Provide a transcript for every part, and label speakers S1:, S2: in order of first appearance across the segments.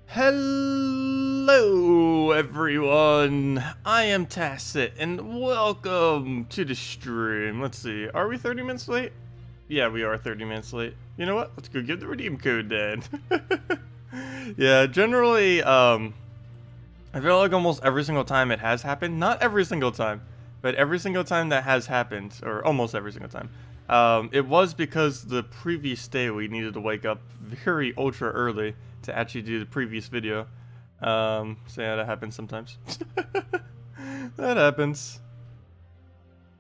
S1: Hello everyone, I am Tacet and welcome to the stream. Let's see, are we 30 minutes late? Yeah, we are 30 minutes late. You know what, let's go give the redeem code then. Yeah, generally, I feel like almost every single time it has happened, not every single time, but every single time that has happened, or almost every single time, it was because the previous day we needed to wake up very ultra early to actually do the previous video. So yeah, that happens sometimes. That happens.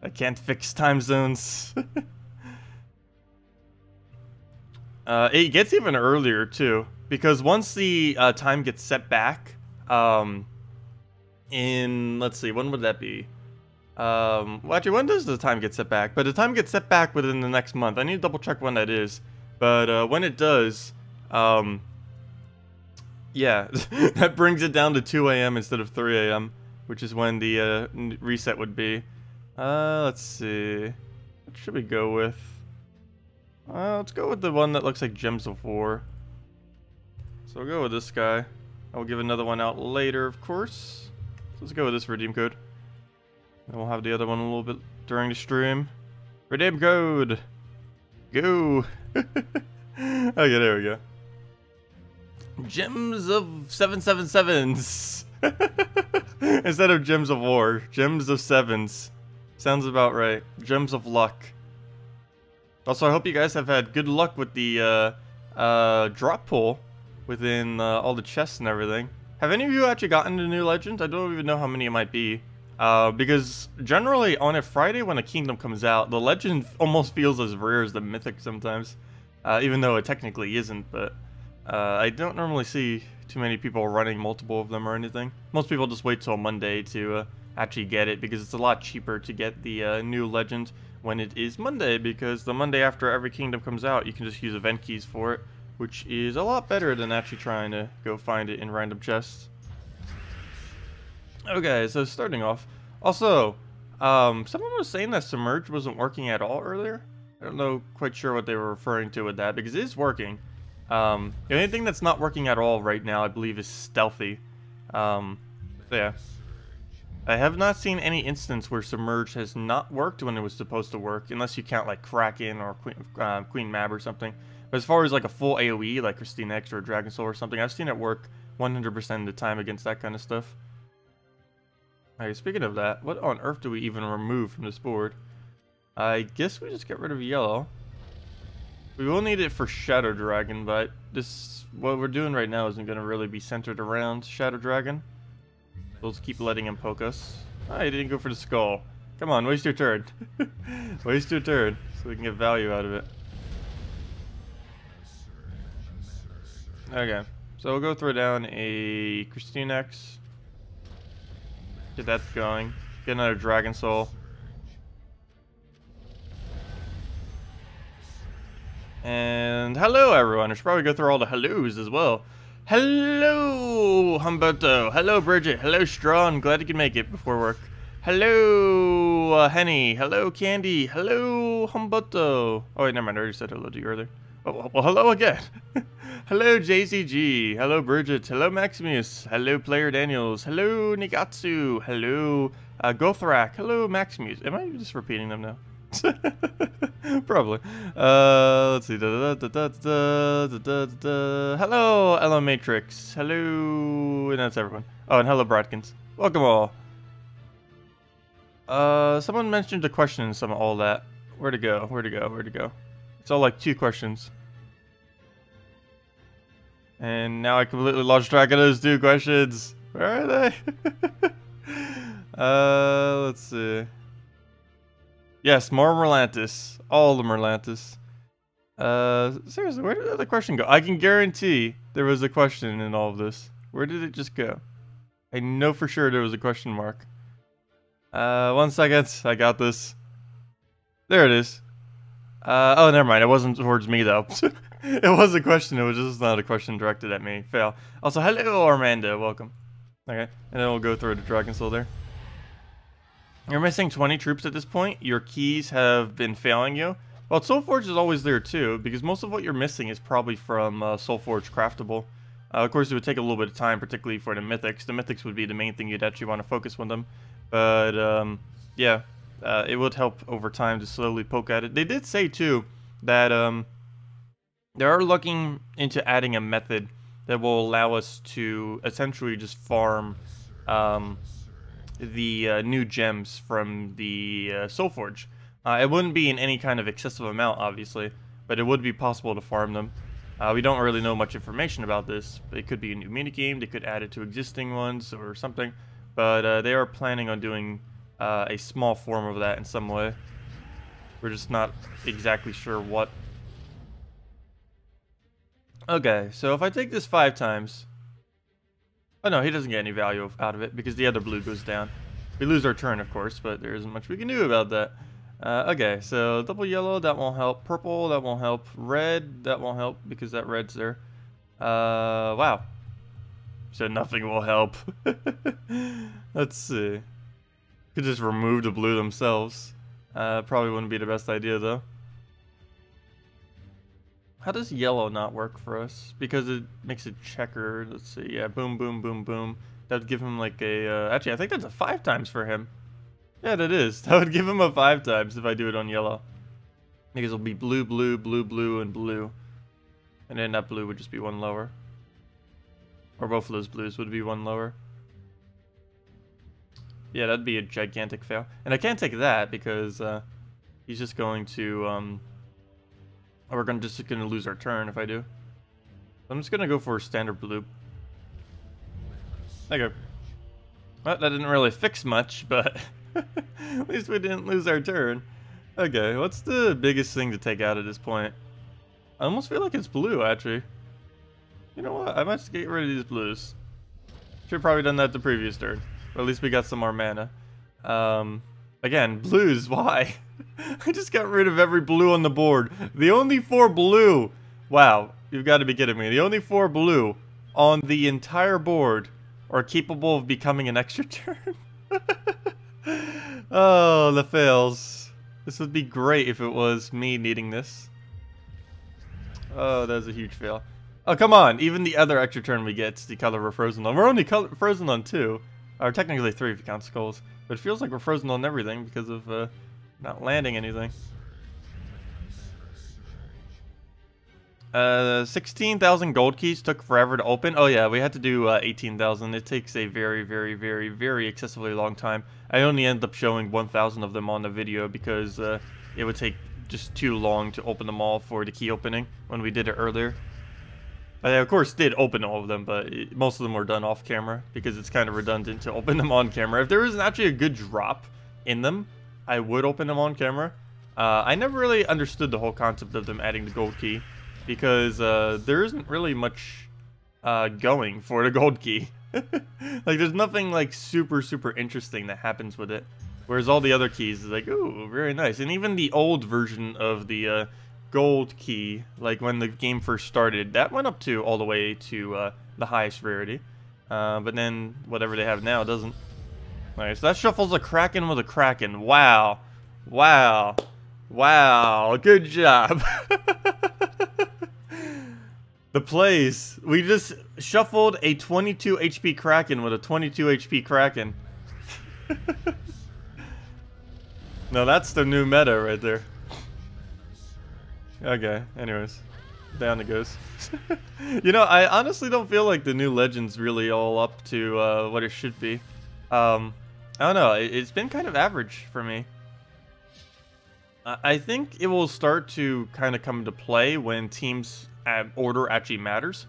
S1: I can't fix time zones. It gets even earlier too, because once the time gets set back, in, let's see, when would that be? Well, actually, when does the time get set back? But the time gets set back within the next month. I need to double check when that is. But when it does, yeah, that brings it down to 2 AM instead of 3 AM, which is when the reset would be. Let's see. What should we go with? Let's go with the one that looks like Gems of War. So we'll go with this guy. I'll give another one out later, of course. So let's go with this redeem code. And we'll have the other one a little bit during the stream. Redeem code! Go! Okay, there we go. Gems of 777s! Instead of Gems of War, Gems of Sevens. Sounds about right. Gems of Luck. Also, I hope you guys have had good luck with the drop pull within all the chests and everything. Have any of you actually gotten the new legend? I don't even know how many it might be. Because generally on a Friday when a kingdom comes out, the legend almost feels as rare as the mythic sometimes. Even though it technically isn't, but I don't normally see too many people running multiple of them or anything. Most people just wait till Monday to actually get it, because it's a lot cheaper to get the new legend when it is Monday, because the Monday after every kingdom comes out, you can just use event keys for it, which is a lot better than actually trying to go find it in random chests. Okay, so starting off. Also, someone was saying that Submerge wasn't working at all earlier. I don't know quite sure what they were referring to with that, because it is working. The only thing that's not working at all right now, I believe, is Stealthy. So yeah. I have not seen any instance where Submerge has not worked when it was supposed to work, unless you count like Kraken or Queen Mab or something. But as far as like a full AoE, like Christine X or Dragon Soul or something, I've seen it work 100% of the time against that kind of stuff. Alright, speaking of that, what on earth do we even remove from this board? I guess we just get rid of yellow. We will need it for Shadow Dragon, but what we're doing right now isn't going to really be centered around Shadow Dragon. We'll just keep letting him poke us. Oh, he didn't go for the skull. Come on, waste your turn. Waste your turn, so we can get value out of it. Okay, so we'll go throw down a Christine X. Get that going. Get another Dragon Soul. And hello everyone. I should probably go through all the hellos as well. Hello Humberto. Hello Bridget. Hello Strawn. Glad you could make it before work. Hello Henny. Hello Candy. Hello Humberto. Oh wait, never mind. I already said hello to you earlier. Oh, well, hello again. Hello JCG. Hello Bridget. Hello Maximuse. Hello Player Daniels. Hello Nigatsu. Hello Gothrak. Hello Maximuse. Am I just repeating them now? Probably. Let's see. Hello Ella Matrix. Hello, and that's everyone. Oh, and hello Bradkins. Welcome all. Someone mentioned a question in some of all that. Where'd it go? Where'd it go? Where'd it go? It's all like 2 questions. And now I completely lost track of those 2 questions. Where are they? Let's see. Yes, more Merlantis. All the Merlantis. Seriously, where did the other question go? I can guarantee there was a question in all of this. Where did it just go? I know for sure there was a question mark. 1 second. I got this. There it is. Oh, never mind. It wasn't towards me, though. It was a question. It was just not a question directed at me. Fail. Also, hello, Armando. Welcome. Okay. And then we'll go through the Dragon Soul there. You're missing 20 troops at this point. Your keys have been failing you. Well, Soulforge is always there too, because most of what you're missing is probably from Soulforge Craftable. Of course, it would take a little bit of time, particularly for the mythics. The mythics would be the main thing you'd actually want to focus with them. But, yeah, it would help over time to slowly poke at it. They did say, too, that they are looking into adding a method that will allow us to essentially just farm the new gems from the Soulforge. It wouldn't be in any kind of excessive amount, obviously, but it would be possible to farm them. We don't really know much information about this. It could be a new minigame, they could add it to existing ones or something, but they are planning on doing a small form of that in some way. We're just not exactly sure what. Okay, so if I take this 5 times... Oh no, he doesn't get any value out of it because the other blue goes down. We lose our turn, of course, but there isn't much we can do about that. Okay, so double yellow, that won't help. Purple, that won't help. Red, that won't help because that red's there. Wow. So nothing will help. Let's see. Could just remove the blue themselves. Probably wouldn't be the best idea, though. How does yellow not work for us? Because it makes it checkered. Let's see. Yeah, boom, boom, boom, boom. That would give him like a... actually, I think that's a 5 times for him. Yeah, that is. That would give him a 5 times if I do it on yellow. Because it'll be blue, blue, blue, blue, and blue. And then that blue would just be 1 lower. Or both of those blues would be 1 lower. Yeah, that'd be a gigantic fail. And I can't take that because he's just going to... we're just gonna lose our turn if I do. I'm just gonna go for a standard blue. Okay. Well, that didn't really fix much, but at least we didn't lose our turn. Okay, what's the biggest thing to take out at this point? I almost feel like it's blue, actually. You know what? I might just get rid of these blues. Should've probably done that the previous turn. But at least we got some more mana. Again, blues, why? I just got rid of every blue on the board. The only 4 blue. Wow, you've got to be kidding me. The only 4 blue on the entire board are capable of becoming an extra turn. Oh, the fails. This would be great if it was me needing this. Oh, that's a huge fail. Oh, come on. Even the other extra turn we get is the color we're frozen on. We're only frozen on 2. Or technically 3 if you count skulls. But it feels like we're frozen on everything because of not landing anything. 16,000 gold keys took forever to open. Oh yeah, we had to do 18,000. It takes a very, very, very, very excessively long time. I only ended up showing 1,000 of them on the video because it would take just too long to open them all for the key opening when we did it earlier. I, of course, did open all of them, but most of them were done off camera because it's kind of redundant to open them on camera. If there was actually a good drop in them, I would open them on camera. I never really understood the whole concept of them adding the gold key because there isn't really much going for the gold key. Like, there's nothing like super, super interesting that happens with it. Whereas all the other keys is like, ooh, very nice. And even the old version of the gold key, like when the game first started, that went up to all the way to the highest rarity. But then whatever they have now doesn't. Alright, so that shuffles a Kraken with a Kraken. Wow. Wow. Wow. Good job. The plays. We just shuffled a 22 HP Kraken with a 22 HP Kraken. No, that's the new meta right there. Okay, anyways. Down it goes. You know, I honestly don't feel like the new Legend's really all up to what it should be. I don't know, it's been kind of average for me. I think it will start to kind of come into play when teams' order actually matters.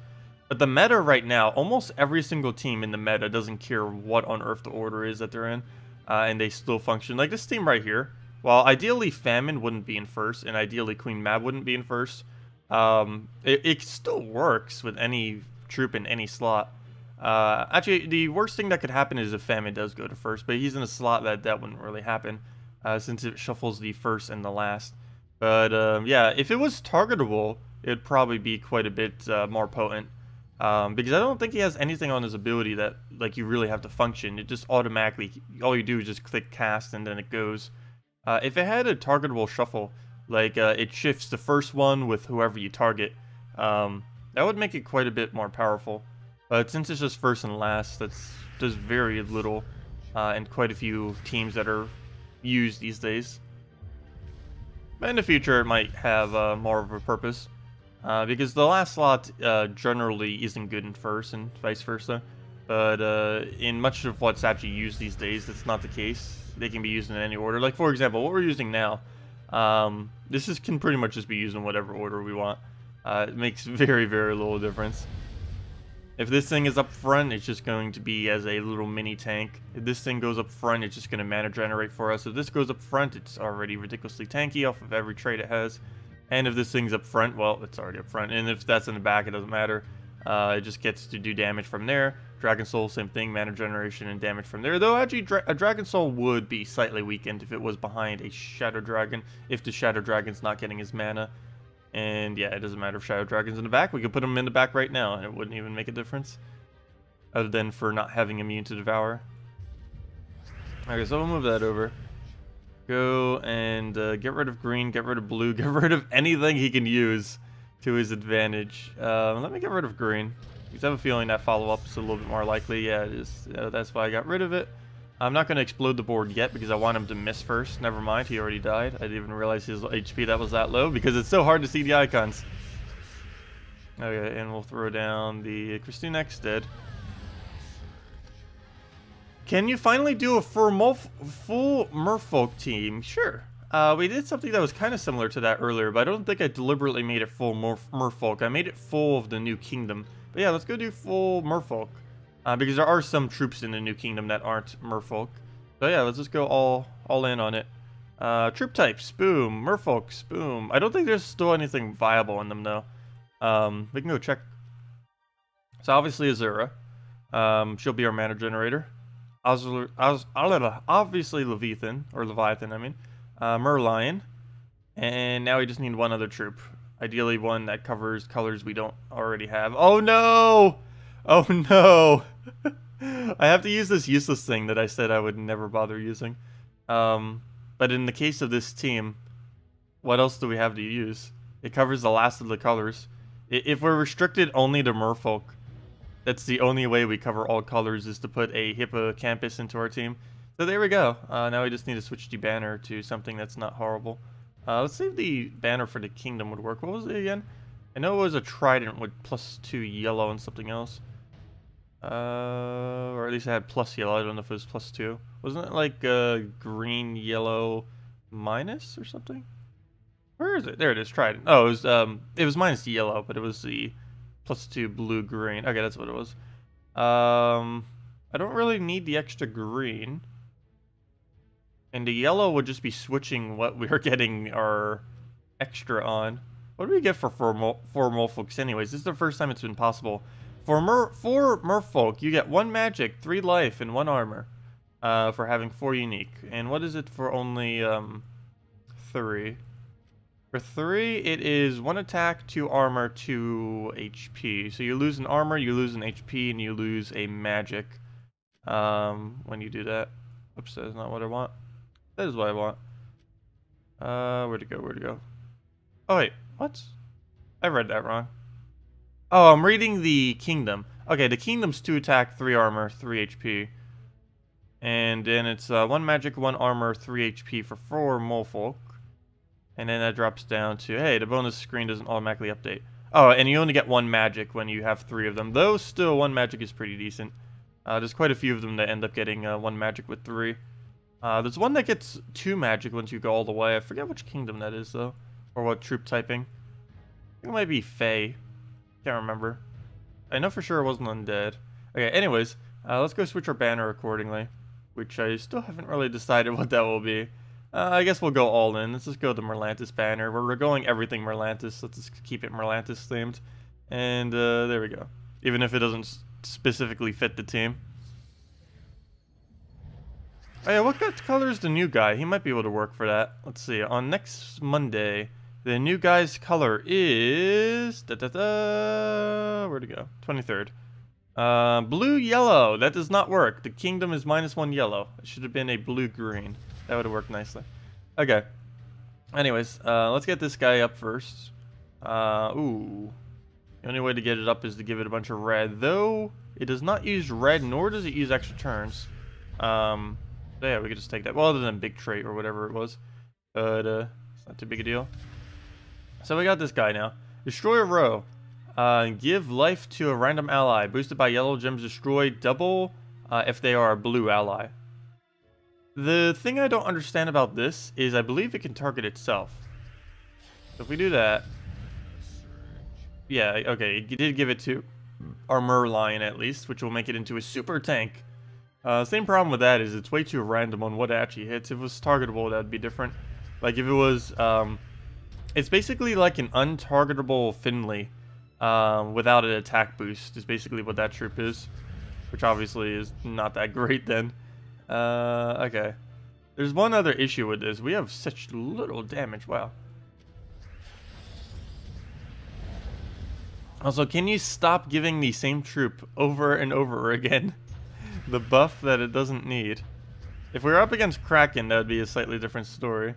S1: But the meta right now, almost every single team in the meta doesn't care what on earth the order is that they're in. And they still function. Like this team right here. While ideally Famine wouldn't be in first, and ideally Queen Mab wouldn't be in first, it still works with any troop in any slot. Actually, the worst thing that could happen is if Famine does go to first, but he's in a slot that wouldn't really happen, since it shuffles the first and the last. But yeah, if it was targetable, it'd probably be quite a bit more potent. Because I don't think he has anything on his ability that like you really have to function. It just automatically, all you do is just click cast and then it goes. If it had a targetable shuffle, like it shifts the first one with whoever you target, that would make it quite a bit more powerful. But since it's just first and last, that's does very little, and quite a few teams that are used these days. But in the future, it might have more of a purpose, because the last slot generally isn't good in first, and vice versa. But in much of what's actually used these days, that's not the case. They can be used in any order. Like, for example, what we're using now, this can pretty much just be used in whatever order we want. It makes very, very little difference. If this thing is up front, it's just going to be as a little mini tank. If this thing goes up front, it's just going to mana generate for us. If this goes up front, it's already ridiculously tanky off of every trait it has. And if this thing's up front, well, it's already up front. And if that's in the back, it doesn't matter. It just gets to do damage from there. Dragon Soul, same thing, mana generation and damage from there. Though actually, a Dragon Soul would be slightly weakened if it was behind a Shadow Dragon, if the Shadow Dragon's not getting his mana. And yeah, it doesn't matter if Shadow Dragon's in the back. We could put him in the back right now, and it wouldn't even make a difference. Other than for not having immune to Devour. Okay, so we'll move that over. Go and get rid of green, get rid of blue, get rid of anything he can use to his advantage. Let me get rid of green. Because I have a feeling that follow-up is a little bit more likely. Yeah, it is. That's why I got rid of it. I'm not going to explode the board yet because I want him to miss first. Never mind, he already died. I didn't even realize his HP that was that low because it's so hard to see the icons. Okay, and we'll throw down the KrissTigger dead. Can you finally do a full merfolk team? Sure. We did something that was kind of similar to that earlier, but I don't think I deliberately made it full merfolk. I made it full of the new kingdom. But yeah, let's go do full merfolk. Because there are some troops in the new kingdom that aren't merfolk. So yeah, let's just go all in on it. Troop types, boom. Merfolks, boom. I don't think there's still anything viable in them though. We can go check. So obviously Azura. She'll be our mana generator. Obviously Leviathan, I mean. Merlion. And now we just need one other troop. Ideally one that covers colors we don't already have. Oh no! Oh no! I have to use this useless thing that I said I would never bother using. But in the case of this team, what else do we have to use? It covers the last of the colors. If we're restricted only to merfolk, that's the only way we cover all colors is to put a hippocampus into our team. So there we go. Now we just need to switch the banner to something that's not horrible. Let's see if the banner for the kingdom would work. What was it again? I know it was a trident with +2 yellow and something else. Or at least it had plus yellow. I don't know if it was +2. Wasn't it like green, yellow, minus or something? Where is it? There it is. Trident. Oh, it was minus yellow, but it was the +2 blue, green. Okay, that's what it was. I don't really need the extra green. And the yellow would just be switching what we're getting our extra on. What do we get for four merfolks anyways? This is the first time it's been possible. For merfolk, you get 1 magic, 3 life, and 1 armor. For having 4 unique. And what is it for only 3? For 3, it is 1 attack, 2 armor, 2 HP. So you lose an armor, you lose an HP, and you lose a magic. When you do that. Oops, that's not what I want. That is what I want. Where'd it go? Where'd it go? Oh wait, what? I read that wrong. Oh, I'm reading the kingdom. Okay, the kingdom's 2 attack, 3 armor, 3 HP. And then it's 1 magic, 1 armor, 3 HP for 4 merfolk. And then that drops down to, hey, the bonus screen doesn't automatically update. Oh, and you only get 1 magic when you have 3 of them. Though still, 1 magic is pretty decent. There's quite a few of them that end up getting 1 magic with 3. There's one that gets 2 magic once you go all the way. I forget which kingdom that is, though. Or what troop typing. I think it might be Fae. Can't remember. I know for sure it wasn't undead. Okay, anyways, let's go switch our banner accordingly. Which I still haven't really decided what that will be. I guess we'll go all in. Let's just go the Merlantis banner. We're going everything Merlantis. Let's just keep it Merlantis themed. And there we go. Even if it doesn't specifically fit the team. Oh yeah, what color is the new guy? He might be able to work for that. Let's see. On next Monday, the new guy's color is... Where'd it go? 23rd. Blue yellow. That does not work. The kingdom is -1 yellow. It should have been a blue green. That would have worked nicely. Okay. Anyways, let's get this guy up first. Ooh. The only way to get it up is to give it a bunch of red, though it does not use red, nor does it use extra turns. So yeah, we could just take that. Well, other than big trait or whatever it was, but it's not too big a deal. So we got this guy now. Destroy a row. Give life to a random ally. Boosted by yellow gems. Destroy double if they are a blue ally. The thing I don't understand about this is I believe it can target itself. So if we do that, yeah, okay, it did give it to our Merlion at least, which will make it into a super tank. Same problem with that is it's way too random on what it actually hits. If it was targetable, that'd be different. Like if it was, it's basically like an untargetable Finley without an attack boost is basically what that troop is, which obviously is not that great then. Okay. There's one other issue with this. We have such little damage. Wow. Also, can you stop giving the same troop over and over again the buff that it doesn't need? If we were up against Kraken, that would be a slightly different story.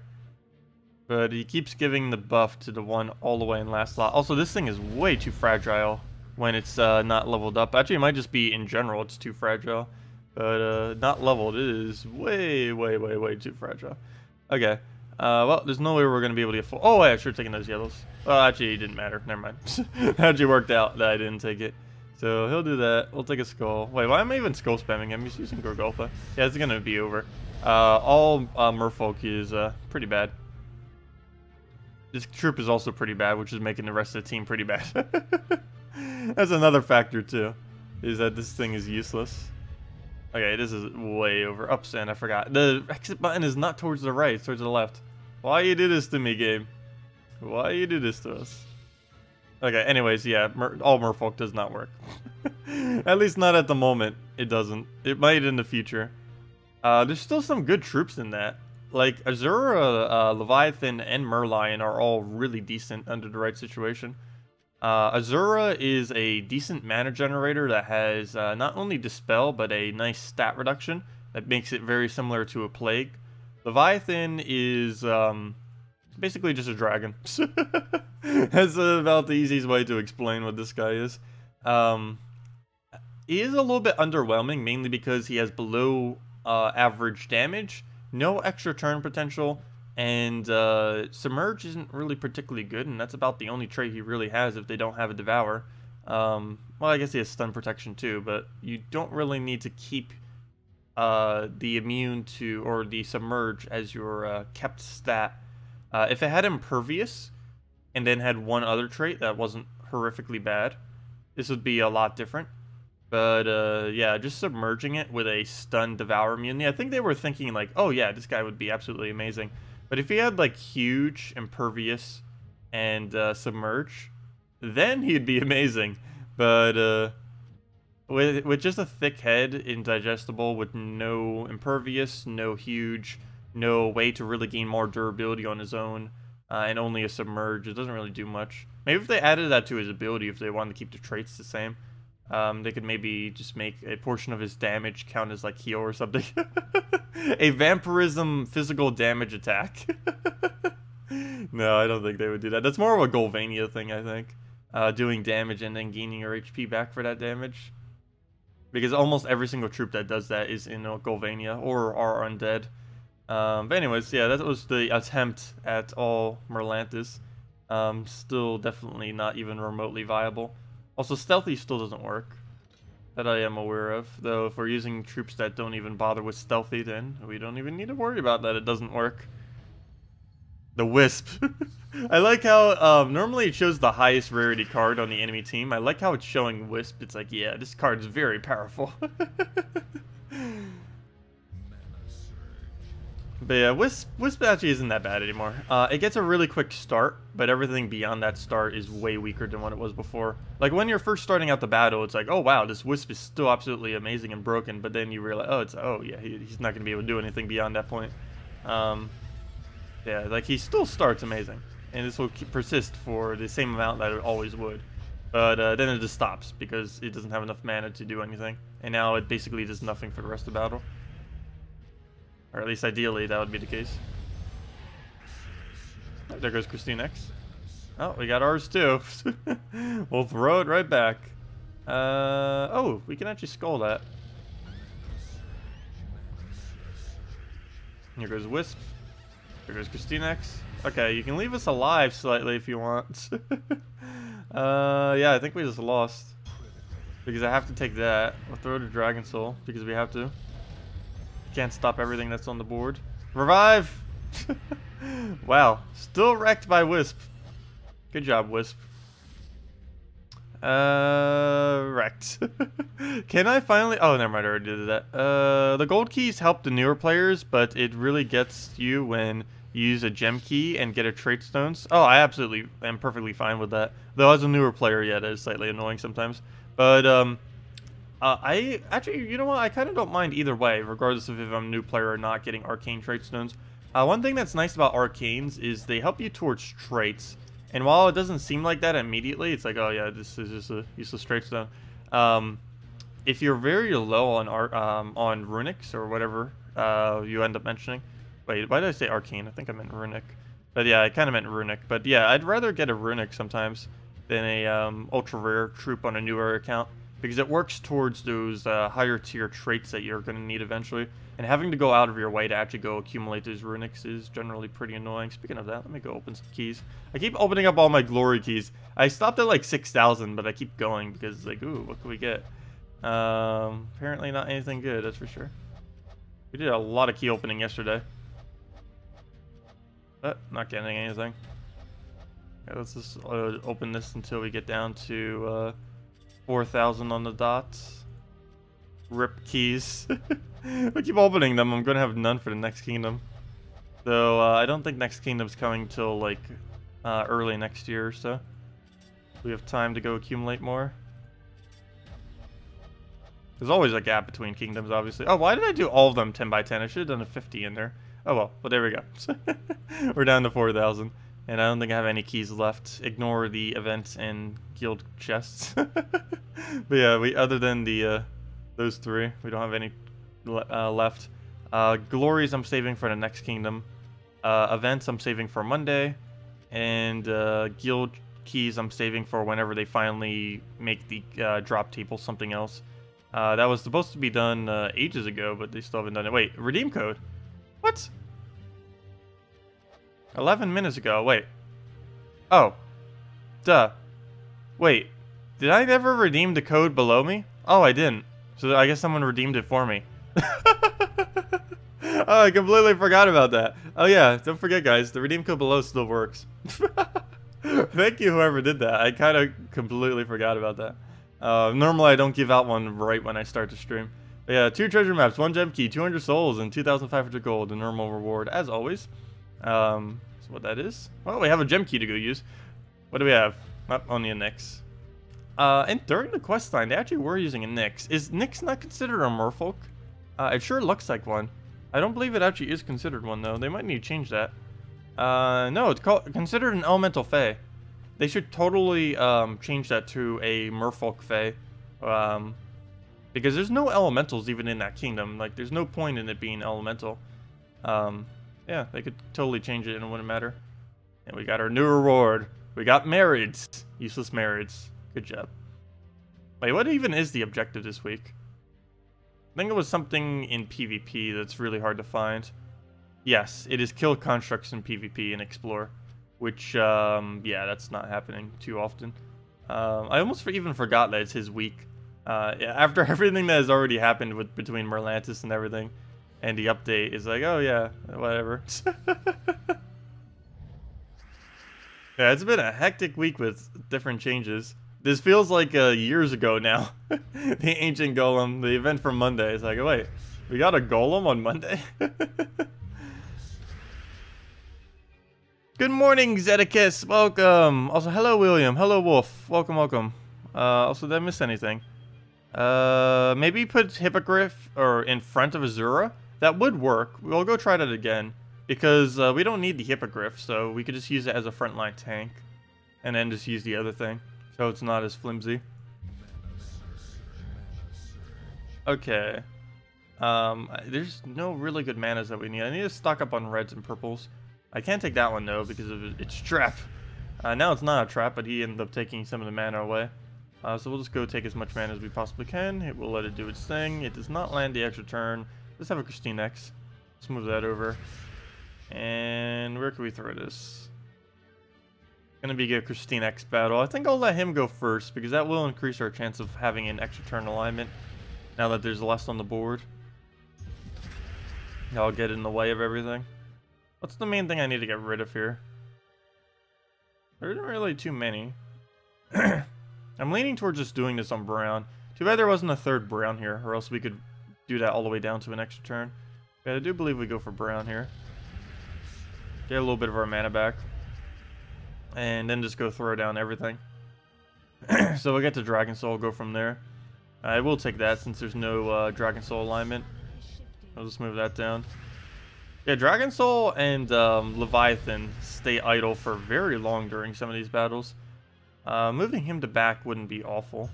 S1: But he keeps giving the buff to the one all the way in last slot. Also, this thing is way too fragile when it's not leveled up. Actually, it might just be in general it's too fragile. But not leveled, it is way too fragile. Okay. Well, there's no way we're going to be able to get full... Oh, wait, I should have taken those yellows. Well, actually, it didn't matter. Never mind. It actually worked out that I didn't take it. So, he'll do that. We'll take a skull. Wait, why am I even skull spamming him? He's using Gorgolfa. Yeah, it's going to be over. All merfolk is pretty bad. This troop is also pretty bad, which is making the rest of the team pretty bad. That's another factor, too, is that this thing is useless. Okay, this is way over. Ups, and I forgot. The exit button is not towards the right, it's towards the left. Why you do this to me, game? Why you do this to us? Okay, anyways, yeah, all merfolk does not work. At least not at the moment, it doesn't. It might in the future. There's still some good troops in that. Like, Azura, Leviathan, and Merlion are all really decent under the right situation. Azura is a decent mana generator that has not only Dispel, but a nice stat reduction that makes it very similar to a Plague. Leviathan is basically just a dragon. That's about the easiest way to explain what this guy is. He is a little bit underwhelming, mainly because he has below average damage, no extra turn potential, and Submerge isn't really particularly good, and that's about the only trait he really has if they don't have a Devour. Well, I guess he has Stun Protection too, but you don't really need to keep the Immune to, or the Submerge as your kept stat. If it had Impervious, and then had one other trait that wasn't horrifically bad, this would be a lot different. But, yeah, just submerging it with a Stun Devour immunity. I think they were thinking, like, oh, yeah, this guy would be absolutely amazing. But if he had, like, huge, Impervious, and Submerge, then he'd be amazing. But, with just a thick head, indigestible, with no Impervious, no huge, no way to really gain more durability on his own, and only a Submerge, it doesn't really do much. Maybe if they added that to his ability, if they wanted to keep the traits the same, they could maybe just make a portion of his damage count as like heal or something. A vampirism physical damage attack. No, I don't think they would do that. That's more of a Golvania thing, I think. Doing damage and then gaining your HP back for that damage. Because almost every single troop that does that is in Golvania or are undead. But anyways, yeah, that was the attempt at all Merlantis. Still definitely not even remotely viable. Also, stealthy still doesn't work, that I am aware of. Though, if we're using troops that don't even bother with stealthy, then we don't even need to worry about that. It doesn't work. The Wisp. I like how, normally it shows the highest rarity card on the enemy team. I like how it's showing Wisp. It's like, yeah, this card's very powerful. But yeah, Wisp actually isn't that bad anymore. It gets a really quick start, but everything beyond that start is way weaker than what it was before. Like, when you're first starting out the battle, it's like, oh wow, this Wisp is still absolutely amazing and broken, but then you realize, oh yeah, he's not going to be able to do anything beyond that point. Yeah, like, he still starts amazing, and this will persist for the same amount that it always would. But then it just stops, because it doesn't have enough mana to do anything, and now it basically does nothing for the rest of the battle. Or at least ideally, that would be the case. There goes Christine X. Oh, we got ours too. We'll throw it right back. Oh, we can actually skull that. Here goes Wisp. Here goes KrissTigger. Okay, you can leave us alive slightly if you want. Yeah, I think we just lost. Because I have to take that. We'll throw the Dragon Soul because we have to. Can't stop everything that's on the board. Revive! Wow, still wrecked by Wisp. Good job, Wisp. Wrecked. Can I finally... Oh, never mind, I already did that. The gold keys help the newer players, but it really gets you when you use a gem key and get a trait stones. Oh, I absolutely am perfectly fine with that. Though as a newer player, yeah, that is slightly annoying sometimes. But, I actually, you know what? I kind of don't mind either way, regardless of if I'm a new player or not, getting arcane trait stones. One thing that's nice about arcanes is they help you towards traits. And while it doesn't seem like that immediately, it's like, oh yeah, this is just a useless trait stone. If you're very low on runics or whatever you end up mentioning. Wait, why did I say arcane? I think I meant runic. But yeah, I kind of meant runic. But yeah, I'd rather get a runic sometimes than a ultra rare troop on a newer account, because it works towards those higher tier traits that you're going to need eventually. And having to go out of your way to actually go accumulate those runics is generally pretty annoying. Speaking of that, let me go open some keys. I keep opening up all my glory keys. I stopped at like 6,000, but I keep going because it's like, ooh, what can we get? Apparently not anything good, that's for sure. We did a lot of key opening yesterday. But not getting anything. Okay, let's just open this until we get down to 4,000 on the dot. Rip keys. I keep opening them. I'm going to have none for the next kingdom. So I don't think next kingdom's coming till like early next year or so. We have time to go accumulate more. There's always a gap between kingdoms, obviously. Oh, why did I do all of them 10 by 10? I should have done a 50 in there. Oh well, there we go. We're down to 4,000. And I don't think I have any keys left. Ignore the event and guild chests. But yeah, other than the those three, we don't have any left. Glories I'm saving for the next kingdom. Events I'm saving for Monday. And guild keys I'm saving for whenever they finally make the drop table something else. That was supposed to be done ages ago, but they still haven't done it. Wait, redeem code? What? 11 minutes ago, wait. Oh. Duh. Wait. Did I never redeem the code below me? Oh, I didn't. So I guess someone redeemed it for me. Oh, I completely forgot about that. Oh yeah, don't forget guys, the redeem code below still works. Thank you whoever did that. I kind of completely forgot about that. Normally I don't give out one right when I start to stream. But yeah, 2 treasure maps, 1 gem key, 200 souls, and 2,500 gold, the normal reward, as always. So what that is? Well, we have a gem key to go use. What do we have? Oh, only a Nyx. And during the quest line, they actually were using a Nyx. Is Nyx not considered a merfolk? It sure looks like one. I don't believe it actually is considered one, though. They might need to change that. No, it's considered an elemental fae. They should totally change that to a merfolk fae. Because there's no elementals even in that kingdom. Like, there's no point in it being elemental. Yeah, they could totally change it and it wouldn't matter. And we got our new reward. We got marrieds. Useless marrieds. Good job. Wait, what even is the objective this week? I think it was something in PvP that's really hard to find. Yes, it is kill constructs in PvP and explore. Which, yeah, that's not happening too often. I almost even forgot that it's his week. Yeah, after everything that has already happened between Merlantis and everything. And the update is like, oh yeah, whatever. Yeah, it's been a hectic week with different changes. This feels like years ago now. The ancient golem, the event from Monday. It's like, oh, wait, we got a golem on Monday? Good morning, Zedekiss. Welcome. Also, hello, William. Hello, Wolf. Welcome, welcome. Also, did I miss anything? Maybe put Hippogriff or in front of Azura. That would work. We'll go try that again. Because we don't need the Hippogriff, so we could just use it as a frontline tank. And then just use the other thing. So it's not as flimsy. Okay. There's no really good manas that we need. I need to stock up on reds and purples. I can't take that one though because of its trap. Now it's not a trap, but he ended up taking some of the mana away. So we'll just go take as much mana as we possibly can. We'll let it do its thing. It does not land the extra turn. Let's have a KrissTigger. Let's move that over. And where can we throw this? Gonna be a KrissTigger battle. I think I'll let him go first because that will increase our chance of having an extra turn alignment now that there's less on the board. I'll get in the way of everything. What's the main thing I need to get rid of here? There isn't really too many. I'm leaning towards just doing this on brown. Too bad there wasn't a third brown here, or else we could do that all the way down to an extra turn. But I do believe we go for brown here. Get a little bit of our mana back. And then just go throw down everything. So we'll get to Dragon Soul, go from there. I will take that since there's no Dragon Soul alignment. I'll just move that down. Yeah, Dragon Soul and Leviathan stay idle for very long during some of these battles. Moving him to back wouldn't be awful.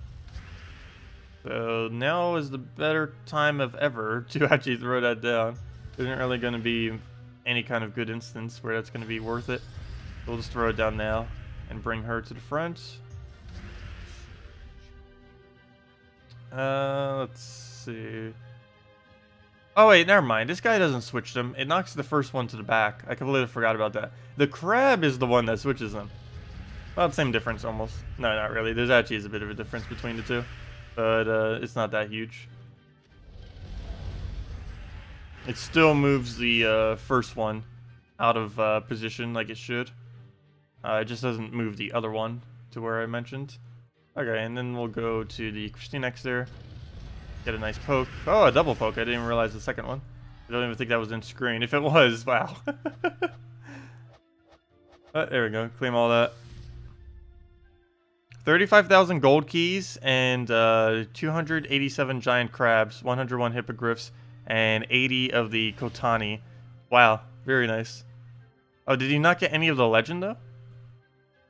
S1: So now is the better time of ever to actually throw that down. There isn't really going to be any kind of good instance where that's going to be worth it. We'll just throw it down now and bring her to the front. Let's see. Oh wait, never mind. This guy doesn't switch them. It knocks the first one to the back. I completely forgot about that. The crab is the one that switches them. Well, same difference almost. No, not really. There's actually a bit of a difference between the two. But it's not that huge. It still moves the first one out of position like it should. It just doesn't move the other one to where I mentioned. Okay, and then we'll go to the KrissTigger there. Get a nice poke. Oh, a double poke. I didn't even realize the second one. I don't even think that was in screen. If it was, wow. There we go. Claim all that. 35,000 gold keys and 287 giant crabs, 101 hippogriffs, and 80 of the Kotani. Wow, very nice. Oh, did he not get any of the legend though?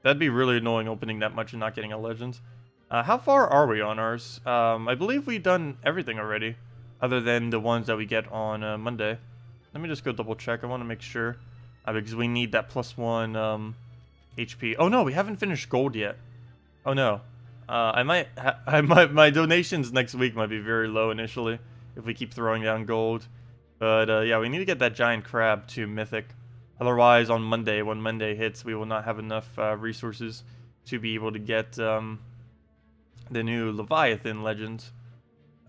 S1: That'd be really annoying opening that much and not getting a legend. How far are we on ours? I believe we've done everything already, other than the ones that we get on Monday. Let me just go double check. I want to make sure, because we need that +1 HP. Oh no, we haven't finished gold yet. Oh no, my donations next week might be very low initially if we keep throwing down gold. But yeah, we need to get that giant crab to mythic. Otherwise, on Monday, when Monday hits, we will not have enough resources to be able to get the new Leviathan legend.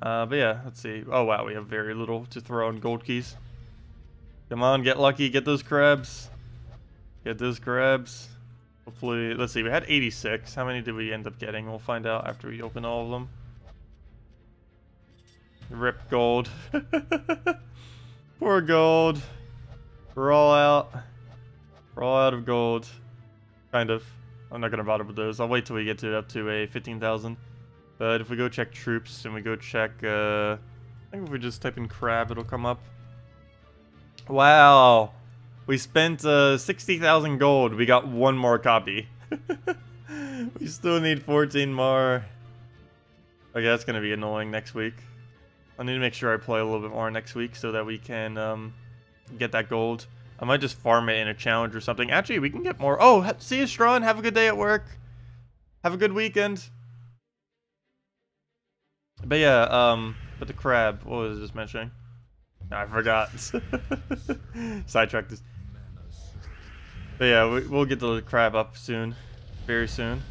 S1: But yeah, let's see. Oh wow, we have very little to throw on gold keys. Come on, get lucky, get those crabs. Get those crabs. Hopefully, let's see, we had 86. How many did we end up getting? We'll find out after we open all of them. Rip gold. Poor gold. We're all out. We're all out of gold. Kind of. I'm not going to bother with those. I'll wait till we get to up to a 15,000. But if we go check troops and we go check... I think if we just type in crab, it'll come up. Wow. We spent 60,000 gold. We got one more copy. We still need 14 more. Okay, that's going to be annoying next week. I need to make sure I play a little bit more next week so that we can get that gold. I might just farm it in a challenge or something. Actually, we can get more. Oh, see you, Strawn. Have a good day at work. Have a good weekend. But yeah, but the crab. What was I just mentioning? I forgot. Sidetracked this. But yeah, we'll get the crab up soon. Very soon.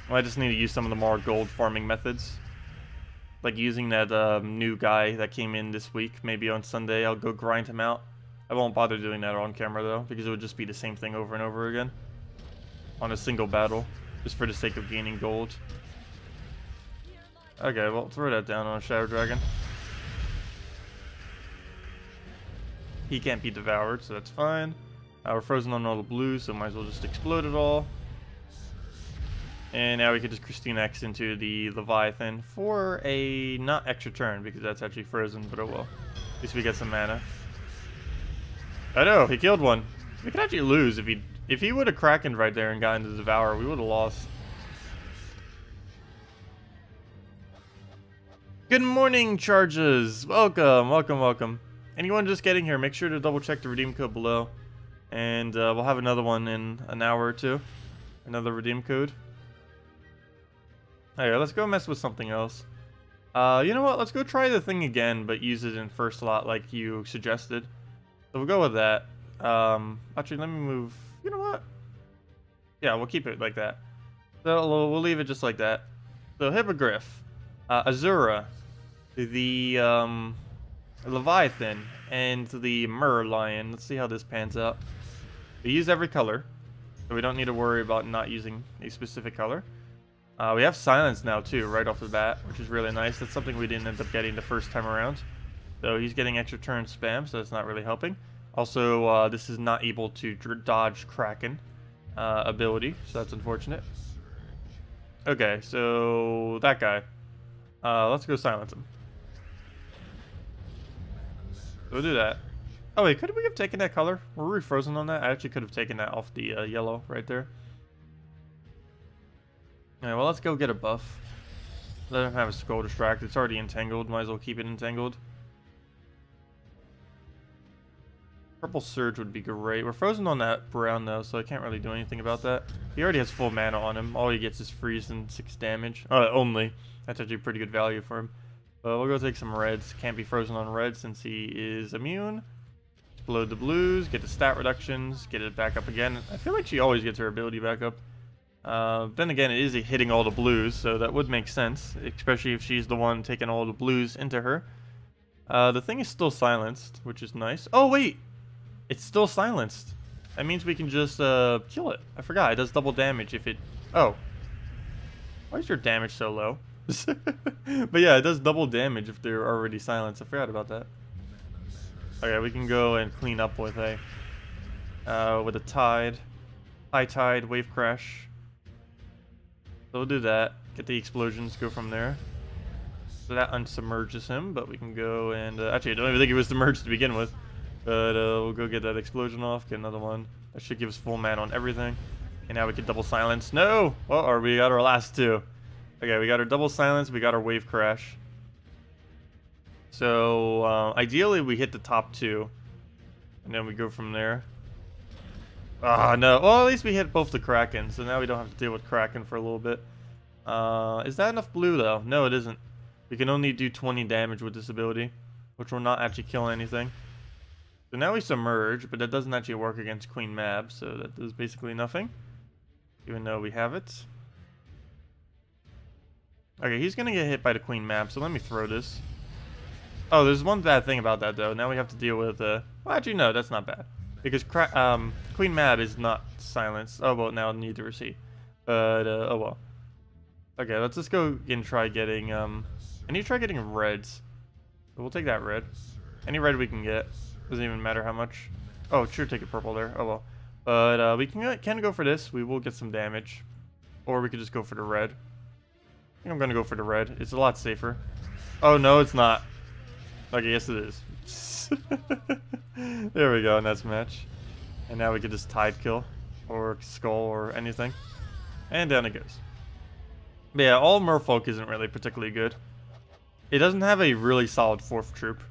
S1: I just need to use some of the more gold farming methods. Like using that new guy that came in this week. Maybe on Sunday I'll go grind him out. I won't bother doing that on camera though, because it would just be the same thing over and over again. On a single battle. Just for the sake of gaining gold. Okay, well, throw that down on a Shadow Dragon. He can't be devoured, so that's fine. We're frozen on all the blues, so might as well just explode it all. And now we could just KrissTigger into the Leviathan for a not extra turn, because that's actually frozen, but oh well. At least we get some mana. I know, he killed one. We could actually lose if he would have Krakened right there and gotten the Devour, we would have lost. Good morning, Charges! Welcome, welcome, welcome. Anyone just getting here, make sure to double check the redeem code below. And we'll have another one in an hour or two. Another redeem code. Alright, let's go mess with something else. You know what? Let's go try the thing again, but use it in first slot like you suggested. So we'll go with that. Actually, let me move. You know what? Yeah, we'll keep it like that. So we'll leave it just like that. So Hippogriff, Azura, the Leviathan, and the Merlion. Let's see how this pans out. We use every color, so we don't need to worry about not using a specific color. We have silence now too, right off the bat, which is really nice. That's something we didn't end up getting the first time around. So he's getting extra turn spam, so that's not really helping. Also, this is not able to dodge Kraken ability, so that's unfortunate. Okay, so that guy. Let's go silence him. We'll do that. Oh wait, could we have taken that color? Were we frozen on that? I actually could have taken that off the yellow right there. Alright, well, let's go get a buff. Let him have a scroll distract. It's already entangled. Might as well keep it entangled. Purple Surge would be great. We're frozen on that brown, though, so I can't really do anything about that. He already has full mana on him. All he gets is freeze and 6 damage. Only. That's actually pretty good value for him. But we'll go take some reds. Can't be frozen on red since he is immune. Explode the blues. Get the stat reductions. Get it back up again. I feel like she always gets her ability back up. Then again, it is hitting all the blues, so that would make sense, especially if she's the one taking all the blues into her. The thing is still silenced, which is nice. Oh, wait! It's still silenced. That means we can just kill it. I forgot, it does double damage if it... Oh. Why is your damage so low? But yeah, it does double damage if they're already silenced. I forgot about that. Okay, we can go and clean up with a tide. High tide, wave crash. So we'll do that. Get the explosions, go from there. So that unsubmerges him, but we can go and... actually, I don't even think it was submerged to begin with. But we'll go get that explosion off, get another one. That should give us full mana on everything. And now we can double silence. No! Well, or we got our last two. Okay, we got our double silence, we got our wave crash. So, ideally we hit the top two. And then we go from there. Ah, no. Well, at least we hit both the Kraken, so now we don't have to deal with Kraken for a little bit. Is that enough blue, though? No, it isn't. We can only do 20 damage with this ability, which will not actually kill anything. So now we submerge, but that doesn't actually work against Queen Mab, so that does basically nothing. Even though we have it. Okay, he's gonna get hit by the Queen Mab, so let me throw this. Oh, there's one bad thing about that, though. Now we have to deal with, well, actually, no, that's not bad. Because Queen Mab is not silenced. Oh, well, now neither is he. But, oh well. Okay, let's just go and try getting, I need to try getting reds. So we'll take that red. Any red we can get. Doesn't even matter how much. Oh, sure, take a purple there. Oh, well. But, we can go for this. We will get some damage. Or we could just go for the red. I think I'm gonna go for the red. It's a lot safer. Oh, no, it's not. Okay, yes, it is. There we go, and that's match. And now we can just tide kill or skull or anything. And down it goes. But yeah, all merfolk isn't really particularly good. It doesn't have a really solid 4th troop.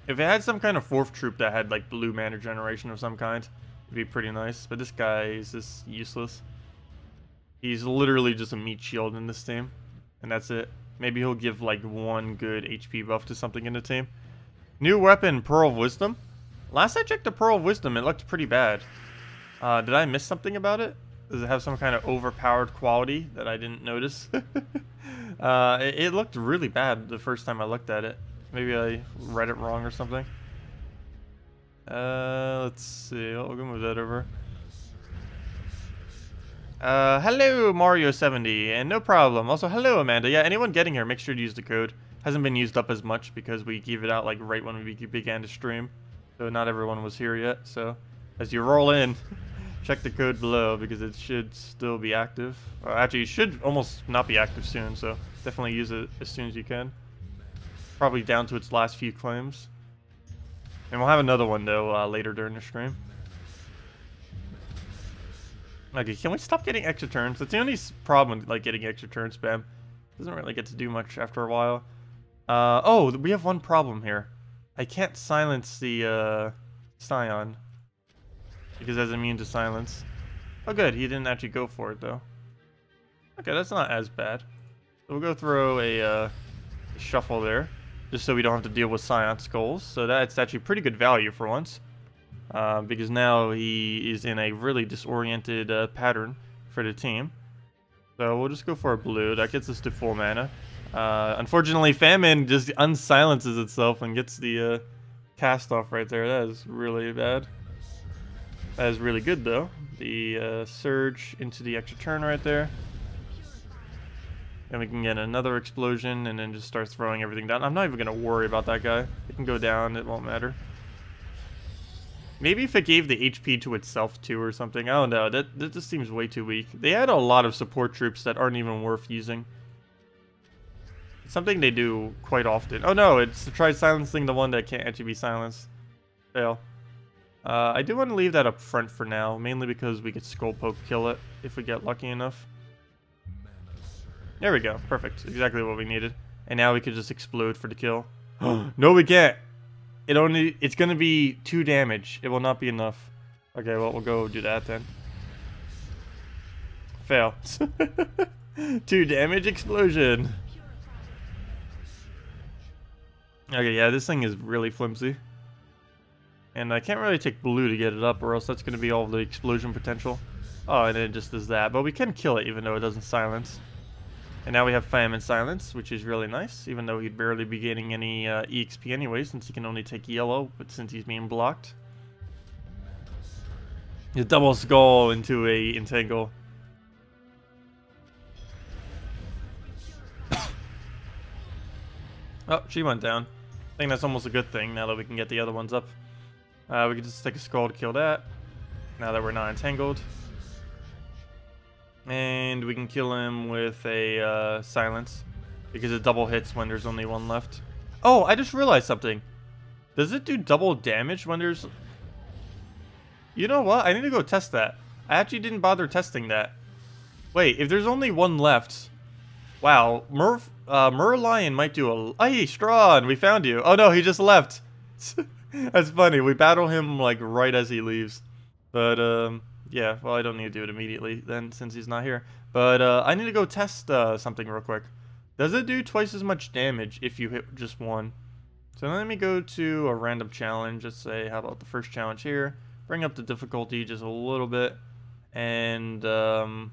S1: If it had some kind of 4th troop that had like blue mana generation of some kind, it'd be pretty nice. But this guy is just useless. He's literally just a meat shield in this team. And that's it. Maybe he'll give like one good HP buff to something in the team. New weapon, Pearl of Wisdom. Last I checked the Pearl of Wisdom, it looked pretty bad. Did I miss something about it? Does it have some kind of overpowered quality that I didn't notice? It looked really bad the first time I looked at it. Maybe I read it wrong or something. Let's see. I'll go move that over. Hello Mario70, and no problem. Also, hello Amanda. Yeah, anyone getting here, make sure to use the code. Hasn't been used up as much because we gave it out like right when we began to stream. So not everyone was here yet. So as you roll in, check the code below because it should still be active. Actually, it should almost not be active soon, so definitely use it as soon as you can. Probably down to its last few claims. And we'll have another one though later during the stream. Okay, can we stop getting extra turns? That's the only problem with like getting extra turn spam. Doesn't really get to do much after a while. Oh, we have one problem here. I can't silence the Scion because it's immune to silence. Oh good, he didn't actually go for it though. Okay, that's not as bad. So we'll go throw a shuffle there, just so we don't have to deal with Scion Skulls. So that's actually pretty good value for once, because now he is in a really disoriented pattern for the team. So we'll just go for a blue. That gets us to full mana. Unfortunately, Famine just unsilences itself and gets the cast off right there. That is really bad. That is really good though. The surge into the extra turn right there. And we can get another explosion and then just start throwing everything down. I'm not even going to worry about that guy. It can go down. It won't matter. Maybe if it gave the HP to itself too or something. I don't know. That just seems way too weak. They had a lot of support troops that aren't even worth using. It's something they do quite often. Oh no, it's to try silencing the one that can't actually be silenced. Fail. I do want to leave that up front for now, mainly because we could Skull Poke kill it if we get lucky enough. There we go. Perfect. Exactly what we needed. And now we could just explode for the kill. No, we can't. It's going to be 2 damage. It will not be enough. Okay, well, we'll go do that then. Fail. 2 damage explosion. Okay, yeah, this thing is really flimsy. And I can't really take blue to get it up, or else that's going to be all the explosion potential. Oh, and it just does that. But we can kill it, even though it doesn't silence. And now we have Famine Silence, which is really nice, even though he'd barely be getting any EXP anyway, since he can only take yellow, but since he's being blocked. His double skull into a entangle. Oh, she went down. I think that's almost a good thing, now that we can get the other ones up. We can just take a skull to kill that, now that we're not entangled. And we can kill him with a silence, because it double hits when there's only one left. Oh, I just realized something. Does it do double damage when there's... You know what? I need to go test that. I actually didn't bother testing that. Wait, if there's only one left... Wow, Merlion might do a... Hey, Strawn, we found you. Oh no, he just left. That's funny. We battle him like right as he leaves. But, yeah, well, I don't need to do it immediately then, since he's not here. But I need to go test something real quick. Does it do twice as much damage if you hit just one? So let me go to a random challenge. Let's say, how about the first challenge here? Bring up the difficulty just a little bit. And, oh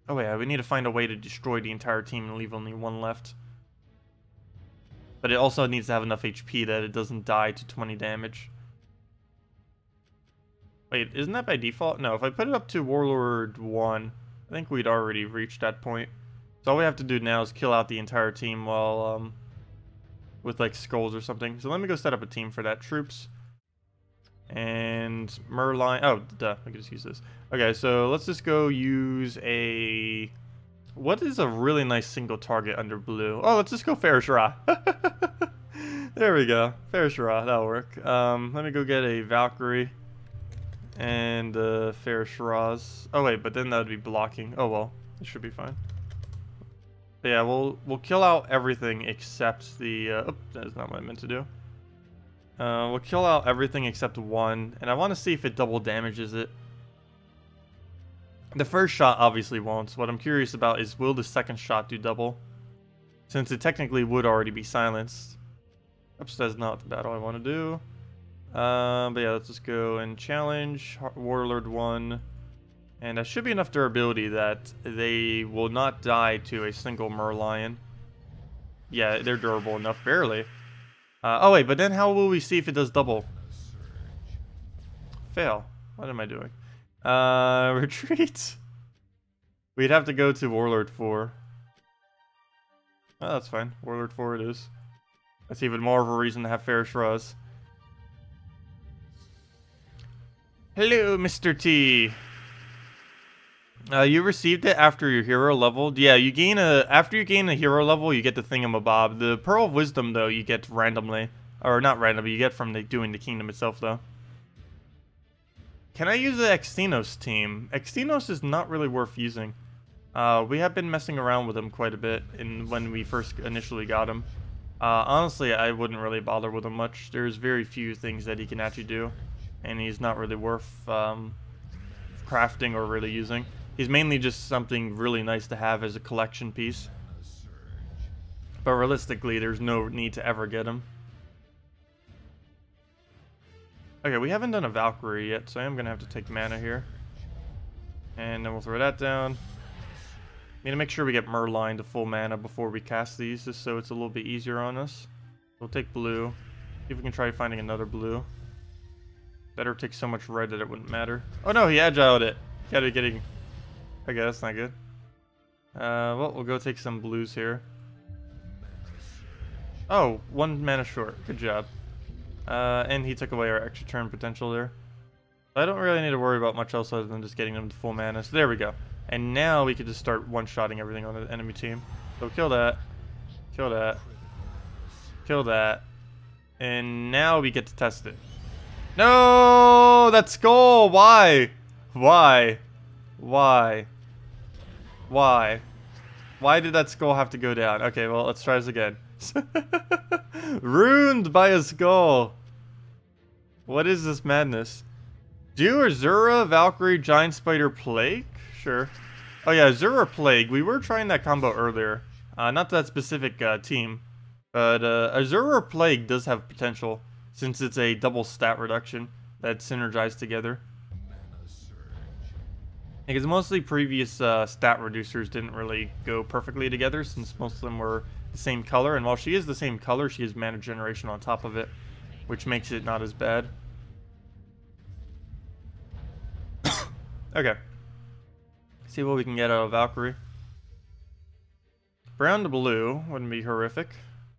S1: yeah, we need to find a way to destroy the entire team and leave only one left. But it also needs to have enough HP that it doesn't die to 20 damage. Wait, isn't that by default? No, if I put it up to Warlord 1, I think we'd already reached that point. So all we have to do now is kill out the entire team while, with like skulls or something. So let me go set up a team for that. Troops. And Merlion. Oh, duh. I can just use this. Okay, so let's just go use a... What is a really nice single target under blue? Oh, let's just go Ferishra. There we go. Ferishra, that'll work. Let me go get a Valkyrie. And Ferishra's. Oh wait, but then that would be blocking. Oh well, it should be fine. But yeah, we'll kill out everything except the... oh, that is not what I meant to do. We'll kill out everything except one, and I want to see if it double damages it. The first shot obviously won't. So what I'm curious about is, will the second shot do double? Since it technically would already be silenced. Oops, that's not the battle I want to do. But yeah, let's just go and challenge Warlord 1. And that should be enough durability that they will not die to a single Merlion. Yeah, they're durable enough, barely. Oh wait, but then how will we see if it does double? Fail. What am I doing? Retreat. We'd have to go to Warlord 4. Oh, that's fine. Warlord 4 it is. That's even more of a reason to have Ferishra's. Hello, Mr. T. You received it after your hero level. Yeah, you gain after you gain a hero level, you get the thingamabob. The Pearl of Wisdom, though, you get randomly. Or not randomly, you get from doing the kingdom itself, though. Can I use the Exynos team? Exynos is not really worth using. We have been messing around with him quite a bit when we first initially got him. Honestly, I wouldn't really bother with him much. There's very few things that he can actually do, and he's not really worth crafting or really using. He's mainly just something really nice to have as a collection piece. But realistically, there's no need to ever get him. Okay, we haven't done a Valkyrie yet, so I am going to have to take mana here. And then we'll throw that down. Need to make sure we get Merline to full mana before we cast these, just so it's a little bit easier on us. We'll take blue. See if we can try finding another blue. Better take so much red that it wouldn't matter. Oh no, he agiled it. Got it getting... Okay, that's not good. Well, we'll go take some blues here. Oh, 1 mana short. Good job. And he took away our extra turn potential there. I don't really need to worry about much else other than just getting them to full mana. So there we go. And now we can just start one-shotting everything on the enemy team. So kill that. Kill that. Kill that. And now we get to test it. No! That skull! Why? Why? Why? Why? Why did that skull have to go down? Okay, well, let's try this again. Ruined by a skull. What is this madness? Do Azura, Valkyrie, Giant Spider, Plague? Sure. Oh yeah, Azura, Plague. We were trying that combo earlier. Not that specific team. But Azura, Plague does have potential, since it's a double stat reduction that's synergized together. Because mostly previous stat reducers didn't really go perfectly together, since most of them were the same color. And while she is the same color, she has mana generation on top of it, which makes it not as bad. Okay. See what we can get out of Valkyrie. Brown to blue wouldn't be horrific.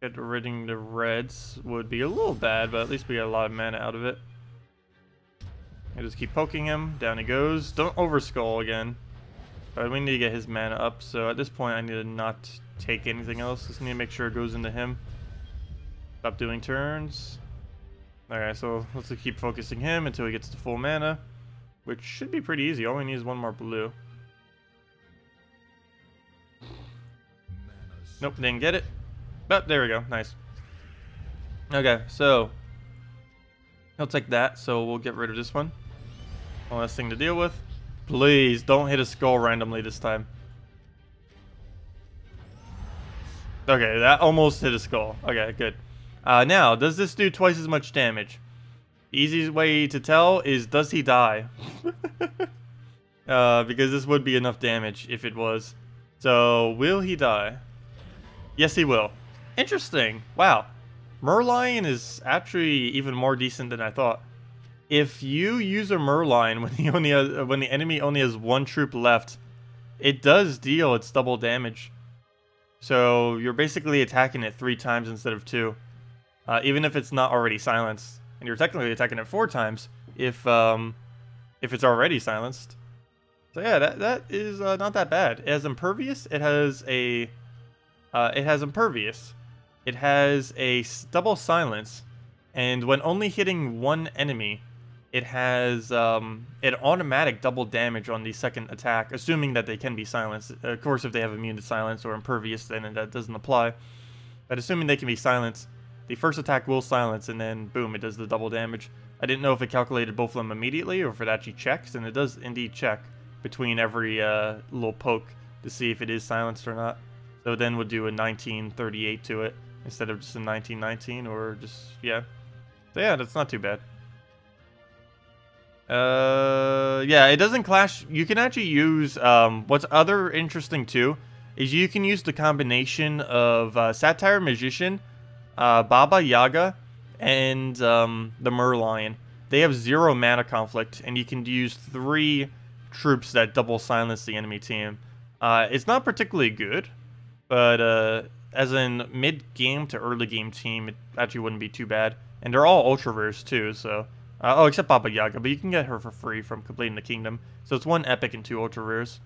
S1: Get rid of the reds would be a little bad, but at least we get a lot of mana out of it. I just keep poking him. Down he goes. Don't overskull again. But we need to get his mana up, so at this point I need to not take anything else. Just need to make sure it goes into him. Stop doing turns. Alright, so let's keep focusing him until he gets to full mana, which should be pretty easy. All we need is 1 more blue. Nope, didn't get it. But there we go. Nice. Okay, so he'll take that, so we'll get rid of this one. One last thing to deal with. Please don't hit a skull randomly this time. Okay, that almost hit a skull. Okay, good. Now, does this do twice as much damage? The easiest way to tell is, does he die? Because this would be enough damage if it was. So, will he die? Yes, he will. Interesting. Wow. Merline is actually even more decent than I thought. If you use a Merline when the enemy only has 1 troop left, it does deal its double damage. So you're basically attacking it 3 times instead of 2, even if it's not already silenced. And you're technically attacking it 4 times if it's already silenced. So yeah, that is not that bad. It has impervious. It has impervious. It has a double silence, and when only hitting 1 enemy, it has an automatic double damage on the second attack, assuming that they can be silenced. Of course, if they have immune to silence or impervious, then that doesn't apply. But assuming they can be silenced, the first attack will silence, and then boom, it does the double damage. I didn't know if it calculated both of them immediately or if it actually checks, and it does indeed check between every little poke to see if it is silenced or not. So then we'll do a 1938 to it instead of just a 1919, or just, yeah. So yeah, that's not too bad. Yeah, it doesn't clash. You can actually use, what's other interesting too, is you can use the combination of Satire Magician, Baba Yaga, and the Merlion. They have 0 mana conflict, and you can use 3 troops that double silence the enemy team. It's not particularly good, but as in mid-game to early-game team, it actually wouldn't be too bad. And they're all ultra rares too, so... oh, except Baba Yaga, but you can get her for free from completing the kingdom. So it's 1 epic and 2 ultra rares.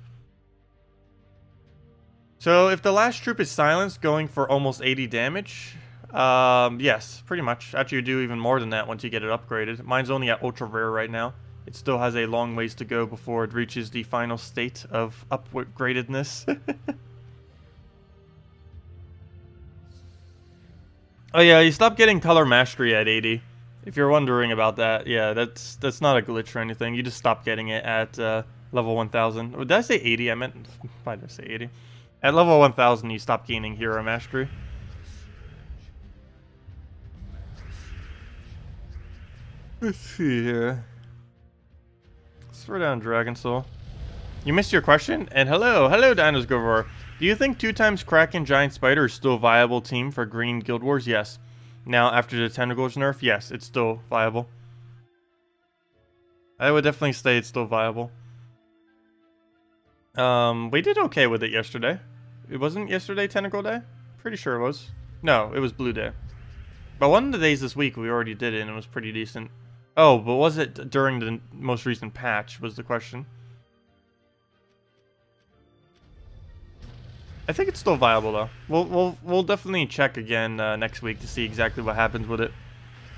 S1: So if the last troop is silenced, going for almost 80 damage... yes, pretty much. Actually, you do even more than that once you get it upgraded. Mine's only at ultra rare right now. It still has a long ways to go before it reaches the final state of upgradedness. Oh yeah, you stop getting color mastery at 80. If you're wondering about that, yeah, that's not a glitch or anything. You just stop getting it at level 1000. Oh, did I say 80? I meant, why did I say 80? At level 1000, you stop gaining hero mastery. Let's see here. Let's throw down Dragon Soul. You missed your question? And hello Dinos Govor. Do you think 2x Kraken Giant Spider is still a viable team for Green Guild Wars? Yes. Now, after the Tentacles nerf, yes, it's still viable. I would definitely say it's still viable. We did okay with it yesterday. It wasn't yesterday Tentacle Day? Pretty sure it was. No, it was Blue Day. But one of the days this week we already did it and it was pretty decent. Oh, but was it during the most recent patch was the question. I think it's still viable though. We'll definitely check again next week to see exactly what happens with it.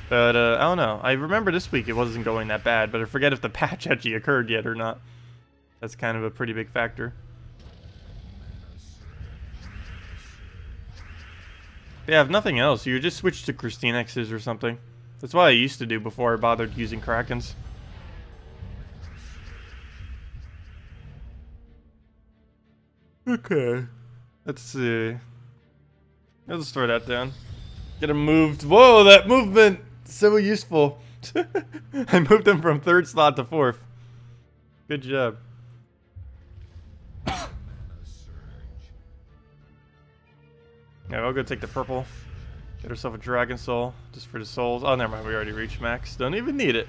S1: But I don't know. I remember this week it wasn't going that bad, but I forget if the patch actually occurred yet or not. That's kind of a pretty big factor. But yeah, if nothing else, you just switch to KrissTigger's or something. That's what I used to do before I bothered using Krakens. Okay. Let's see. Let's throw that down. Get him moved. Whoa, that movement! So useful. I moved him from 3rd slot to 4th. Good job. Yeah, I'll go take the purple. Get herself a Dragon Soul, just for the souls. Oh, never mind, we already reached max. Don't even need it.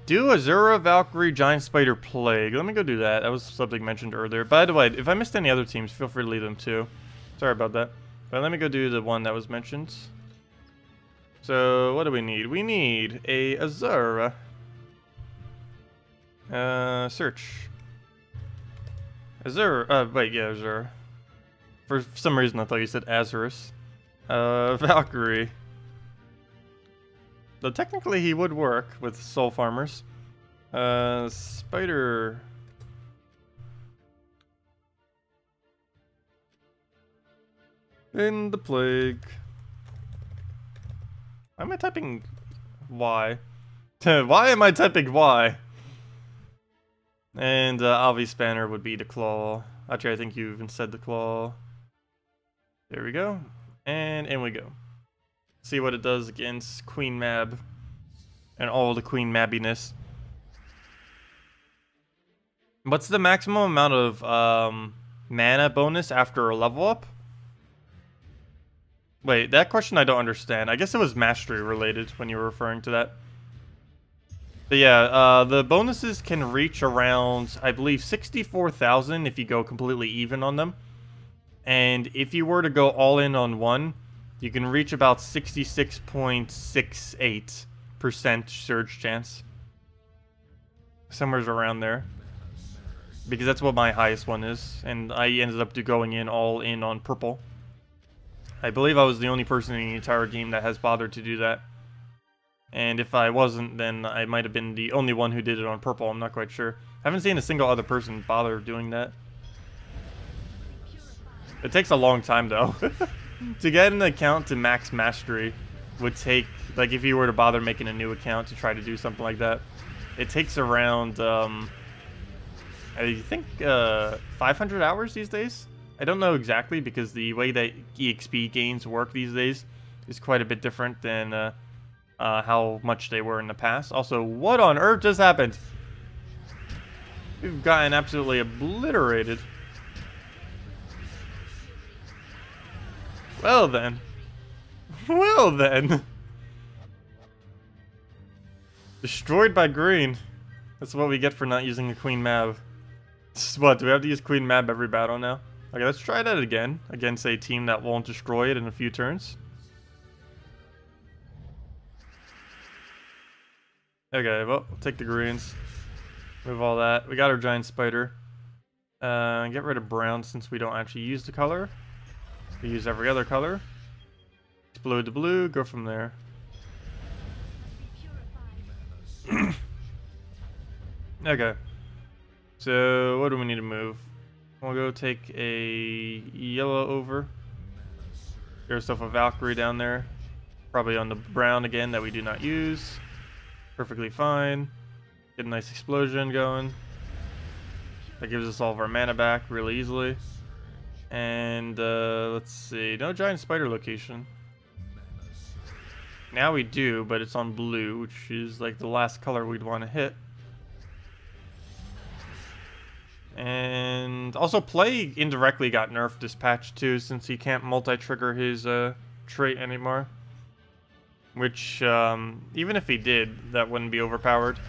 S1: Do Azura, Valkyrie, Giant Spider, Plague. Let me go do that. That was something mentioned earlier. By the way, if I missed any other teams, feel free to leave them too. Sorry about that. But let me go do the one that was mentioned. So, what do we need? We need a Azura. Search. Azura. Wait, yeah, Azura. For some reason, I thought you said Azurus. Valkyrie. Though technically he would work with soul farmers. Spider. In the plague. Why am I typing Y? Why am I typing Y? And Avi Spanner would be the claw. Actually, I think you even said the claw. There we go. And in we go. See what it does against Queen Mab and all the Queen Mabbiness. What's the maximum amount of mana bonus after a level up? Wait, that question I don't understand. I guess it was mastery related when you were referring to that. But yeah, the bonuses can reach around, I believe, 64,000 if you go completely even on them. And if you were to go all in on one, you can reach about 66.68% surge chance. Somewhere around there. Because that's what my highest one is. And I ended up going in all in on purple. I believe I was the only person in the entire game that has bothered to do that. And if I wasn't, then I might have been the only one who did it on purple. I'm not quite sure. I haven't seen a single other person bother doing that. It takes a long time, though. To get an account to max mastery would take, like, if you were to bother making a new account to try to do something like that, it takes around, I think, 500 hours these days? I don't know exactly, because the way that EXP gains work these days is quite a bit different than how much they were in the past. Also, what on earth just happened? We've gotten absolutely obliterated. Well then. Well then. Destroyed by green. That's what we get for not using the Queen Mab. What, do we have to use Queen Mab every battle now? Okay, let's try that again. Against a team that won't destroy it in a few turns. Okay, well, we'll take the greens. Move all that. We got our Giant Spider. Get rid of brown since we don't actually use the color. We use every other color. Explode the blue, go from there. Okay. So, what do we need to move? We'll go take a yellow over. Get yourself a Valkyrie down there. Probably on the brown again that we do not use. Perfectly fine. Get a nice explosion going. That gives us all of our mana back really easily. And let's see. No giant spider location. Now we do, but it's on blue, which is like the last color we'd want to hit. And also Plague indirectly got nerfed this patch too, since he can't multi-trigger his trait anymore. Which, even if he did, that wouldn't be overpowered.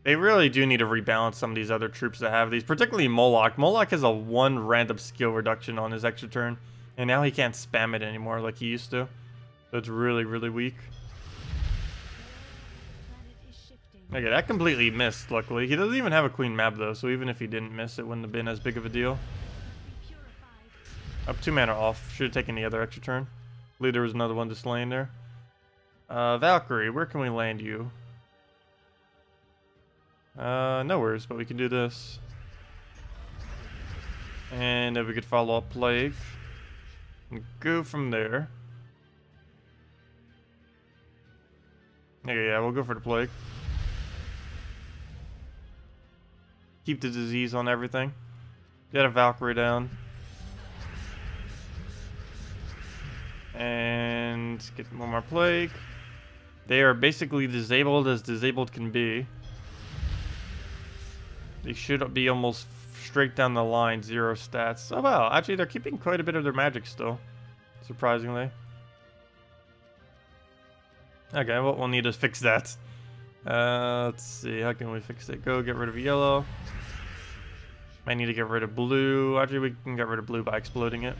S1: They really do need to rebalance some of these other troops that have these, particularly Moloch. Moloch has a 1 random skill reduction on his extra turn, and now he can't spam it anymore like he used to. So it's really, really weak. Okay, that completely missed, luckily. He doesn't even have a Queen Mab, though, so even if he didn't miss, it wouldn't have been as big of a deal. Up 2 mana off. Should have taken the other extra turn. I believe there was another one just laying there. Valkyrie, where can we land you? Nowheres, but we can do this. And then we could follow up Plague. And go from there. Okay, yeah, we'll go for the Plague. Keep the disease on everything. Get a Valkyrie down. And get one more Plague. They are basically disabled as disabled can be. They should be almost straight down the line, 0 stats. Oh wow, actually they're keeping quite a bit of their magic still, surprisingly. Okay, well we'll need to fix that. Let's see, how can we fix it? Go get rid of yellow. Might need to get rid of blue. Actually we can get rid of blue by exploding it.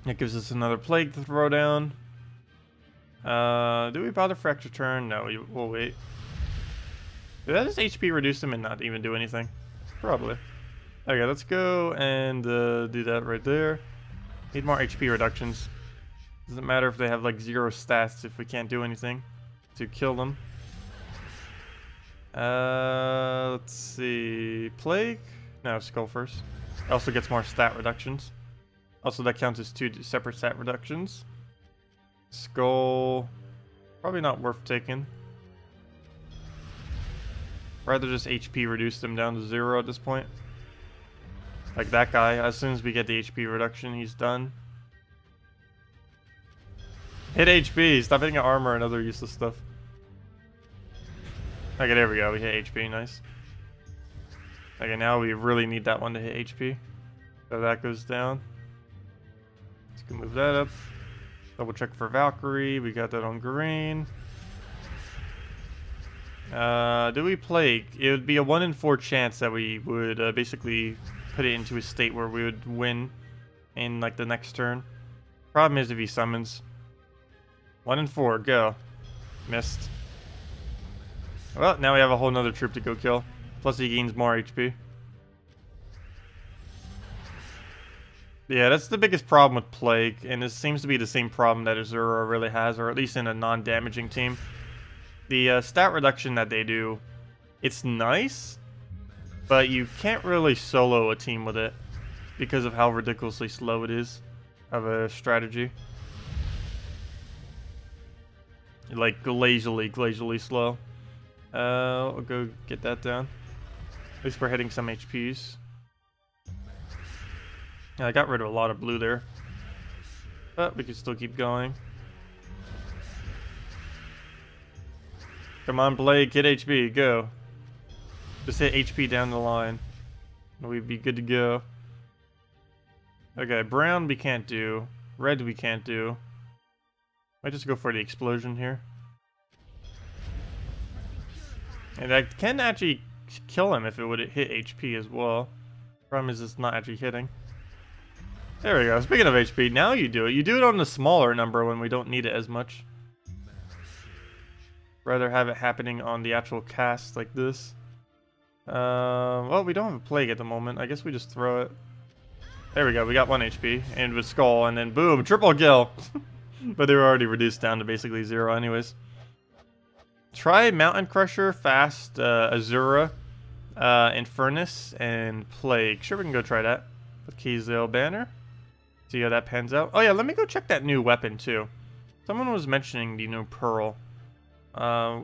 S1: That gives us another Plague to throw down. Do we bother for extra turn? No, we'll wait. Did that just HP reduce him and not even do anything? Probably. Okay, let's go and do that right there. Need more HP reductions. Doesn't matter if they have like 0 stats if we can't do anything to kill them. Let's see. Plague? No, Skull first. Also gets more stat reductions. Also, that counts as 2 separate stat reductions. Skull. Probably not worth taking. Rather just HP reduce them down to 0 at this point. Like that guy, as soon as we get the HP reduction, he's done. Hit HP, stop hitting armor and other useless stuff. Okay, there we go, we hit HP, nice. Okay, now we really need that one to hit HP. So that goes down. Let's go move that up. Double check for Valkyrie, we got that on green. Do we Plague? It would be a 1 in 4 chance that we would basically put it into a state where we would win in like the next turn. Problem is if he summons. 1 in 4, go. Missed. Well, now we have a whole nother troop to go kill. Plus he gains more HP. Yeah, that's the biggest problem with Plague, and this seems to be the same problem that Azura really has, or at least in a non-damaging team. The stat reduction that they do, it's nice, but you can't really solo a team with it because of how ridiculously slow it is of a strategy. Like glazily slow. I'll go get that down. At least we're hitting some HPs. Yeah, I got rid of a lot of blue there, but we can still keep going. Come on, Blade, get HP, go. Just hit HP down the line. We'd be good to go. Okay, brown we can't do. Red we can't do. Might just go for the explosion here. And I can actually kill him if it would hit HP as well. Problem is it's not actually hitting. There we go. Speaking of HP, now you do it. You do it on the smaller number when we don't need it as much. Rather have it happening on the actual cast like this. Well, we don't have a Plague at the moment. I guess we just throw it. There we go. We got 1 HP. And with Skull, and then boom, triple kill. But they were already reduced down to basically 0 anyways. Try Mountain Crusher, Fast, Azura, Infernus, and Plague. Sure, we can go try that. The Keyzale banner. See how that pans out. Oh yeah, let me go check that new weapon too. Someone was mentioning the new pearl.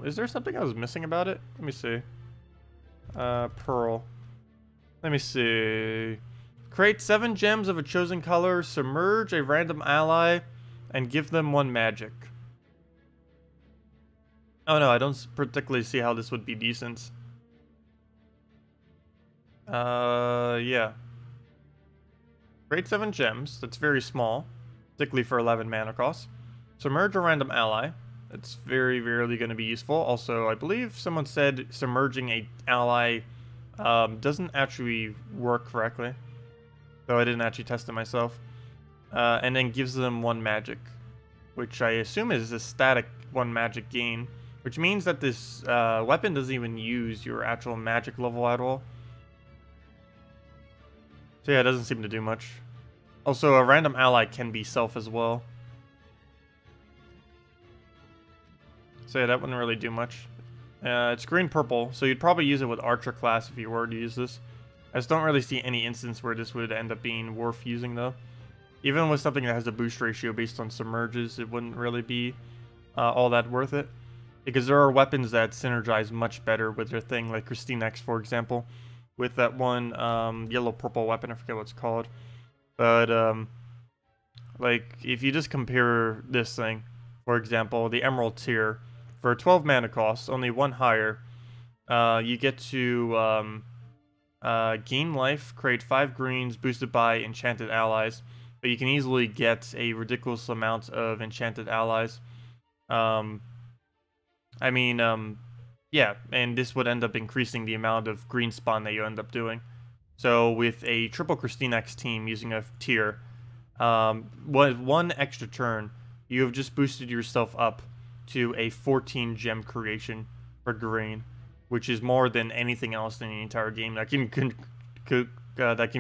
S1: Is there something I was missing about it? Let me see. Pearl. Let me see. Create 7 gems of a chosen color, submerge a random ally, and give them 1 magic. Oh no, I don't particularly see how this would be decent. Yeah. Create 7 gems. That's very small, particularly for 11 mana cost. Submerge a random ally. That's very rarely going to be useful. Also, I believe someone said submerging a ally doesn't actually work correctly, though I didn't actually test it myself. And then gives them 1 magic, which I assume is a static 1 magic gain, which means that this weapon doesn't even use your actual magic level at all. So yeah, it doesn't seem to do much. Also, a random ally can be self as well. So yeah, that wouldn't really do much. It's green-purple, so you'd probably use it with Archer class if you were to use this. I just don't really see any instance where this would end up being worth using, though. Even with something that has a boost ratio based on submerges, it wouldn't really be all that worth it. Because there are weapons that synergize much better with their thing, like KrissTigger, for example. With that one yellow-purple weapon, I forget what it's called. But, like, if you just compare this thing, for example, the Emerald tier, for 12 mana cost, only 1 higher, you get to gain life, create 5 greens boosted by enchanted allies, but you can easily get a ridiculous amount of enchanted allies. Yeah, and this would end up increasing the amount of green spawn that you end up doing. So with a triple KrissTigger team using a tier, with 1 extra turn, you have just boosted yourself up to a 14 gem creation for green, which is more than anything else in the entire game that can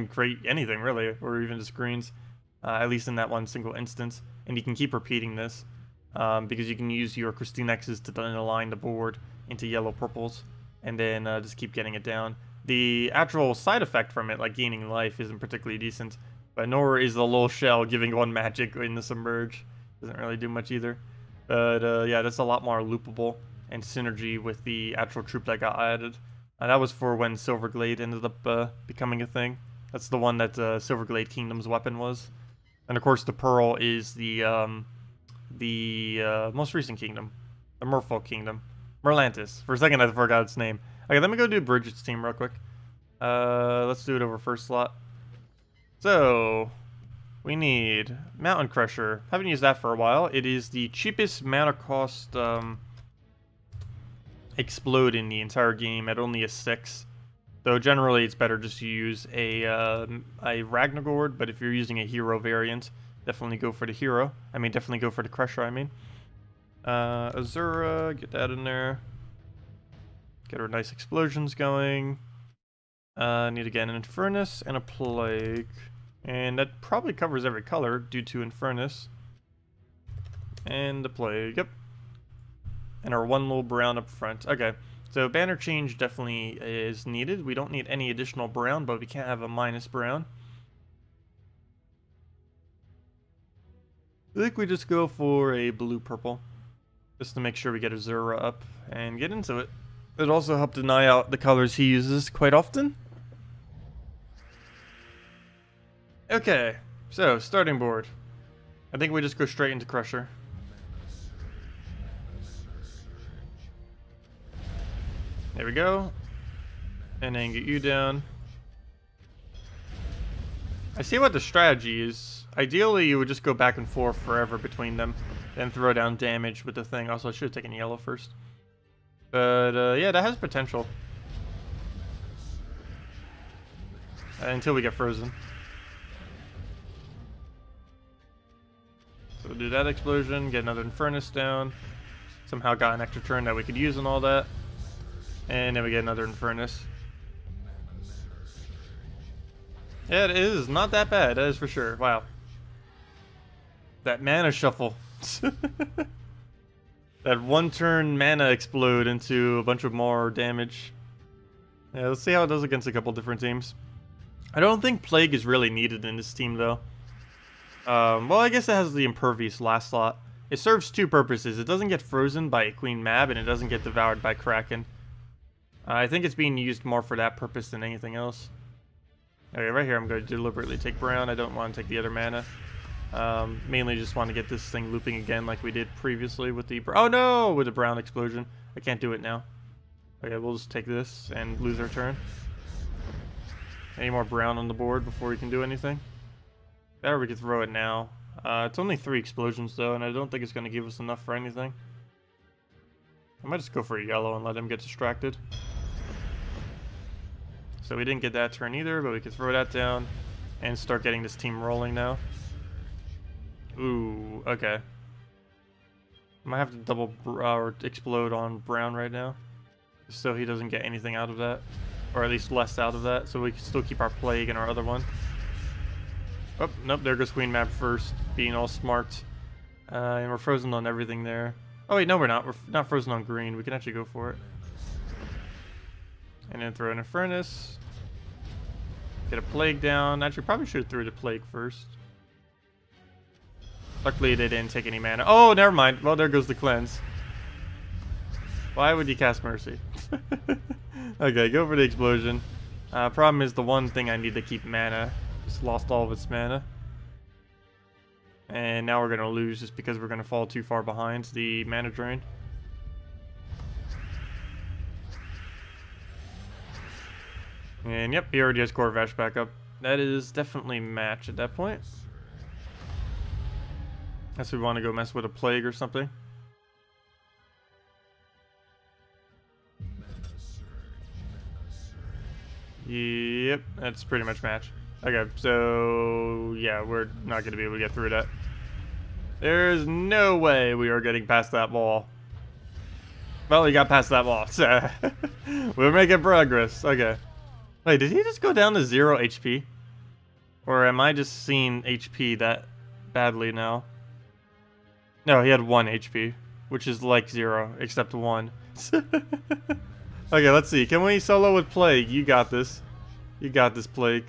S1: create anything really, or even just greens, at least in that one single instance. And you can keep repeating this because you can use your KrissTiggers to then align the board into yellow purples, and then just keep getting it down. The actual side effect from it, like gaining life, isn't particularly decent, but nor is the little shell giving 1 magic in the submerge. Doesn't really do much either. But yeah, that's a lot more loopable and synergy with the actual troop that got added. And that was for when Silverglade ended up becoming a thing. That's the one that Silverglade Kingdom's weapon was. And of course the Pearl is the most recent kingdom. The Merfolk Kingdom. Merlantis. For a second I forgot its name. Okay, let me go do Bridget's team real quick. Let's do it over first slot. So, we need Mountain Crusher. Haven't used that for a while. It is the cheapest mana cost explode in the entire game at only a 6. Though generally it's better just to use a Ragnagord, but if you're using a hero variant, definitely go for the hero. I mean, definitely go for the Crusher, I mean. Azura, get that in there. Get our nice explosions going. Need to get an Infernus and a Plague. And that probably covers every color due to Infernus. And the Plague, yep. And our 1 little brown up front. Okay, so banner change definitely is needed. We don't need any additional brown, but we can't have a minus brown. I think we just go for a blue-purple, just to make sure we get Azura up and get into it. It also helped deny out the colors he uses quite often. Okay, so starting board. I think we just go straight into Crusher. There we go. And then get you down. I see what the strategy is. Ideally, you would just go back and forth forever between them, then throw down damage with the thing. Also, I should have taken yellow first. But, yeah, that has potential. Until we get frozen. So we'll do that explosion, get another Infernus down. Somehow got an extra turn that we could use and all that. And then we get another Infernus. Yeah, it is not that bad, that is for sure. Wow. That mana shuffle. That 1 turn mana explode into a bunch of more damage. Yeah, let's see how it does against a couple different teams. I don't think Plague is really needed in this team, though. Well, I guess it has the Impervious last slot. It serves two purposes. It doesn't get frozen by Queen Mab, and it doesn't get devoured by Kraken. I think it's being used more for that purpose than anything else. Okay, right here I'm going to deliberately take Brown. I don't want to take the other mana. Mainly just want to get this thing looping again like we did previously with the... Oh no! With the Brown explosion. I can't do it now. Okay, we'll just take this and lose our turn. Any more Brown on the board before we can do anything? Or we can throw it now. It's only 3 explosions though, and I don't think it's going to give us enough for anything. I might just go for a yellow and let him get distracted. So we didn't get that turn either, but we can throw that down and start getting this team rolling now. Ooh, okay. I might have to double or explode on Brown right now, so he doesn't get anything out of that, or at least less out of that, so we can still keep our Plague and our other one. Oh, nope, there goes Queen Map first, being all smart. And we're frozen on everything there. Oh wait, no we're not. We're not frozen on green. We can actually go for it. And then throw in a Furnace. Get a Plague down. Actually, probably should have threw the Plague first. Luckily, they didn't take any mana. Oh, never mind. Well, there goes the Cleanse. Why would you cast Mercy? Okay, go for the Explosion. Problem is the one thing I need to keep mana. Just lost all of its mana. And now we're going to lose just because we're going to fall too far behind the mana drain. And yep, he already has Corvash back up. That is definitely match at that point. Unless we want to go mess with a Plague or something. Yep, that's pretty much match. Okay, so yeah, we're not going to be able to get through that. There's no way we are getting past that wall. Well, we got past that wall, so we're making progress. Okay. Wait, did he just go down to 0 HP? Or am I just seeing HP that badly now? No, he had 1 HP, which is like 0, except 1. Okay, let's see. Can we solo with Plague? You got this. You got this, Plague.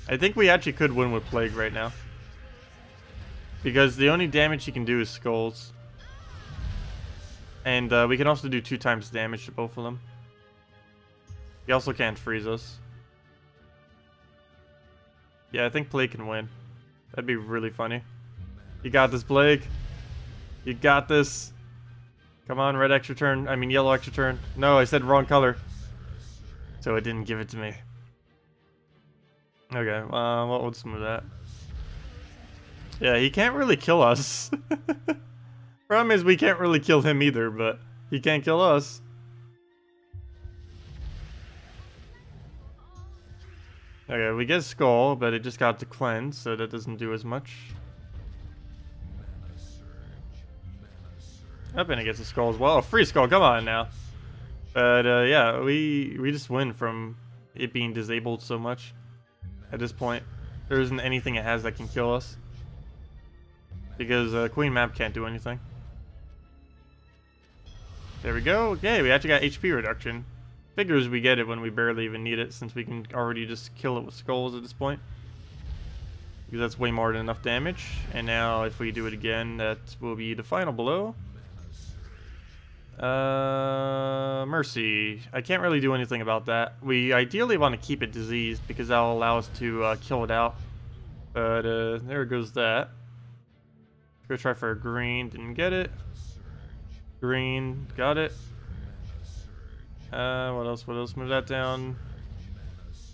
S1: I think we actually could win with Plague right now. Because the only damage he can do is Skulls. And we can also do 2 times damage to both of them. He also can't freeze us. Yeah, I think Plague can win. That'd be really funny. You got this, Plague. You got this. Come on, red extra turn. I mean, yellow extra turn. No, I said wrong color. So it didn't give it to me. Okay, well, let's move that. Yeah, he can't really kill us. Problem is, we can't really kill him either, but he can't kill us. Okay, we get Skull, but it just got to Cleanse, so that doesn't do as much. Up and it gets a Skull as well. Oh, free Skull, come on now. But yeah, we just win from it being disabled so much. At this point, there isn't anything it has that can kill us. Because Queen Map can't do anything. There we go. Okay, we actually got HP reduction. Figures we get it when we barely even need it, since we can already just kill it with Skulls at this point. Because that's way more than enough damage. And now if we do it again, that will be the final blow. Mercy. I can't really do anything about that. We ideally want to keep it diseased because that'll allow us to kill it out. But there goes that. Go try for a green. Didn't get it. Green. Got it. What else? What else? Move that down.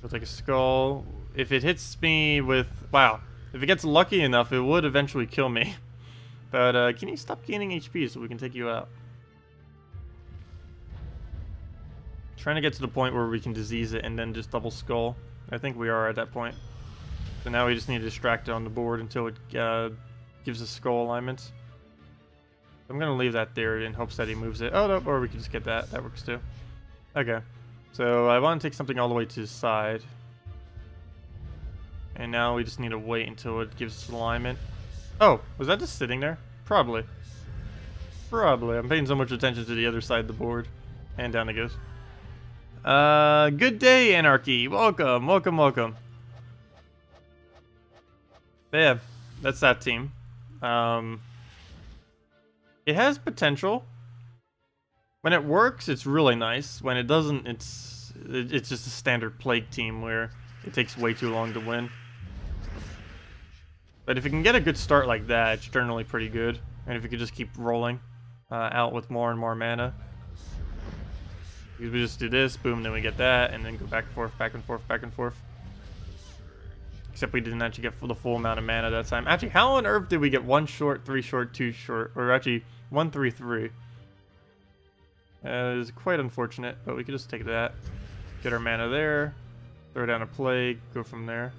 S1: We'll take a Skull. If it hits me with... Wow. If it gets lucky enough, it would eventually kill me. But can you stop gaining HP so we can take you out? Trying to get to the point where we can disease it and then just double Skull. I think we are at that point. So now we just need to distract it on the board until it gives us Skull alignments. I'm going to leave that there in hopes that he moves it. Oh, no, or we can just get that. That works too. Okay. So I want to take something all the way to the side. And now we just need to wait until it gives us alignment. Oh, was that just sitting there? Probably. Probably. I'm paying so much attention to the other side of the board. And down it goes. Good day, Anarchy. Welcome, welcome, welcome. But yeah, that's that team. It has potential. When it works, it's really nice. When it doesn't, it's just a standard plague team where it takes way too long to win. But if you can get a good start like that, it's generally pretty good. And if you could just keep rolling out with more and more mana. Because we just do this, boom, then we get that, and then go back and forth, back and forth, back and forth. Except we didn't actually get the full amount of mana that time. Actually, how on earth did we get 1 short, 3 short, 2 short, or actually 1, 3, 3? It is quite unfortunate, but we could just take that, get our mana there, throw down a plague, go from there.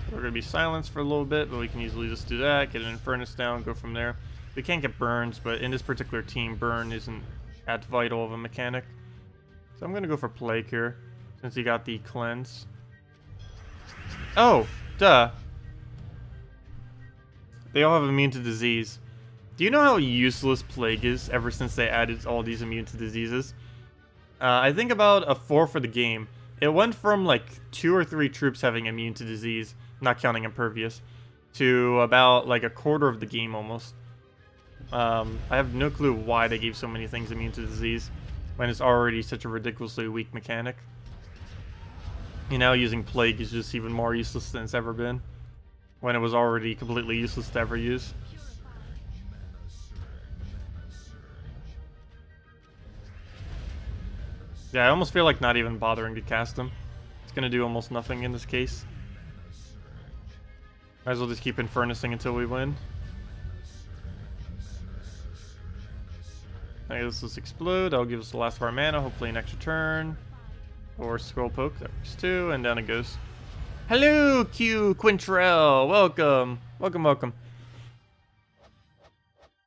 S1: We're going to be silenced for a little bit, but we can easily just do that, get an Infernus down, go from there. We can't get burns, but in this particular team, burn isn't as vital of a mechanic. So I'm going to go for plague here, since he got the cleanse. Oh, duh. They all have immune to disease. Do you know how useless plague is ever since they added all these immune to diseases? I think about a 4 for the game. It went from like 2 or 3 troops having immune to disease, not counting impervious, to about like a quarter of the game almost. I have no clue why they gave so many things immune to disease when it's already such a ridiculously weak mechanic. You know, using plague is just even more useless than it's ever been, when it was already completely useless to ever use. Yeah, I almost feel like not even bothering to cast him. It's gonna do almost nothing in this case. Might as well just keep Infernusing until we win. Okay, let's just explode. That'll give us the last of our mana, hopefully an extra turn. Or scroll poke, that works too, and down it goes. Hello, Q Quintrell! Welcome! Welcome, welcome.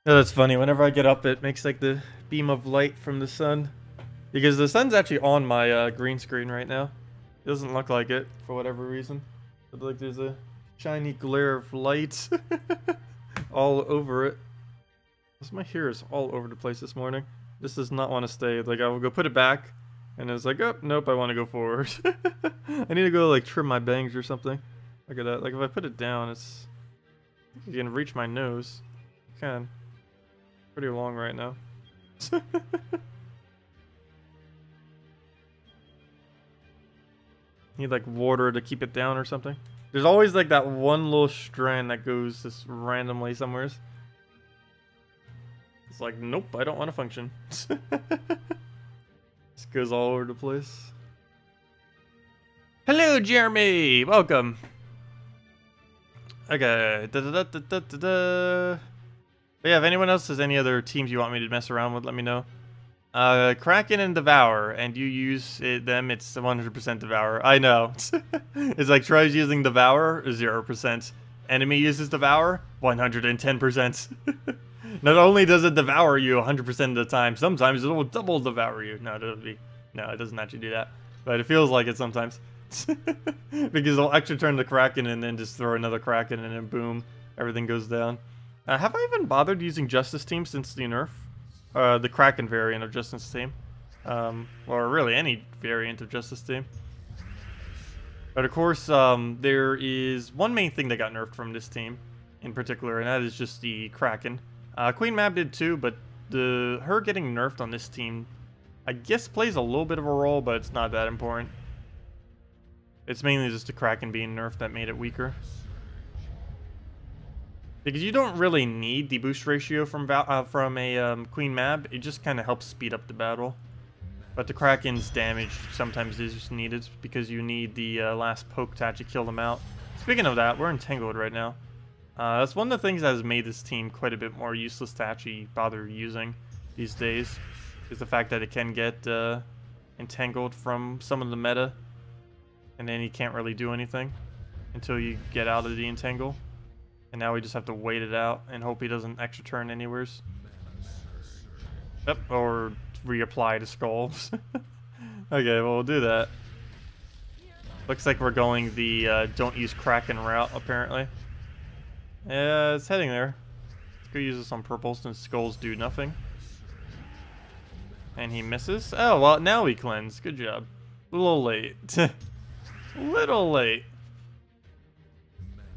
S1: Oh, that's funny. Whenever I get up, it makes like the beam of light from the sun. Because the sun's actually on my green screen right now. It doesn't look like it, for whatever reason. But like there's a shiny glare of light all over it. My hair is all over the place this morning. This does not want to stay. Like, I will go put it back, and it's like, oh, nope, I want to go forward. I need to go, like, trim my bangs or something. Look at that. Like, if I put it down, it's... You can reach my nose. You can. Pretty long right now. Need like water to keep it down or something. There's always like that one little strand that goes just randomly somewhere. It's like, nope, I don't want to function. This goes all over the place. Hello, Jeremy! Welcome! Okay. But yeah, if anyone else has any other teams you want me to mess around with, let me know. Kraken and Devour, and you use them, it's 100% Devour. I know. It's like tries using Devour, 0%. Enemy uses Devour, 110%. Not only does it devour you 100% of the time, sometimes it will double devour you. No, it doesn't actually do that. But it feels like it sometimes. Because it'll actually turn the Kraken and then just throw another Kraken and then boom, everything goes down. Have I even bothered using Justice Team since the nerf? The Kraken variant of Justice Team. Or really any variant of Justice Team. But of course, there is one main thing that got nerfed from this team in particular, and that is just the Kraken. Queen Mab did too, but her getting nerfed on this team, I guess plays a little bit of a role, but it's not that important. It's mainly just the Kraken being nerfed that made it weaker. Because you don't really need the boost ratio from a Queen Mab. It just kind of helps speed up the battle. But the Kraken's damage sometimes is just needed because you need the last poke to actually kill them out. Speaking of that, we're entangled right now. That's one of the things that has made this team quite a bit more useless to actually bother using these days. Is the fact that it can get entangled from some of the meta. And then you can't really do anything until you get out of the entangle. And now we just have to wait it out and hope he doesn't extra turn anywheres. Yep, or reapply to skulls. Okay, well, we'll do that. Looks like we're going the don't use Kraken route, apparently. Yeah, it's heading there. Let's go use this on purple since skulls do nothing. And he misses. Oh, well, now we cleanse. Good job. A little late. Little late.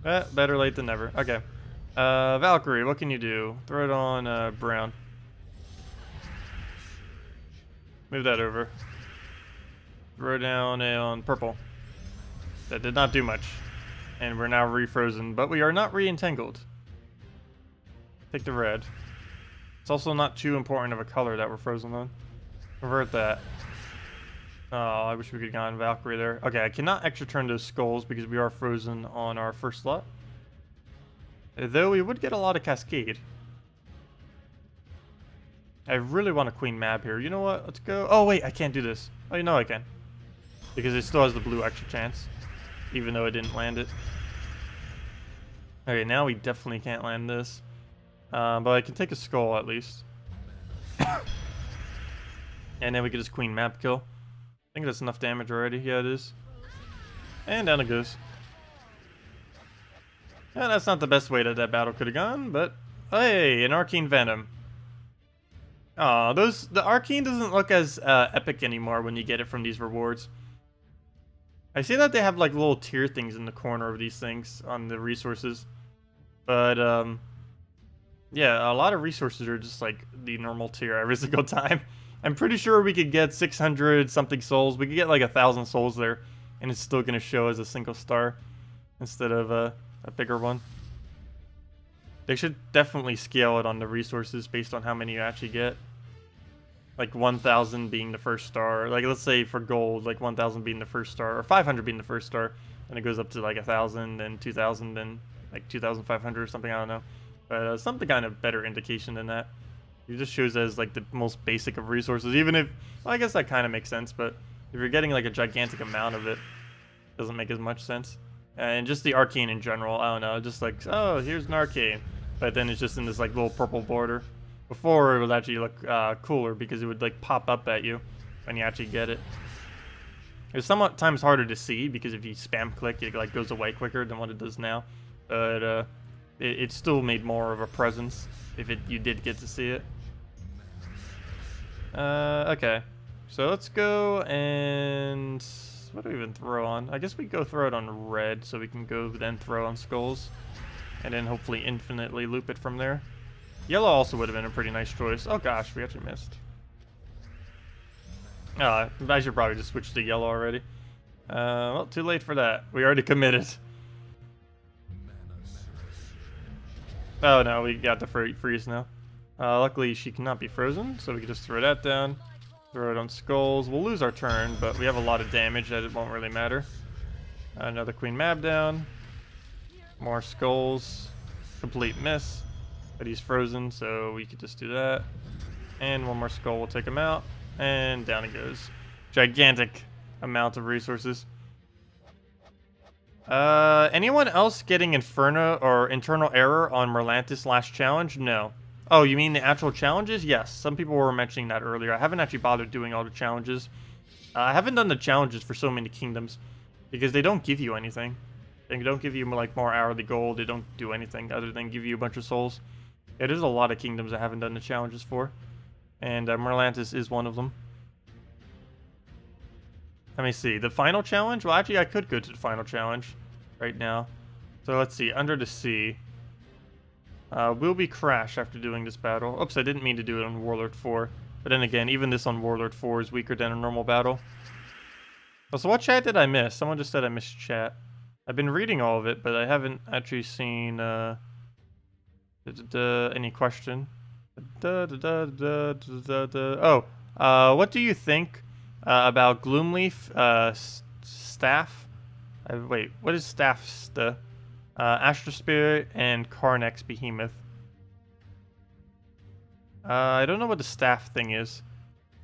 S1: Better late than never. Okay. Valkyrie, what can you do? Throw it on brown. Move that over. Throw down on purple. That did not do much. And we're now refrozen, but we are not re-entangled. Take the red. It's also not too important of a color that we're frozen on. Convert that. Oh, I wish we could have gone Valkyrie there. Okay, I cannot extra turn those skulls because we are frozen on our first slot. Though we would get a lot of Cascade. I really want a Queen Mab here. You know what? Let's go. Oh, wait, I can't do this. Oh, you know I can. Because it still has the blue extra chance. Even though I didn't land it. Okay, now we definitely can't land this. But I can take a skull at least. And then we get his Queen Mab kill. I think that's enough damage already. Yeah, it is. And down it goes. Yeah, that's not the best way that battle could have gone, but hey, an Arcane Venom. Aw, the Arcane doesn't look as epic anymore when you get it from these rewards. I see that they have like little tier things in the corner of these things on the resources. But yeah, a lot of resources are just like the normal tier every single time. I'm pretty sure we could get 600 something souls. We could get like 1,000 souls there, and it's still gonna show as a single star instead of a bigger one. They should definitely scale it on the resources based on how many you actually get. Like 1,000 being the first star. Like let's say for gold, like 1,000 being the first star, or 500 being the first star, and it goes up to like 1,000, and 2,000, and like 2,500 or something. I don't know, but something kind of better indication than that. It just shows as like the most basic of resources, even if, well, I guess that kind of makes sense, but if you're getting like a gigantic amount of it, it doesn't make as much sense. And just the Arcane in general, I don't know, just like, oh, here's an Arcane, but then it's just in this like little purple border. Before it would actually look cooler because it would like pop up at you when you actually get it. It's somewhat times harder to see because if you spam click, it like goes away quicker than what it does now. But it still made more of a presence if you did get to see it. Okay, so let's go and what do we even throw on? I guess we go throw it on red so we can go then throw on skulls and then hopefully infinitely loop it from there. Yellow also would have been a pretty nice choice. Oh gosh, we actually missed. Oh, I should probably just switch to yellow already. Well, too late for that. We already committed. Oh no, we got the freeze now. Luckily, she cannot be frozen, so we can just throw that down. Throw it on skulls. We'll lose our turn, but we have a lot of damage that it won't really matter. Another Queen Mab down. More skulls. Complete miss. But he's frozen, so we could just do that. And one more skull will take him out. And down it goes. Gigantic amount of resources. Anyone else getting Inferno or Internal Error on Merlantis last challenge? No. Oh, you mean the actual challenges? Yes, some people were mentioning that earlier. I haven't actually bothered doing all the challenges. I haven't done the challenges for so many kingdoms because they don't give you anything. They don't give you like more hourly gold. They don't do anything other than give you a bunch of souls. Yeah, there's a lot of kingdoms I haven't done the challenges for, and Merlantis is one of them. Let me see. The final challenge? Well, actually, I could go to the final challenge right now. So let's see. Under the Sea. Will we crash after doing this battle? Oops, I didn't mean to do it on Warlord 4. But then again, even this on Warlord 4 is weaker than a normal battle. Oh, so what chat did I miss? Someone just said I missed chat. I've been reading all of it, but I haven't actually seen any question. Oh, what do you think about Gloomleaf staff? Wait, what is staff? Astra Spirit and Karnex Behemoth. I don't know what the staff thing is.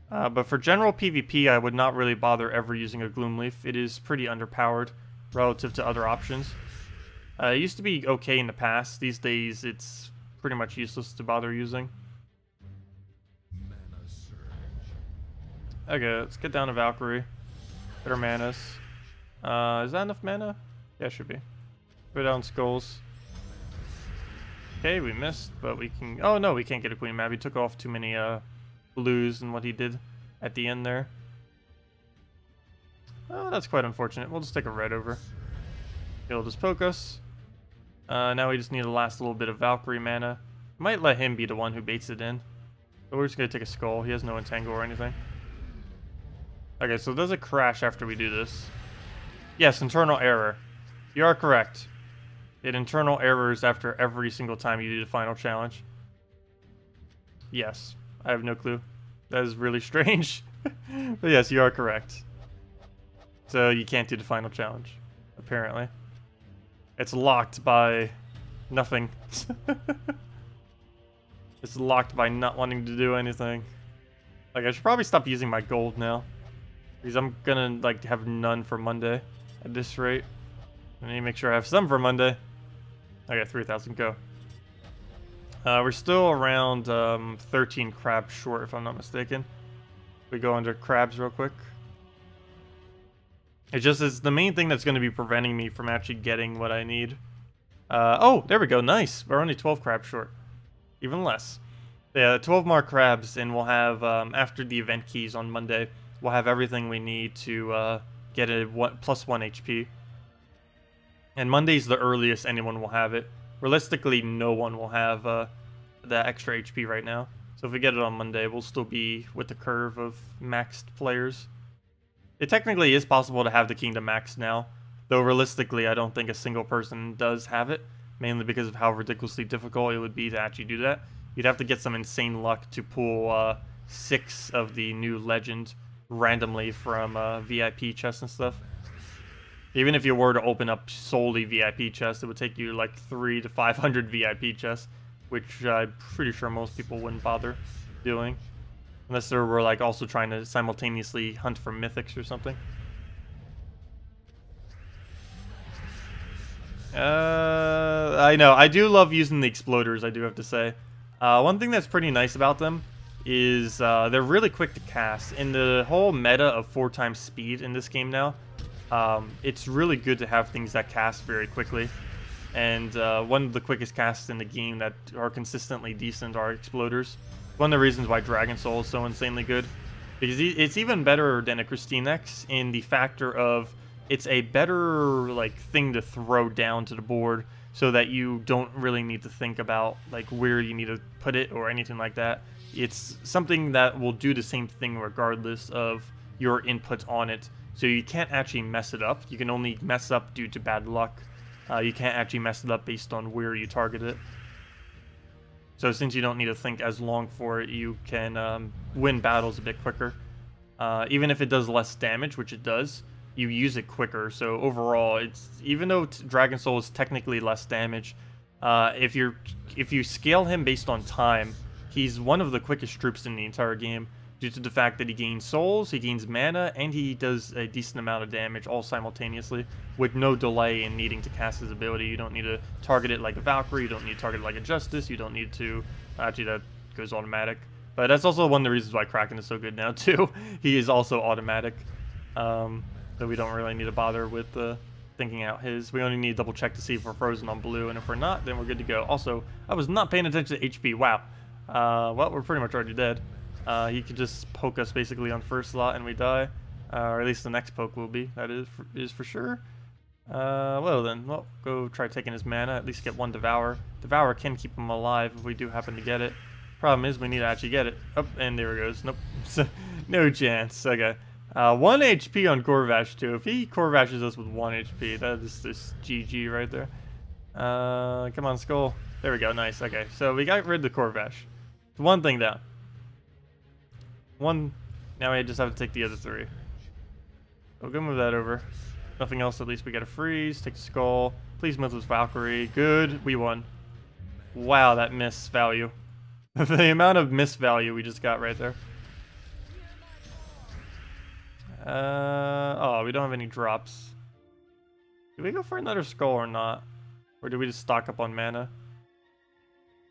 S1: But for general PvP, I would not really bother ever using a Gloomleaf. It is pretty underpowered relative to other options. It used to be okay in the past. These days, it's pretty much useless to bother using. Okay, let's get down to Valkyrie. Get our manas. Is that enough mana? Yeah, it should be. Go down skulls. Okay, we missed, but we can... Oh no, we can't get a Queen Mab. He took off too many blues and what he did at the end there. Oh, that's quite unfortunate. We'll just take a red over. He'll just poke us. Now we just need the last little bit of Valkyrie mana. Might let him be the one who baits it in. But we're just going to take a skull. He has no entangle or anything. Okay, so does it crash after we do this? Yes, internal error. You are correct. It internal errors after every single time you do the final challenge. Yes, I have no clue. That is really strange. But yes, you are correct. So you can't do the final challenge, apparently. It's locked by nothing. It's locked by not wanting to do anything. Like, I should probably stop using my gold now. Because I'm gonna, like, have none for Monday at this rate. I need to make sure I have some for Monday. I got 3,000, go. We're still around 13 crabs short, if I'm not mistaken. We go under crabs real quick. It just is the main thing that's going to be preventing me from actually getting what I need. Oh, there we go. Nice. We're only 12 crabs short. Even less. Yeah, 12 more crabs, and we'll have, after the event keys on Monday, we'll have everything we need to get a +1 HP. And Monday's the earliest anyone will have it. Realistically, no one will have that extra HP right now. So if we get it on Monday, we'll still be with the curve of maxed players. It technically is possible to have the Kingdom maxed now, though realistically I don't think a single person does have it, mainly because of how ridiculously difficult it would be to actually do that. You'd have to get some insane luck to pull 6 of the new legend randomly from VIP chests and stuff. Even if you were to open up solely VIP chests, it would take you like 300 to 500 VIP chests, which I'm pretty sure most people wouldn't bother doing. Unless they were like also trying to simultaneously hunt for mythics or something. I know, I do love using the exploders, I do have to say. One thing that's pretty nice about them is they're really quick to cast. In the whole meta of 4 times speed in this game now, it's really good to have things that cast very quickly. And one of the quickest casts in the game that are consistently decent are exploders. One of the reasons why Dragon Soul is so insanely good. Because it's even better than a Christine X in the factor of it's a better like thing to throw down to the board so that you don't really need to think about like where you need to put it or anything like that. It's something that will do the same thing regardless of your input on it. So you can't actually mess it up. You can only mess up due to bad luck. You can't actually mess it up based on where you target it. So since you don't need to think as long for it, you can win battles a bit quicker. Even if it does less damage, which it does, you use it quicker. So overall, it's even though Dragon Soul is technically less damage, if you scale him based on time, he's one of the quickest troops in the entire game. Due to the fact that he gains souls, he gains mana, and he does a decent amount of damage all simultaneously with no delay in needing to cast his ability. You don't need to target it like a Valkyrie, you don't need to target it like a Justice, you don't need to... Actually, that goes automatic. But that's also one of the reasons why Kraken is so good now, too. He is also automatic. So we don't really need to bother with thinking out his. We only need to double check to see if we're frozen on blue, and if we're not, then we're good to go. Also, I was not paying attention to HP. Wow. Well, we're pretty much already dead. He could just poke us basically on first slot and we die. Or at least the next poke will be. That is for sure. Well then, well, go try taking his mana. At least get 1 Devour. Devour can keep him alive if we do happen to get it. Problem is we need to actually get it. Oh, and there it goes. Nope. No chance. Okay. 1 HP on Corvash too. If he Corvashes us with 1 HP, that is just GG right there. Come on, Skull. There we go. Nice. Okay, so we got rid of the Corvash. One thing down. Now we just have to take the other 3. So go move that over. Nothing else, at least we get a freeze. Take the skull. Please move this Valkyrie. Good, we won. Wow, that miss value. The amount of miss value we just got right there. Oh, we don't have any drops. Do we go for another skull or not? Or do we just stock up on mana?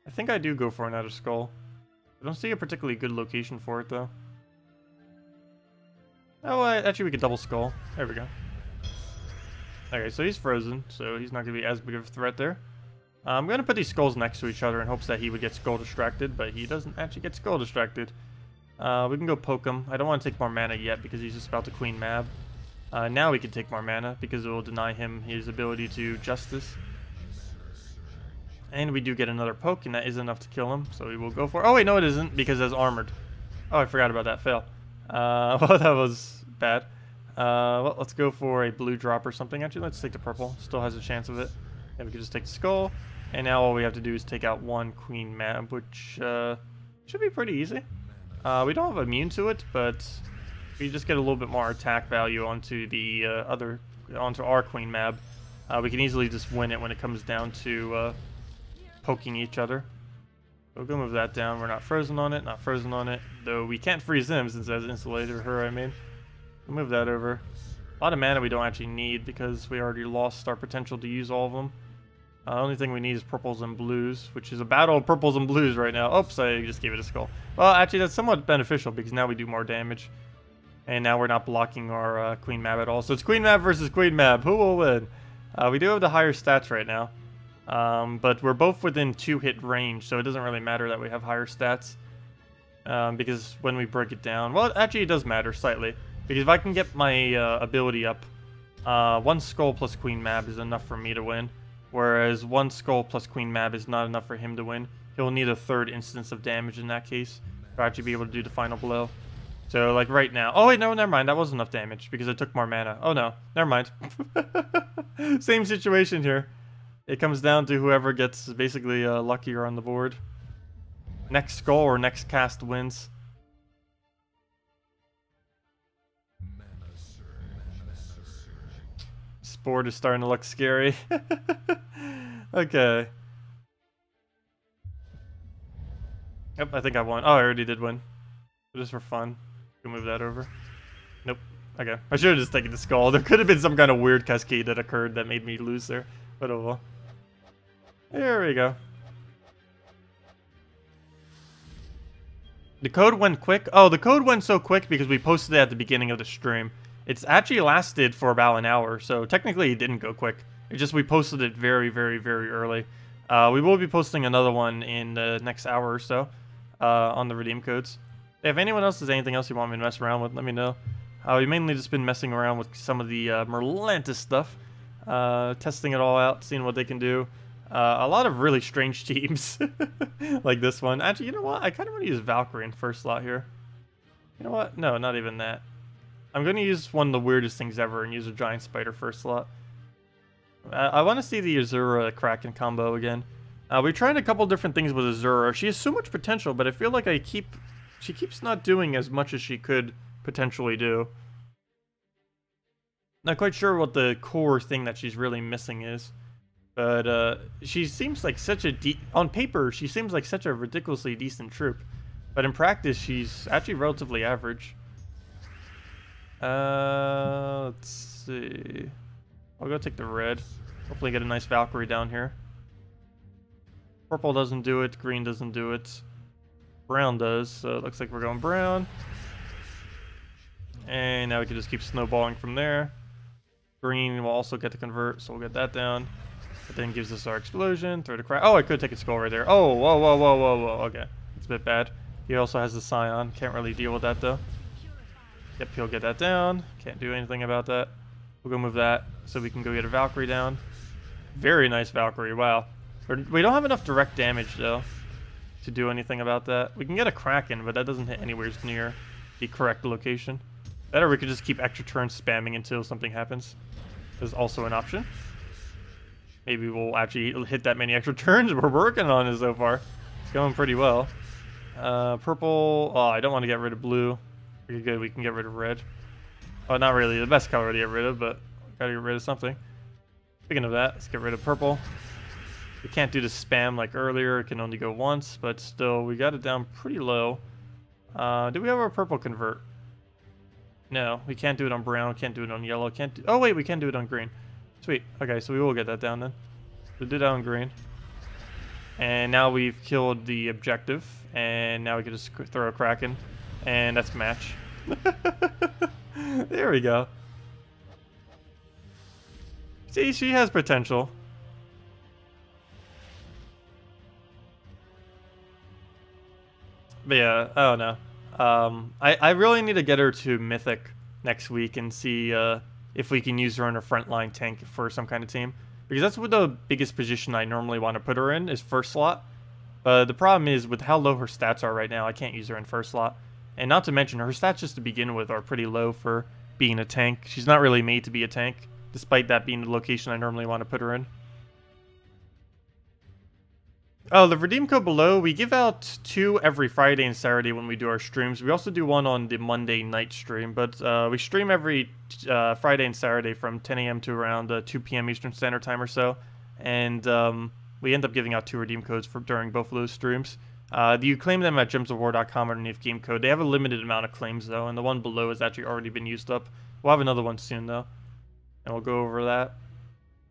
S1: I think I do go for another skull. I don't see a particularly good location for it, though. Oh, actually, we could double skull. There we go. Okay, so he's frozen, so he's not going to be as big of a threat there. I'm going to put these skulls next to each other in hopes that he would get skull distracted, but he doesn't actually get skull distracted. We can go poke him. I don't want to take more mana yet because he's just about to Queen Mab. Now we can take more mana because it will deny him his ability to Justice. And we do get another poke, and that is enough to kill him, so we will go for it. Oh wait, no it isn't, because it's armored. Oh, I forgot about that. Fail. Well, that was bad. Well, let's go for a blue drop or something. Actually, let's take the purple. Still has a chance of it. And we can just take the skull. And now all we have to do is take out one Queen Mab, which should be pretty easy. We don't have immune to it, but we just get a little bit more attack value onto the onto our Queen Mab. We can easily just win it when it comes down to poking each other. We'll go move that down. We're not frozen on it, not frozen on it. Though we can't freeze him since that's insulated, her I mean. We'll move that over. A lot of mana we don't actually need because we already lost our potential to use all of them. The only thing we need is purples and blues, which is a battle of purples and blues right now. Oops, I just gave it a skull. Well, actually, that's somewhat beneficial because now we do more damage. And now we're not blocking our Queen Mab at all. So it's Queen Mab versus Queen Mab. Who will win? We do have the higher stats right now. But we're both within 2-hit range, so it doesn't really matter that we have higher stats. Because when we break it down... Well, actually, it does matter slightly. Because if I can get my ability up, 1 skull plus Queen Mab is enough for me to win. Whereas 1 skull plus Queen Mab is not enough for him to win. He'll need a 3rd instance of damage in that case to actually be able to do the final blow. So, like, right now... Oh, wait, no, never mind. That was enough damage because it took more mana. Oh, no. Never mind. Same situation here. It comes down to whoever gets basically luckier on the board. Next skull or next cast wins. This board is starting to look scary. Okay. Yep, I think I won. Oh, I already did win. Just for fun. Can move that over. Nope. Okay. I should have just taken the skull. There could have been some kind of weird cascade that occurred that made me lose there. But oh well. There we go. The code went quick. Oh, the code went so quick because we posted it at the beginning of the stream. It's actually lasted for about an hour, so technically it didn't go quick. It's just we posted it very, very, very early. We will be posting another one in the next hour or so on the redeem codes. If anyone else has anything else you want me to mess around with, let me know. We've mainly just been messing around with some of the Merlantis stuff. Testing it all out, seeing what they can do. A lot of really strange teams, like this one. Actually, you know what? I kind of want to use Valkyrie in first slot here. You know what? No, not even that. I'm going to use one of the weirdest things ever and use a giant spider first slot. I want to see the Azura Kraken combo again. We tried a couple different things with Azura. She has so much potential, but I feel like she keeps not doing as much as she could potentially do. Not quite sure what the core thing that she's really missing is. But she seems like such a... On paper, she seems like such a ridiculously decent troop. But in practice, she's actually relatively average. Let's see. I'll go take the red. Hopefully get a nice Valkyrie down here. Purple doesn't do it. Green doesn't do it. Brown does. So it looks like we're going brown. And now we can just keep snowballing from there. Green will also get to convert, so we'll get that down. It then gives us our explosion. Throw the crack. Oh, I could take a skull right there. Oh, whoa, whoa, whoa, whoa, whoa. Okay. It's a bit bad. He also has the Scion. Can't really deal with that, though. Yep, he'll get that down. Can't do anything about that. We'll go move that so we can go get a Valkyrie down. Very nice Valkyrie. Wow. We don't have enough direct damage, though, to do anything about that. We can get a Kraken, but that doesn't hit anywhere near the correct location. That, or we could just keep extra turns spamming until something happens. There's also an option. Maybe we'll actually hit that many extra turns. We're working on it so far. It's going pretty well. Purple. Oh, I don't want to get rid of blue. Pretty good. We can get rid of red. Oh, not really the best color to get rid of, but gotta get rid of something. Speaking of that, let's get rid of purple. We can't do the spam like earlier. It can only go once, but still, we got it down pretty low. Do we have our purple convert? No, we can't do it on brown. Can't do it on yellow. Can't do... Oh, wait, we can do it on green. Sweet. Okay, so we will get that down then. We'll do that on green. And now we've killed the objective. And now we can just throw a Kraken. And that's match. There we go. See, she has potential. But yeah, oh no. I really need to get her to Mythic next week and see if we can use her in a frontline tank for some kind of team. Because that's what the biggest position I normally want to put her in, is first slot. But the problem is, with how low her stats are right now, I can't use her in first slot. And not to mention, her stats just to begin with are pretty low for being a tank. She's not really made to be a tank, despite that being the location I normally want to put her in. Oh, the redeem code below, we give out 2 every Friday and Saturday when we do our streams. We also do one on the Monday night stream, but we stream every Friday and Saturday from 10 a.m. to around 2 p.m. Eastern Standard Time or so. And we end up giving out 2 redeem codes during both of those streams. You claim them at gemsofwar.com underneath game code. They have a limited amount of claims, though, and the one below has actually already been used up. We'll have another one soon, though, and we'll go over that.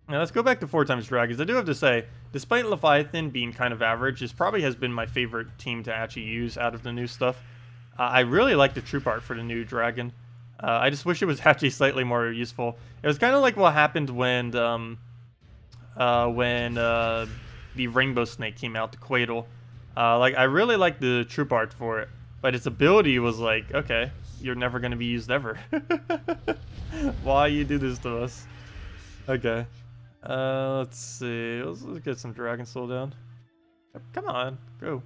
S1: Now, let's go back to 4x Dragons. I do have to say, despite Leviathan being kind of average, this probably has been my favorite team to actually use out of the new stuff. I really like the troop art for the new dragon. I just wish it was actually slightly more useful. It was kind of like what happened when the Rainbow Snake came out, the Quaedle. Like, I really like the troop art for it, but its ability was like, okay, you're never going to be used ever. Why you do this to us? Okay. Let's see. Let's get some Dragon Soul down. Come on, go.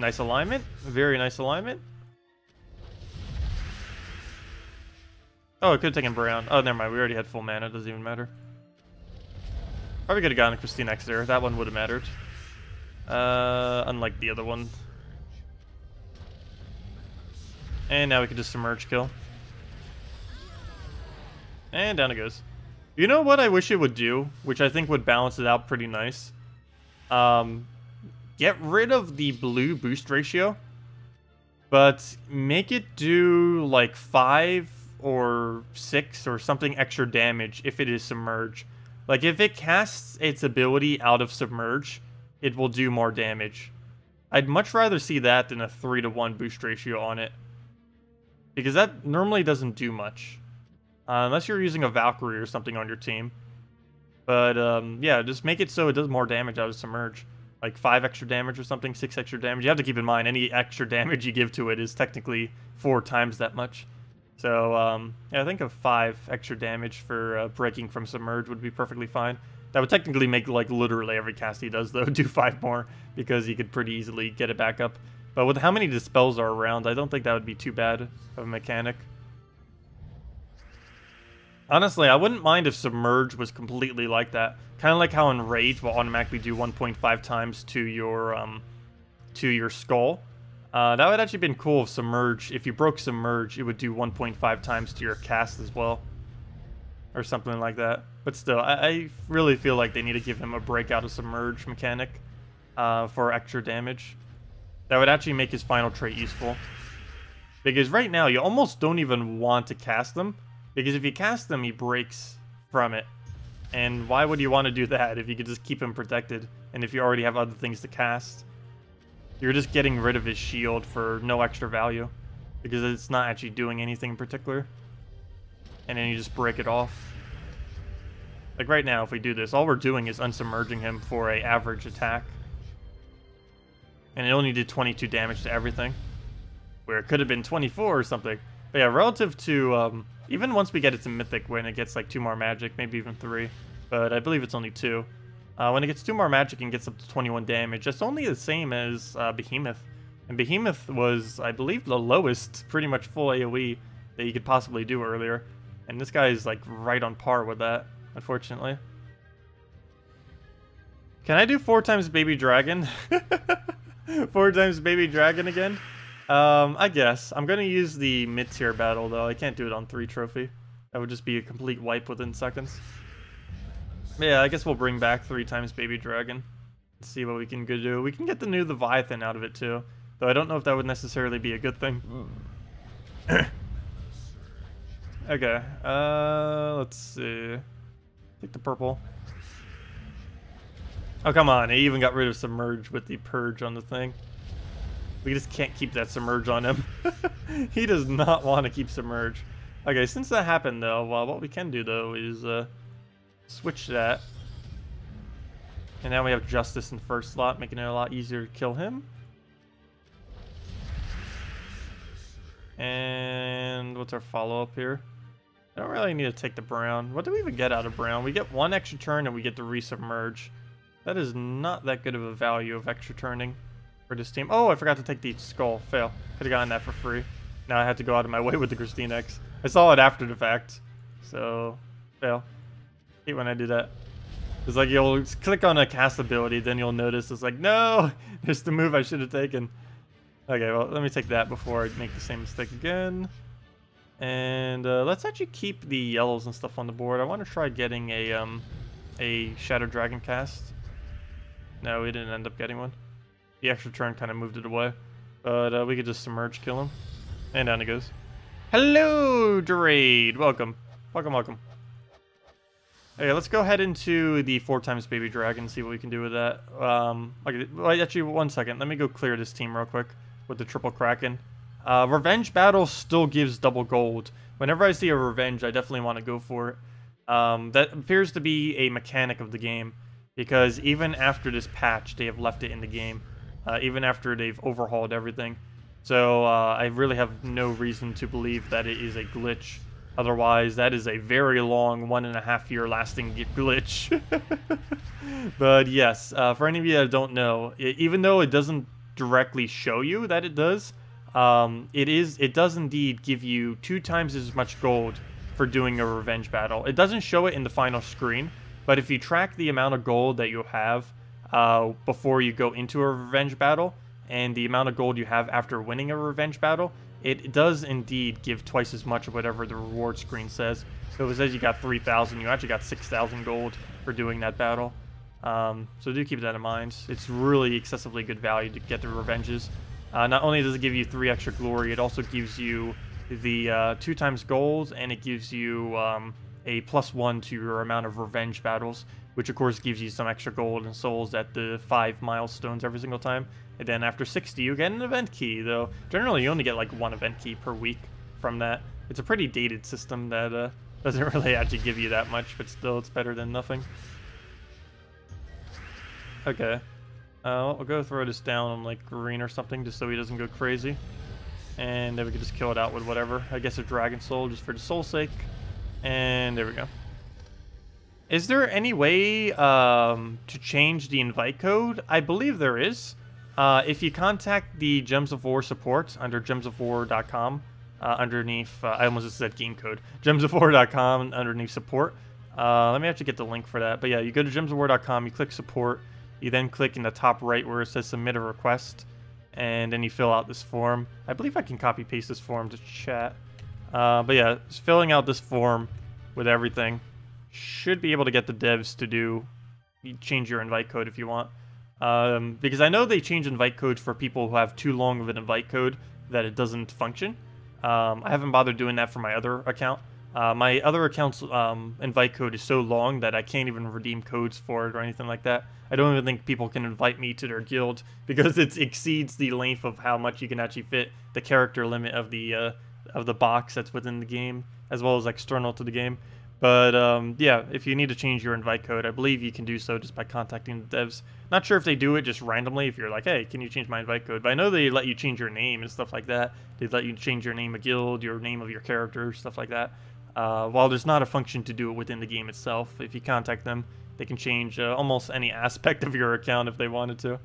S1: Nice alignment. Very nice alignment. Oh, it could have taken Brown. Oh, never mind. We already had full mana. It doesn't even matter. Probably could have gotten Christine X there. That one would have mattered. Unlike the other one. And now we can just submerge kill. And down it goes. You know what I wish it would do, which I think would balance it out pretty nice? Get rid of the blue boost ratio, but make it do like 5 or 6 or something extra damage if it is submerge. Like, if it casts its ability out of submerge, it will do more damage. I'd much rather see that than a 3-to-1 boost ratio on it, because that normally doesn't do much. Unless you're using a Valkyrie or something on your team. But, yeah, just make it so it does more damage out of Submerge. Like 5 extra damage or something, 6 extra damage. You have to keep in mind, any extra damage you give to it is technically 4 times that much. So, yeah, I think of 5 extra damage for breaking from Submerge would be perfectly fine. That would technically make, like, literally every cast he does, though, do 5 more, because he could pretty easily get it back up. But with how many Dispels are around, I don't think that would be too bad of a mechanic. Honestly, I wouldn't mind if Submerge was completely like that. Kind of like how Enrage will automatically do 1.5 times to your skull. That would actually been cool if Submerge, if you broke Submerge, it would do 1.5 times to your cast as well. Or something like that. But still, I really feel like they need to give him a break out of Submerge mechanic for extra damage. That would actually make his final trait useful. Because right now, you almost don't even want to cast them. Because if you cast them, he breaks from it. And why would you want to do that if you could just keep him protected? And if you already have other things to cast? You're just getting rid of his shield for no extra value. Because it's not actually doing anything in particular. And then you just break it off. Like right now, if we do this, all we're doing is unsubmerging him for an average attack. And it only did 22 damage to everything. Where it could have been 24 or something. But yeah, relative to... even once we get it to Mythic, when it gets like 2 more magic, maybe even 3, but I believe it's only 2. When it gets 2 more magic and gets up to 21 damage, that's only the same as Behemoth. And Behemoth was, I believe, the lowest pretty much full AoE that you could possibly do earlier. And this guy is like right on par with that, unfortunately. Can I do 4 times Baby Dragon? 4 times Baby Dragon again? I guess. I'm going to use the mid-tier battle, though. I can't do it on 3 trophy. That would just be a complete wipe within seconds. Yeah, I guess we'll bring back 3 times Baby Dragon. Let's see what we can do. We can get the new Leviathan out of it, too. Though I don't know if that would necessarily be a good thing. Okay, let's see. Take the purple. Oh, come on. He even got rid of Submerge with the Purge on the thing. We just can't keep that Submerge on him. He does not want to keep Submerge. Okay, since that happened, though, well, what we can do, though, is switch that. And now we have Justice in first slot, making it a lot easier to kill him. And what's our follow-up here? I don't really need to take the brown. What do we even get out of brown? We get 1 extra turn and we get to resubmerge. That is not that good of a value of extra turning for this team. Oh, I forgot to take the skull. Fail. Could have gotten that for free. Now I had to go out of my way with the KrissTigger. I saw it after the fact. So, fail. Hate when I do that. It's like you'll click on a cast ability, then you'll notice it's like, no, there's the move I should have taken. Okay, well, let me take that before I make the same mistake again. And let's actually keep the yellows and stuff on the board. I want to try getting a Shadow Dragon cast. No, we didn't end up getting one. The extra turn kind of moved it away. But we could just submerge, kill him. And down he goes. Hello, Draid! Welcome. Welcome, welcome. Okay, let's go ahead into the 4x Baby Dragon, see what we can do with that. Okay, well, actually, 1 second. Let me go clear this team real quick with the triple Kraken. Revenge Battle still gives double gold. Whenever I see a Revenge, I definitely want to go for it. That appears to be a mechanic of the game, because even after this patch, they have left it in the game. Even after they've overhauled everything. So I really have no reason to believe that it is a glitch. Otherwise, that is a very long 1.5 year lasting glitch. But yes, for any of you that don't know, even though it doesn't directly show you that it does, it does indeed give you 2 times as much gold for doing a revenge battle. It doesn't show it in the final screen, but if you track the amount of gold that you have before you go into a revenge battle, and the amount of gold you have after winning a revenge battle, it does indeed give twice as much of whatever the reward screen says. So if it says you got 3,000, you actually got 6,000 gold for doing that battle. So do keep that in mind. It's really excessively good value to get the revenges. Not only does it give you 3 extra glory, it also gives you the 2 times gold, and it gives you a +1 to your amount of revenge battles, which of course gives you some extra gold and souls at the 5 milestones every single time. And then after 60, you get an event key, though generally you only get like 1 event key per week from that. It's a pretty dated system that doesn't really actually give you that much, but still it's better than nothing. Okay. We'll go throw this down on like green or something just so he doesn't go crazy. And then we can just kill it out with whatever. I guess a Dragon Soul just for the soul's sake. And there we go. Is there any way to change the invite code? I believe there is. If you contact the Gems of War support under gemsofwar.com, underneath, I almost just said game code, gemsofwar.com underneath support. Let me actually get the link for that. But yeah, you go to gemsofwar.com, you click support, you then click in the top right where it says submit a request, and then you fill out this form. I believe I can copy paste this form to chat. But yeah, just filling out this form with everything should be able to get the devs to change your invite code if you want. Because I know they change invite codes for people who have too long of an invite code that it doesn't function. I haven't bothered doing that for my other account. My other account's invite code is so long that I can't even redeem codes for it or anything like that. I don't even think people can invite me to their guild because it exceeds the length of how much you can actually fit the character limit of the box that's within the game, as well as external to the game. But yeah, if you need to change your invite code, I believe you can do so just by contacting the devs. Not sure if they do it just randomly, if you're like, hey, can you change my invite code? But I know they let you change your name and stuff like that. They let you change your name of guild, your name of your character, stuff like that. While there's not a function to do it within the game itself, if you contact them, they can change almost any aspect of your account if they wanted to.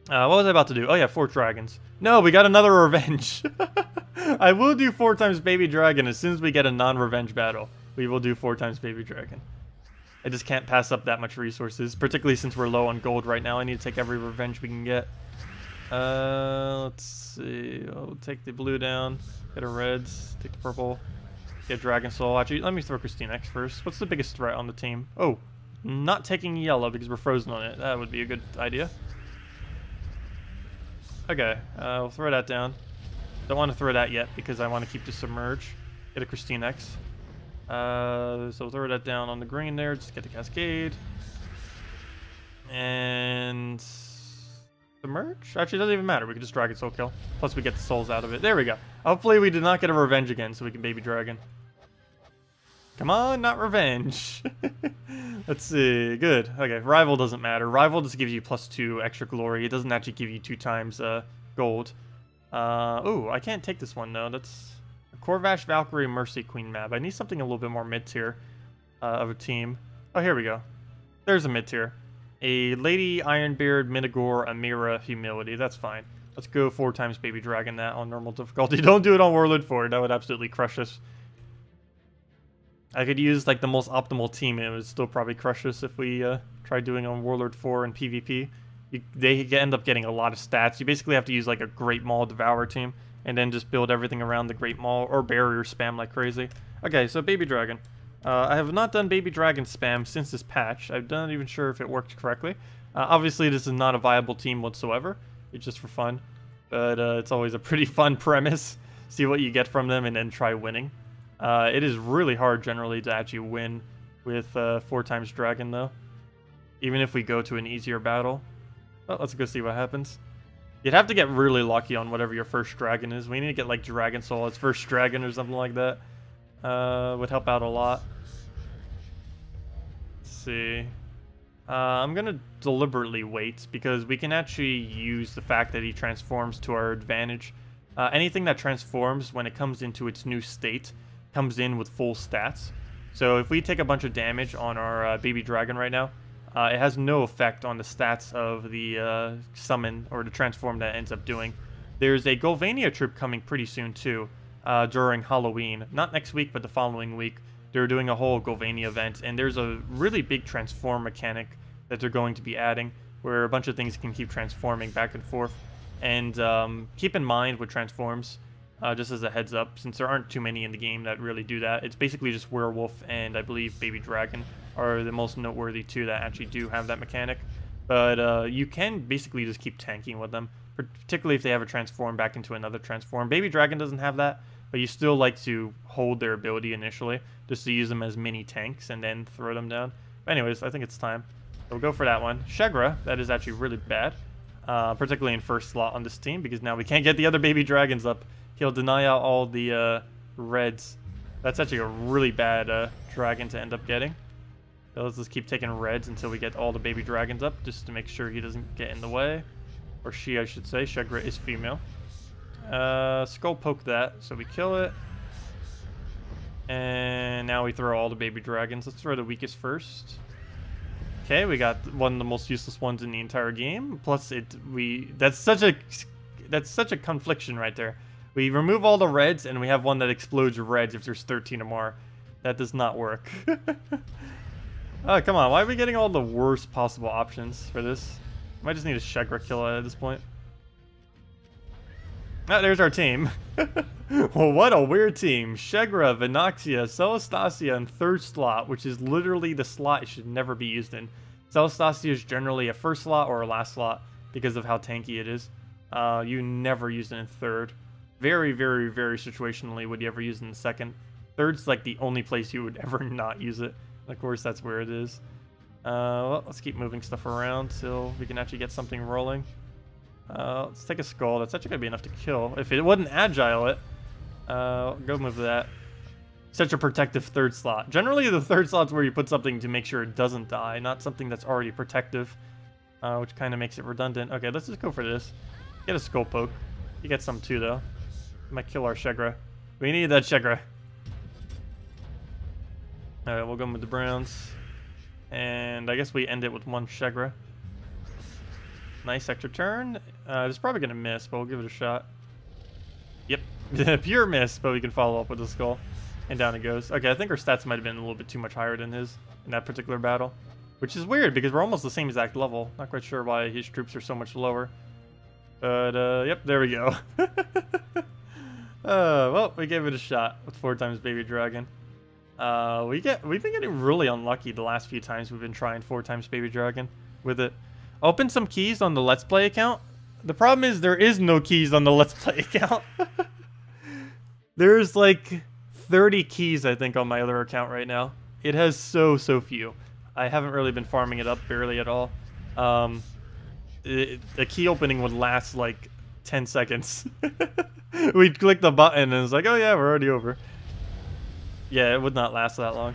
S1: What was I about to do? Oh yeah, 4 dragons. No, we got another revenge. I will do 4 times Baby Dragon as soon as we get a non-revenge battle. We will do 4 times Baby Dragon. I just can't pass up that much resources, particularly since we're low on gold right now. I need to take every revenge we can get. Let's see. I'll take the blue down. Get a reds. Take the purple. Get Dragon Soul. Actually, let me throw KrissTigger first. What's the biggest threat on the team? Oh, not taking yellow because we're frozen on it. That would be a good idea. Okay, we'll throw that down. Don't want to throw that yet because I want to keep the submerge. Get a KrissTigger. So we'll throw that down on the green there. Just get the cascade. And submerge? Actually, it doesn't even matter. We can just Dragon Soul kill. Plus, we get the souls out of it. There we go. Hopefully, we did not get a revenge again, so we can Baby Dragon. Come on, not revenge. Let's see. Good. Okay, rival doesn't matter. Rival just gives you +2 extra glory. It doesn't actually give you 2 times gold. Ooh, I can't take this one, though. That's a Corvash, Valkyrie, Mercy Queen map. I need something a little bit more mid-tier of a team. Oh, here we go. There's a mid-tier. A Lady, Ironbeard, Minigore, Amira, Humility. That's fine. Let's go 4 times Baby Dragon that on normal difficulty. Don't do it on Warlord 4. That would absolutely crush us. I could use like the most optimal team. It would still probably crush us if we tried doing on Warlord 4 and PvP. They end up getting a lot of stats. You basically have to use like a Great Maul Devourer team and then just build everything around the Great Maul or barrier spam like crazy. Okay, so Baby Dragon. I have not done Baby Dragon spam since this patch. I'm not even sure if it worked correctly. Obviously, this is not a viable team whatsoever. It's just for fun. But it's always a pretty fun premise. See what you get from them and then try winning. It is really hard generally to actually win with 4 times Dragon though. Even if we go to an easier battle. Well, let's go see what happens. You'd have to get really lucky on whatever your first dragon is. We need to get like Dragon Soul as first dragon or something like that. Would help out a lot. Let's see. I'm gonna deliberately wait because we can actually use the fact that he transforms to our advantage. Anything that transforms when it comes into its new state comes in with full stats. So if we take a bunch of damage on our Baby Dragon right now, it has no effect on the stats of the summon or the transform that it ends up doing. There's a Golvania trip coming pretty soon too, during Halloween. Not next week, but the following week. They're doing a whole Golvania event, and there's a really big transform mechanic that they're going to be adding, where a bunch of things can keep transforming back and forth. And keep in mind with transforms, just as a heads up, since there aren't too many in the game that really do that, it's basically just Werewolf and I believe Baby Dragon are the most noteworthy two that actually do have that mechanic. But you can basically just keep tanking with them, particularly if they have a transform back into another transform. Baby Dragon doesn't have that, but you still like to hold their ability initially, just to use them as mini tanks and then throw them down. But anyways, I think it's time. So we'll go for that one. Shegra, that is actually really bad, particularly in first slot on this team, because now we can't get the other Baby Dragons up. He'll deny out all the reds. That's actually a really bad dragon to end up getting. So let's just keep taking reds until we get all the Baby Dragons up, just to make sure he doesn't get in the way. Or she, I should say. Shegra is female. Skull poke that, so we kill it. And now we throw all the Baby Dragons. Let's throw the weakest first. Okay, we got one of the most useless ones in the entire game. Plus, that's such a confliction right there. We remove all the reds, and we have one that explodes reds if there's 13 or more. That does not work. Oh, come on. Why are we getting all the worst possible options for this? Might just need a Shegra kill at this point. Ah, there's our team. Well, what a weird team. Shegra, Venoxia, Celastasia, and third slot, which is literally the slot it should never be used in. Celastasia is generally a first slot or a last slot because of how tanky it is. You never use it in third. Very, very, very situationally would you ever use it in second. Third's like the only place you would ever not use it. Of course, that's where it is. Well, let's keep moving stuff around till we can actually get something rolling. Let's take a skull. That's actually going to be enough to kill. If it wasn't agile it, go move that. Such a protective third slot. Generally, the third slot's where you put something to make sure it doesn't die, not something that's already protective, which kind of makes it redundant. Okay, let's just go for this. Get a skull poke. You get some too, though. Might kill our Shegra. We need that Shegra. Alright, we'll go with the Browns. And I guess we end it with one Shegra. Nice extra turn. It's probably going to miss, but we'll give it a shot. Yep. Pure miss, but we can follow up with the skull. And down it goes. Okay, I think our stats might have been a little bit too much higher than his in that particular battle. Which is weird, because we're almost the same exact level. Not quite sure why his troops are so much lower. But, yep, there we go. Well, we gave it a shot with 4 times Baby Dragon. We've been getting really unlucky the last few times we've been trying 4 times Baby Dragon with it. Open some keys on the Let's Play account. The problem is there is no keys on the Let's Play account. There's like 30 keys, I think, on my other account right now. It has so few. I haven't really been farming it up barely at all. The key opening would last like 10 seconds. We'd click the button and it's like, oh yeah, we're already over. Yeah, it would not last that long.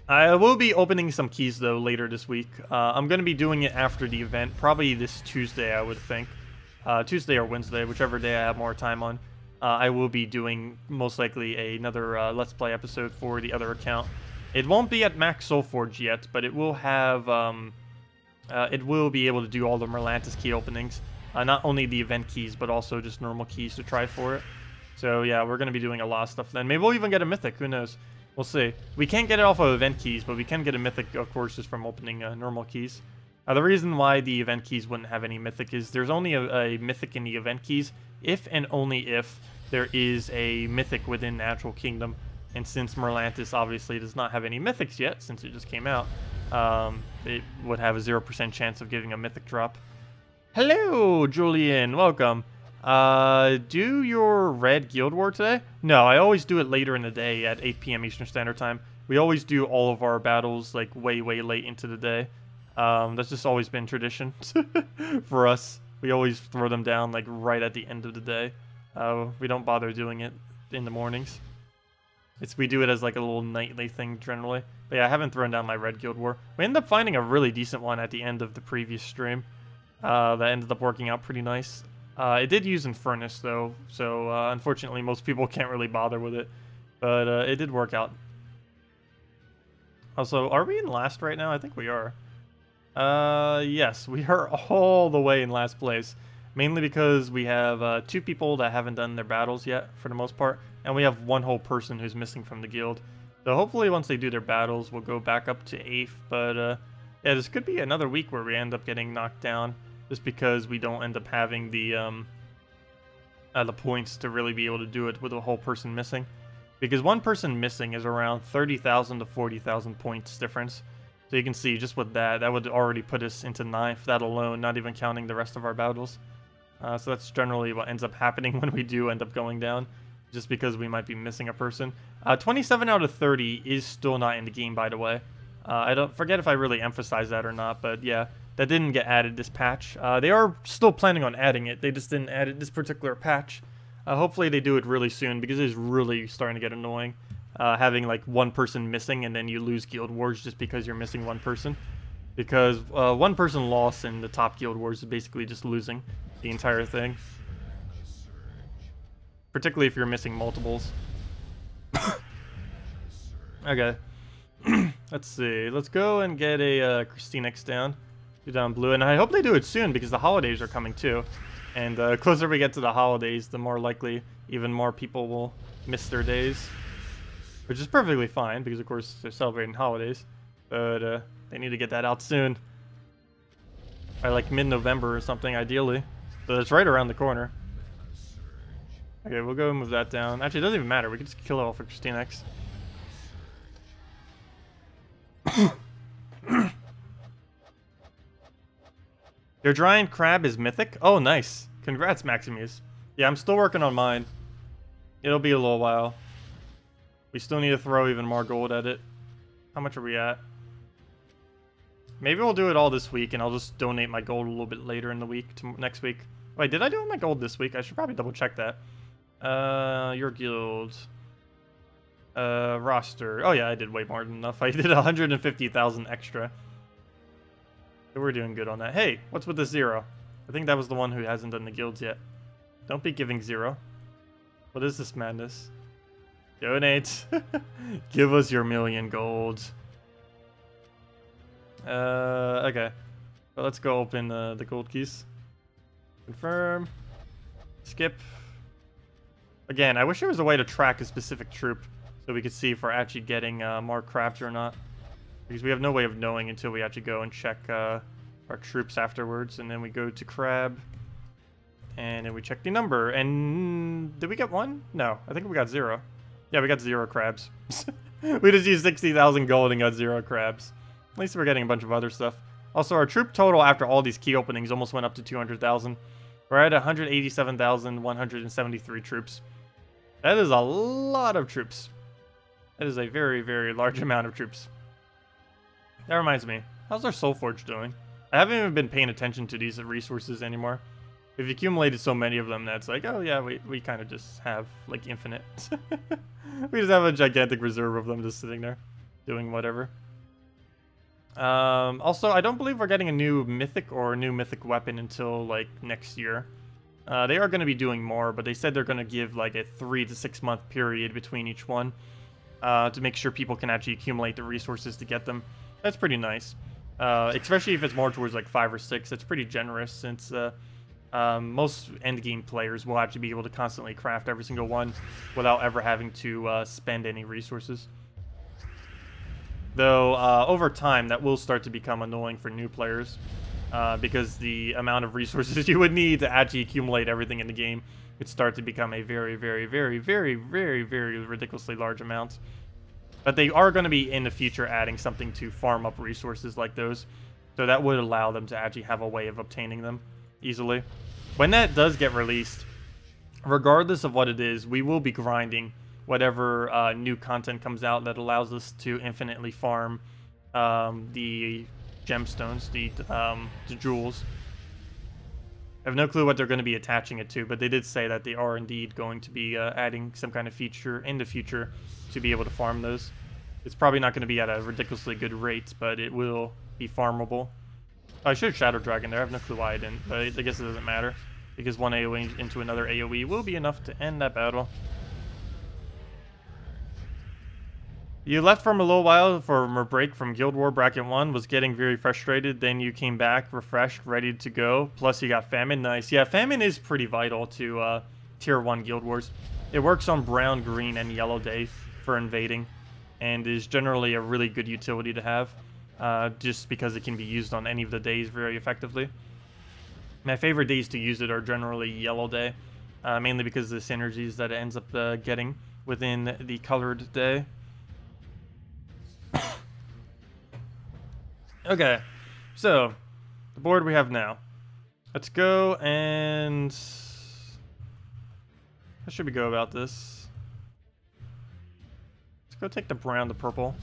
S1: I will be opening some keys though later this week. I'm going to be doing it after the event, probably this Tuesday, I would think. Tuesday or Wednesday, whichever day I have more time on. I will be doing most likely another Let's Play episode for the other account. It won't be at Max Soulforge yet, but it will have, it will be able to do all the Merlantis key openings. Not only the event keys, but also just normal keys to try for it. So yeah, we're going to be doing a lot of stuff then. Maybe we'll even get a mythic, who knows. We'll see. We can't get it off of event keys, but we can get a mythic, of course, just from opening normal keys. The reason why the event keys wouldn't have any mythic is there's only a mythic in the event keys if and only if there is a mythic within Natural Kingdom. And since Merlantis obviously does not have any mythics yet, since it just came out, it would have a 0% chance of giving a mythic drop. Hello, Julian. Welcome. Do your red Guild War today? No, I always do it later in the day at 8 p.m. Eastern Standard Time. We always do all of our battles like way late into the day. That's just always been tradition for us. We always throw them down like right at the end of the day. We don't bother doing it in the mornings. We do it as like a little nightly thing generally. But yeah, I haven't thrown down my red Guild War. We ended up finding a really decent one at the end of the previous stream. That ended up working out pretty nice. It did use Infernus though, so unfortunately most people can't really bother with it. But it did work out. Also, are we in last right now? I think we are. Yes, we are all the way in last place. Mainly because we have 2 people that haven't done their battles yet, for the most part. And we have 1 whole person who's missing from the guild. So hopefully once they do their battles, we'll go back up to 8th. But yeah, this could be another week where we end up getting knocked down. Just because we don't end up having the points to really be able to do it with a whole person missing. Because 1 person missing is around 30,000 to 40,000 points difference. So you can see just with that, that would already put us into 9th, that alone, not even counting the rest of our battles. So that's generally what ends up happening when we do end up going down, just because we might be missing a person. 27 out of 30 is still not in the game, by the way. I don't forget if I really emphasize that or not, but yeah, that didn't get added this patch. They are still planning on adding it, they just didn't add it this particular patch. Hopefully they do it really soon, because it is really starting to get annoying. Having like 1 person missing and then you lose Guild Wars just because you're missing 1 person. Because 1 person loss in the top Guild Wars is basically just losing the entire thing. Particularly if you're missing multiples. Okay. Let's see. Let's go and get a KrissTigger down. Do down blue. And I hope they do it soon because the holidays are coming too. And the closer we get to the holidays, the more likely even more people will miss their days. Which is perfectly fine because of course they're celebrating holidays. But they need to get that out soon. By like mid-November or something, ideally. So it's right around the corner. Okay, we'll go move that down. Actually, it doesn't even matter. We can just kill it all for KrissTigger. Your giant crab is mythic? Oh, nice. Congrats, Maximuse. Yeah, I'm still working on mine. It'll be a little while. We still need to throw even more gold at it. How much are we at? Maybe we'll do it all this week, and I'll just donate my gold a little bit later in the week, to next week. Wait, did I do my gold this week? I should probably double check that. Your guild. Roster. Oh yeah, I did way more than enough. I did 150,000 extra. So we're doing good on that. Hey, what's with the 0? I think that was the one who hasn't done the guilds yet. Don't be giving 0. What is this madness? Donate. Give us your 1,000,000 gold. Okay. Well, let's go open the gold keys. Confirm. Skip. Again, I wish there was a way to track a specific troop so we could see if we're actually getting more crabs or not. Because we have no way of knowing until we actually go and check our troops afterwards. And then we go to crab. And then we check the number. And did we get 1? No, I think we got 0. Yeah, we got 0 crabs. We just used 60,000 gold and got 0 crabs. At least we're getting a bunch of other stuff. Also, our troop total after all these key openings almost went up to 200,000. We're at 187,173 troops. That is a lot of troops. That is a very, very large amount of troops. That reminds me. How's our Soulforge doing? I haven't even been paying attention to these resources anymore. We've accumulated so many of them that it's like, oh yeah, we kind of just have like infinite. We just have a gigantic reserve of them just sitting there doing whatever. Also, I don't believe we're getting a new mythic or a new mythic weapon until like next year. They are going to be doing more, but they said they're going to give like a 3 to 6 month period between each one to make sure people can actually accumulate the resources to get them. That's pretty nice. Especially if it's more towards like 5 or 6. That's pretty generous since most endgame players will actually be able to constantly craft every single one without ever having to spend any resources. Though, over time, that will start to become annoying for new players because the amount of resources you would need to actually accumulate everything in the game would start to become a very, very, very, very, very, very ridiculously large amount. But they are going to be, in the future, adding something to farm up resources like those. So that would allow them to actually have a way of obtaining them easily. When that does get released, regardless of what it is, we will be grinding whatever new content comes out that allows us to infinitely farm the gemstones, the jewels. I have no clue what they're going to be attaching it to, but they did say that they are indeed going to be adding some kind of feature in the future to be able to farm those. It's probably not going to be at a ridiculously good rate, but it will be farmable. I should have Shadow Dragon there. I have no clue why I didn't, but I guess it doesn't matter, because one AoE into another AoE will be enough to end that battle. You left for a little while for a break from Guild War Bracket 1, was getting very frustrated, then you came back, refreshed, ready to go, plus you got Famine. Nice. Yeah, Famine is pretty vital to Tier 1 Guild Wars. It works on brown, green, and yellow days for invading, and is generally a really good utility to have, just because it can be used on any of the days very effectively. My favorite days to use it are generally yellow day, mainly because of the synergies that it ends up getting within the colored day. Okay, so the board we have now. Let's go and how should we go about this? Let's go take the brown, the purple,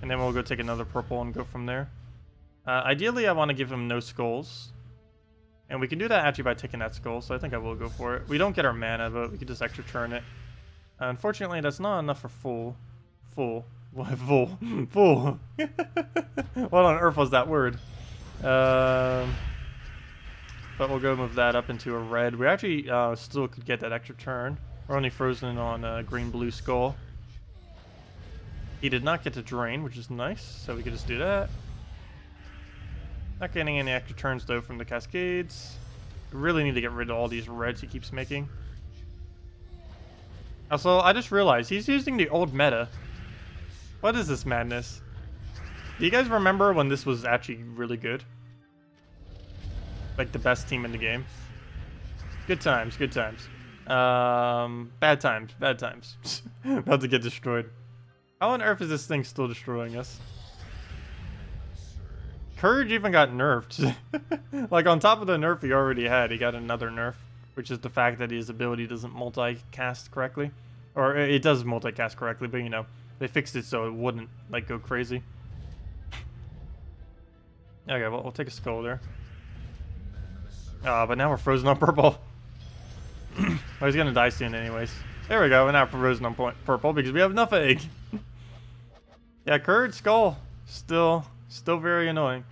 S1: and then we'll go take another purple and go from there. Ideally, I want to give him no skulls, and we can do that actually by taking that skull. So I think I will go for it. We don't get our mana, but we can just extra turn it. Unfortunately, that's not enough for full. Full. What on earth was that word? But we'll go move that up into a red. We actually still could get that extra turn. We're only frozen on a green-blue skull. He did not get to drain, which is nice, so we could just do that. Not getting any extra turns, though, from the cascades. We really need to get rid of all these reds he keeps making. Also, I just realized he's using the old meta. What is this madness? Do you guys remember when this was actually really good? Like the best team in the game? Good times, good times. Bad times, bad times. About to get destroyed. How on earth is this thing still destroying us? Courage even got nerfed. Like on top of the nerf he already had, he got another nerf. Which is the fact that his ability doesn't multicast correctly. Or it does multicast correctly, but you know. They fixed it so it wouldn't, like, go crazy. Okay, well, we'll take a skull there. But now we're frozen on purple. Well, he's gonna die soon anyways. There we go, we're now frozen on purple because we have enough egg. Yeah, Courage Skull. Still very annoying.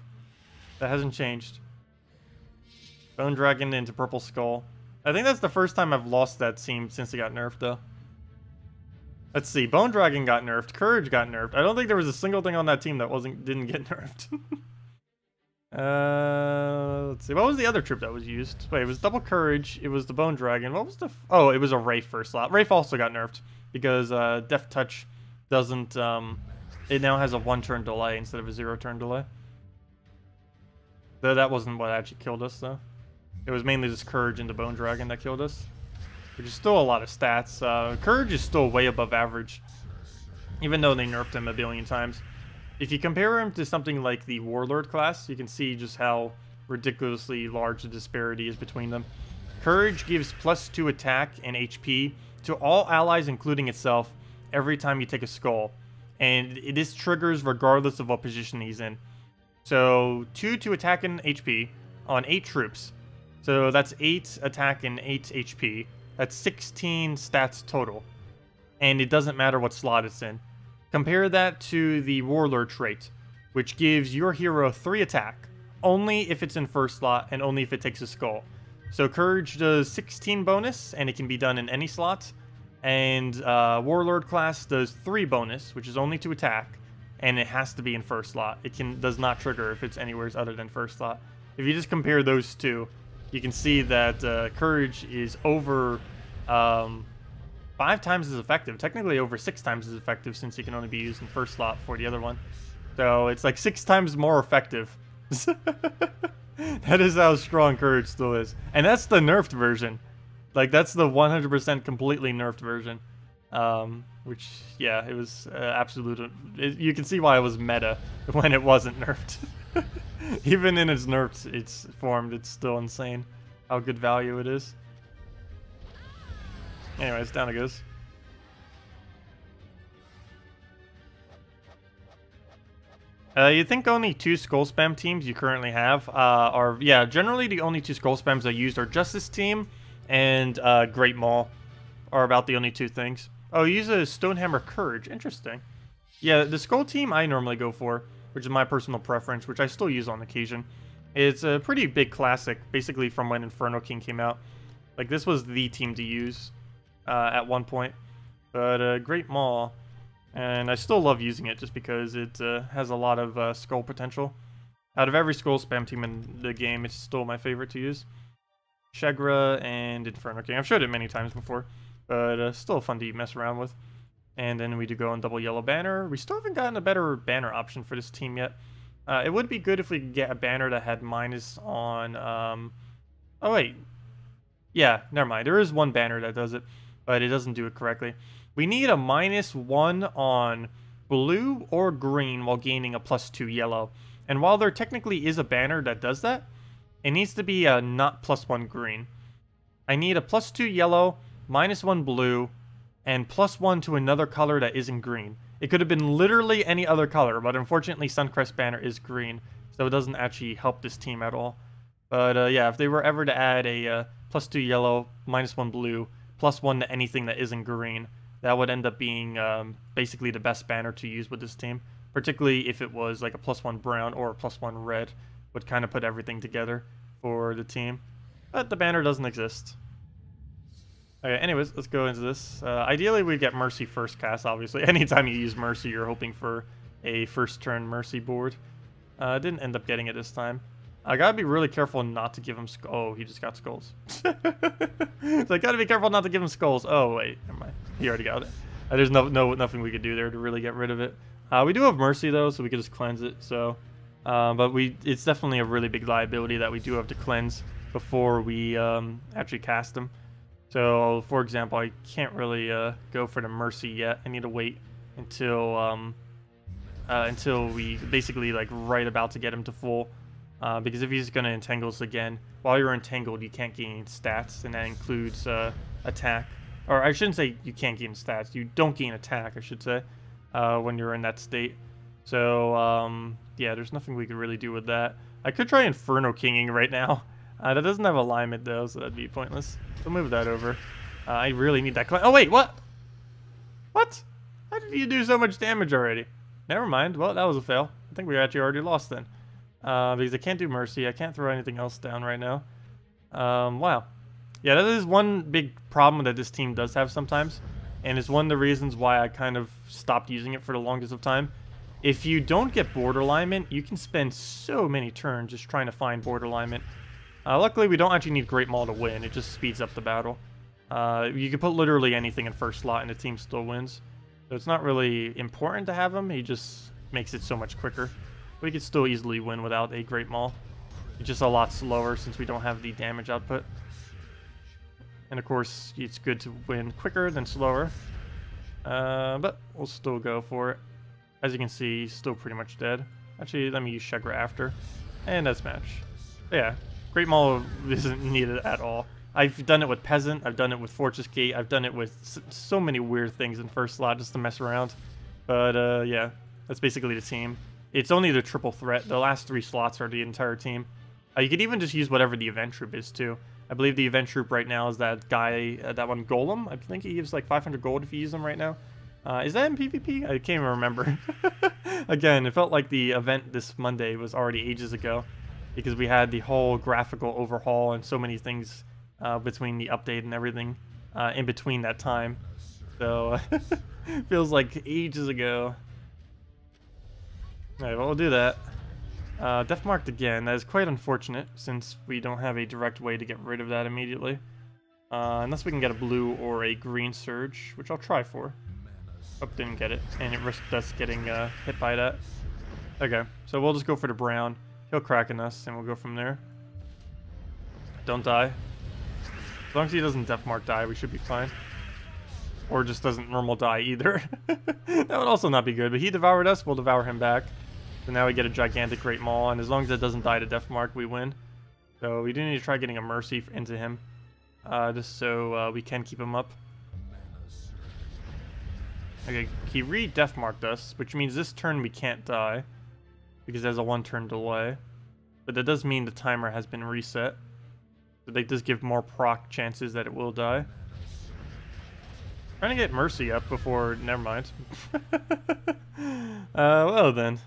S1: That hasn't changed. Bone Dragon into Purple Skull. I think that's the first time I've lost that team since it got nerfed, though. Let's see, Bone Dragon got nerfed, Courage got nerfed. I don't think there was a single thing on that team that didn't get nerfed. Let's see, what was the other trip that was used? Wait, it was double Courage, it was the Bone Dragon. What was the... Oh, it was a Wraith first slot. Wraith also got nerfed because Death Touch doesn't... it now has a 1-turn delay instead of a 0-turn delay. Though that wasn't what actually killed us, though. It was mainly just Courage and the Bone Dragon that killed us. Which is still a lot of stats. Courage is still way above average. Even though they nerfed him a billion times. If you compare him to something like the Warlord class, you can see just how ridiculously large the disparity is between them. Courage gives +2 attack and HP to all allies, including itself, every time you take a skull. And this triggers regardless of what position he's in. So, 2 to attack and HP on 8 troops. So that's 8 attack and 8 HP. That's 16 stats total. And it doesn't matter what slot it's in. Compare that to the Warlord trait, which gives your hero 3 attack, only if it's in first slot and only if it takes a skull. So Courage does 16 bonus, and it can be done in any slot. And Warlord class does 3 bonus, which is only to attack, and it has to be in first slot. It does not trigger if it's anywhere other than first slot. If you just compare those two, you can see that Courage is over 5 times as effective. Technically over 6 times as effective, since it can only be used in first slot for the other one. So it's like 6 times more effective. That is how strong Courage still is. And that's the nerfed version. Like, that's the 100% completely nerfed version. Which, yeah, it was absolute... you can see why it was meta when it wasn't nerfed. Even in its nerfed it's formed, it's still insane how good value it is. Anyways, down it goes. You think only 2 skull spam teams you currently have are... Yeah, generally the only 2 skull spams I used are Justice Team and Great Maul are about the only 2 things. Oh, you use a Stonehammer Courage. Interesting. Yeah, the skull team I normally go for, which is my personal preference, which I still use on occasion. It's a pretty big classic, basically from when Inferno King came out. Like, this was the team to use at one point. But Great Maul... And I still love using it just because it has a lot of skull potential. Out of every skull spam team in the game, it's still my favorite to use. Shegra and Inferno King. I've showed it many times before, but still fun to mess around with. And then we do go on double yellow banner. We still haven't gotten a better banner option for this team yet. It would be good if we could get a banner that had minus on... Oh, wait. Yeah, never mind. There is one banner that does it, but it doesn't do it correctly. We need a -1 on blue or green while gaining a +2 yellow. And while there technically is a banner that does that, it needs to be a not +1 green. I need a +2 yellow, -1 blue, and +1 to another color that isn't green. It could have been literally any other color, but unfortunately Suncrest banner is green, so it doesn't actually help this team at all. But yeah, if they were ever to add a +2 yellow, -1 blue, +1 to anything that isn't green, that would end up being basically the best banner to use with this team. Particularly if it was like a +1 brown or a +1 red. Would kind of put everything together for the team. But the banner doesn't exist. Okay, anyways, let's go into this. Ideally, we get Mercy first cast, obviously. Anytime you use Mercy, you're hoping for a first turn Mercy board. Didn't end up getting it this time. I gotta be really careful not to give him oh, he just got skulls. So I gotta be careful not to give him skulls. Oh, wait, never mind. He already got it. There's nothing we could do there to really get rid of it. We do have Mercy, though, so we could just cleanse it. So, but it's definitely a really big liability that we do have to cleanse before we actually cast him. So, for example, I can't really go for the Mercy yet. I need to wait until we basically, like, right about to get him to full. Because if he's going to entangle us again, while you're entangled, you can't gain stats, and that includes attack. Or I shouldn't say you can't gain stats. You don't gain attack, I should say, when you're in that state. So, yeah, there's nothing we could really do with that. I could try Inferno Kinging right now. That doesn't have alignment, though, so that'd be pointless. So move that over. I really need that. Oh, wait, what? What? How did you do so much damage already? Never mind. Well, that was a fail. I think we actually already lost then. Because I can't do Mercy. I can't throw anything else down right now. Wow. Yeah, that is one big problem that this team does have sometimes. And it's one of the reasons why I kind of stopped using it for the longest of time. If you don't get border alignment, you can spend so many turns just trying to find border alignment. Luckily, we don't actually need Great Maul to win. It just speeds up the battle. You can put literally anything in first slot and the team still wins. So it's not really important to have him. He just makes it so much quicker. We could still easily win without a Great Maul. It's just a lot slower since we don't have the damage output. And of course, it's good to win quicker than slower. But we'll still go for it. As you can see, he's still pretty much dead. Actually, let me use Shegra after. And that's match. But yeah, Great Maul isn't needed at all. I've done it with Peasant, I've done it with Fortress Gate, I've done it with so many weird things in first slot just to mess around. But yeah, that's basically the team. It's only the triple threat. The last 3 slots are the entire team. You could even just use whatever the event troop is too. I believe the event troop right now is that guy, that one Golem. I think he gives like 500 gold if you use him right now. Is that in PvP? I can't even remember. Again, it felt like the event this Monday was already ages ago. because we had the whole graphical overhaul and so many things between the update and everything in between that time. So feels like ages ago. Alright, well, we'll do that. Death marked again. That is quite unfortunate since we don't have a direct way to get rid of that immediately. Unless we can get a blue or a green surge, which I'll try for. Oh, didn't get it, and it risked us getting hit by that. Okay, so we'll just go for the brown. He'll Kraken us, and we'll go from there. Don't die. As long as he doesn't Death Mark die, we should be fine. Or just doesn't normal die either. That would also not be good, but he devoured us, we'll devour him back. So now we get a gigantic Great Maul, and as long as it doesn't die to Death Mark, we win. So we do need to try getting a Mercy into him. Just so we can keep him up. Okay, he re-Death Marked us, which means this turn we can't die. Because there's a 1-turn delay. But that does mean the timer has been reset. So that does give more proc chances that it will die. Trying to get Mercy up before... Never mind. Well then.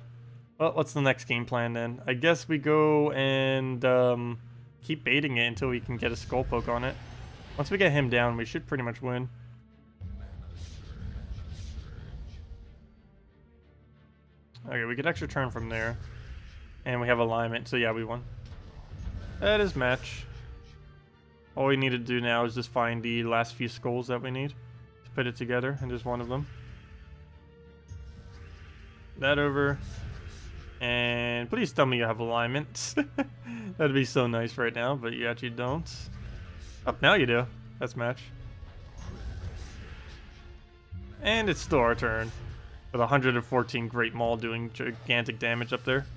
S1: Well, what's the next game plan then? I guess we go and keep baiting it until we can get a Skull Poke on it. Once we get him down, we should pretty much win. Okay, we could extra turn from there. And we have alignment, so yeah, we won. That is match. All we need to do now is just find the last few skulls that we need to put it together, and there's one of them. That over. And please tell me you have alignment. That'd be so nice right now, but you actually don't. Oh, now you do. That's match. And it's still our turn. With 114 Great Maul doing gigantic damage up there.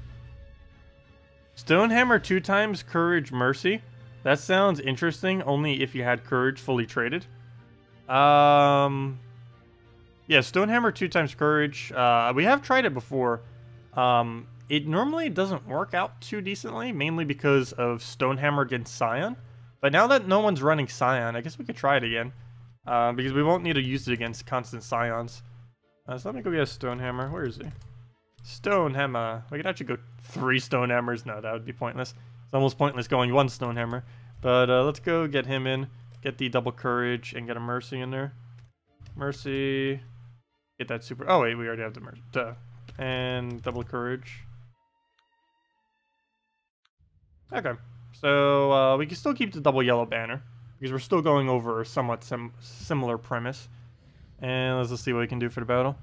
S1: Stonehammer 2 times Courage Mercy. That sounds interesting, only if you had Courage fully traded. Yeah, Stonehammer 2 times Courage. We have tried it before. It normally doesn't work out too decently, mainly because of Stonehammer against Scion. But now that no one's running Scion, I guess we could try it again. Because we won't need to use it against constant Scions. So let me go get a Stonehammer. Where is he? Stonehammer. We could actually go 3 Stonehammers. No, that would be pointless. It's almost pointless going 1 Stonehammer. But let's go get him in. Get the double Courage and get a Mercy in there. Mercy. Get that super... Oh, wait. We already have the Mercy. Duh. And double Courage. Okay. So we can still keep the double yellow banner. Because we're still going over a somewhat similar premise. And let's just see what we can do for the battle.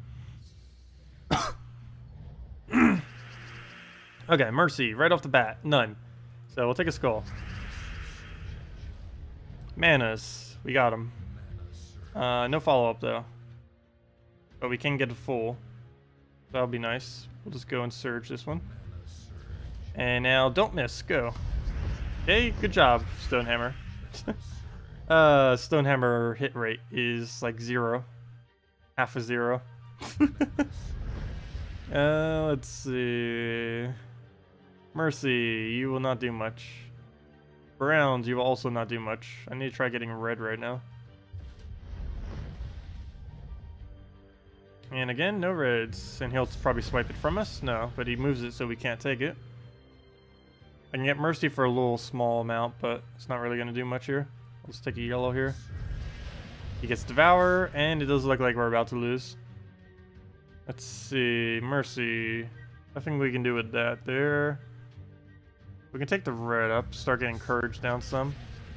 S1: Okay, Mercy, right off the bat. None. So we'll take a skull. Manas. We got him. No follow-up, though. But we can get a full. That'll be nice. We'll just go and surge this one. And now, don't miss. Go. Okay, good job, Stonehammer. Stonehammer hit rate is like 0. Half a 0. Let's see. Mercy, you will not do much. Browns, you will also not do much. I need to try getting red right now. And again, no reds. And he'll probably swipe it from us? No, but he moves it so we can't take it. I can get Mercy for a little small amount, but it's not really going to do much here. Let's take a yellow here. He gets Devour, and it does look like we're about to lose. Let's see. Mercy. Nothing we can do with that there. We can take the red up, start getting Courage down some.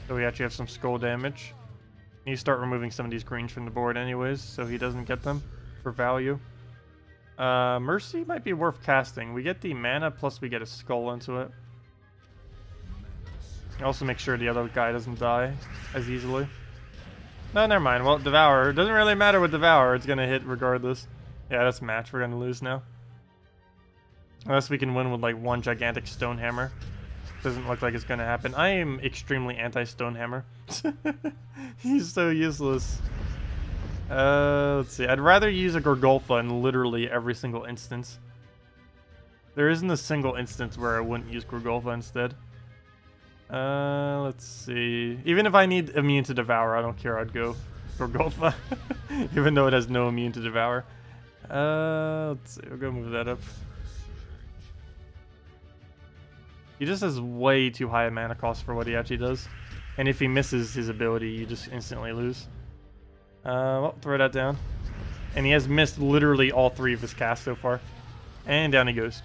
S1: So we actually have some skull damage. Need to start removing some of these greens from the board anyways, so he doesn't get them for value. Mercy might be worth casting. We get the mana, plus we get a skull into it. Also make sure the other guy doesn't die as easily. No, never mind. Well, Devour. It doesn't really matter with Devour. It's going to hit regardless. Yeah, that's match. We're going to lose now. Unless we can win with like 1 gigantic Stonehammer. Doesn't look like it's going to happen. I am extremely anti-Stonehammer. He's so useless. Let's see. I'd rather use a Gorgolfa in literally every single instance. There isn't a single instance where I wouldn't use Gorgolfa instead. Let's see. Even if I need immune to Devour, I don't care. I'd go Gorgolfa. Even though it has no immune to Devour. Let's see. We'll go move that up. He just has way too high a mana cost for what he actually does. And if he misses his ability, you just instantly lose. Well, throw that down. And he has missed literally all 3 of his casts so far. And down he goes.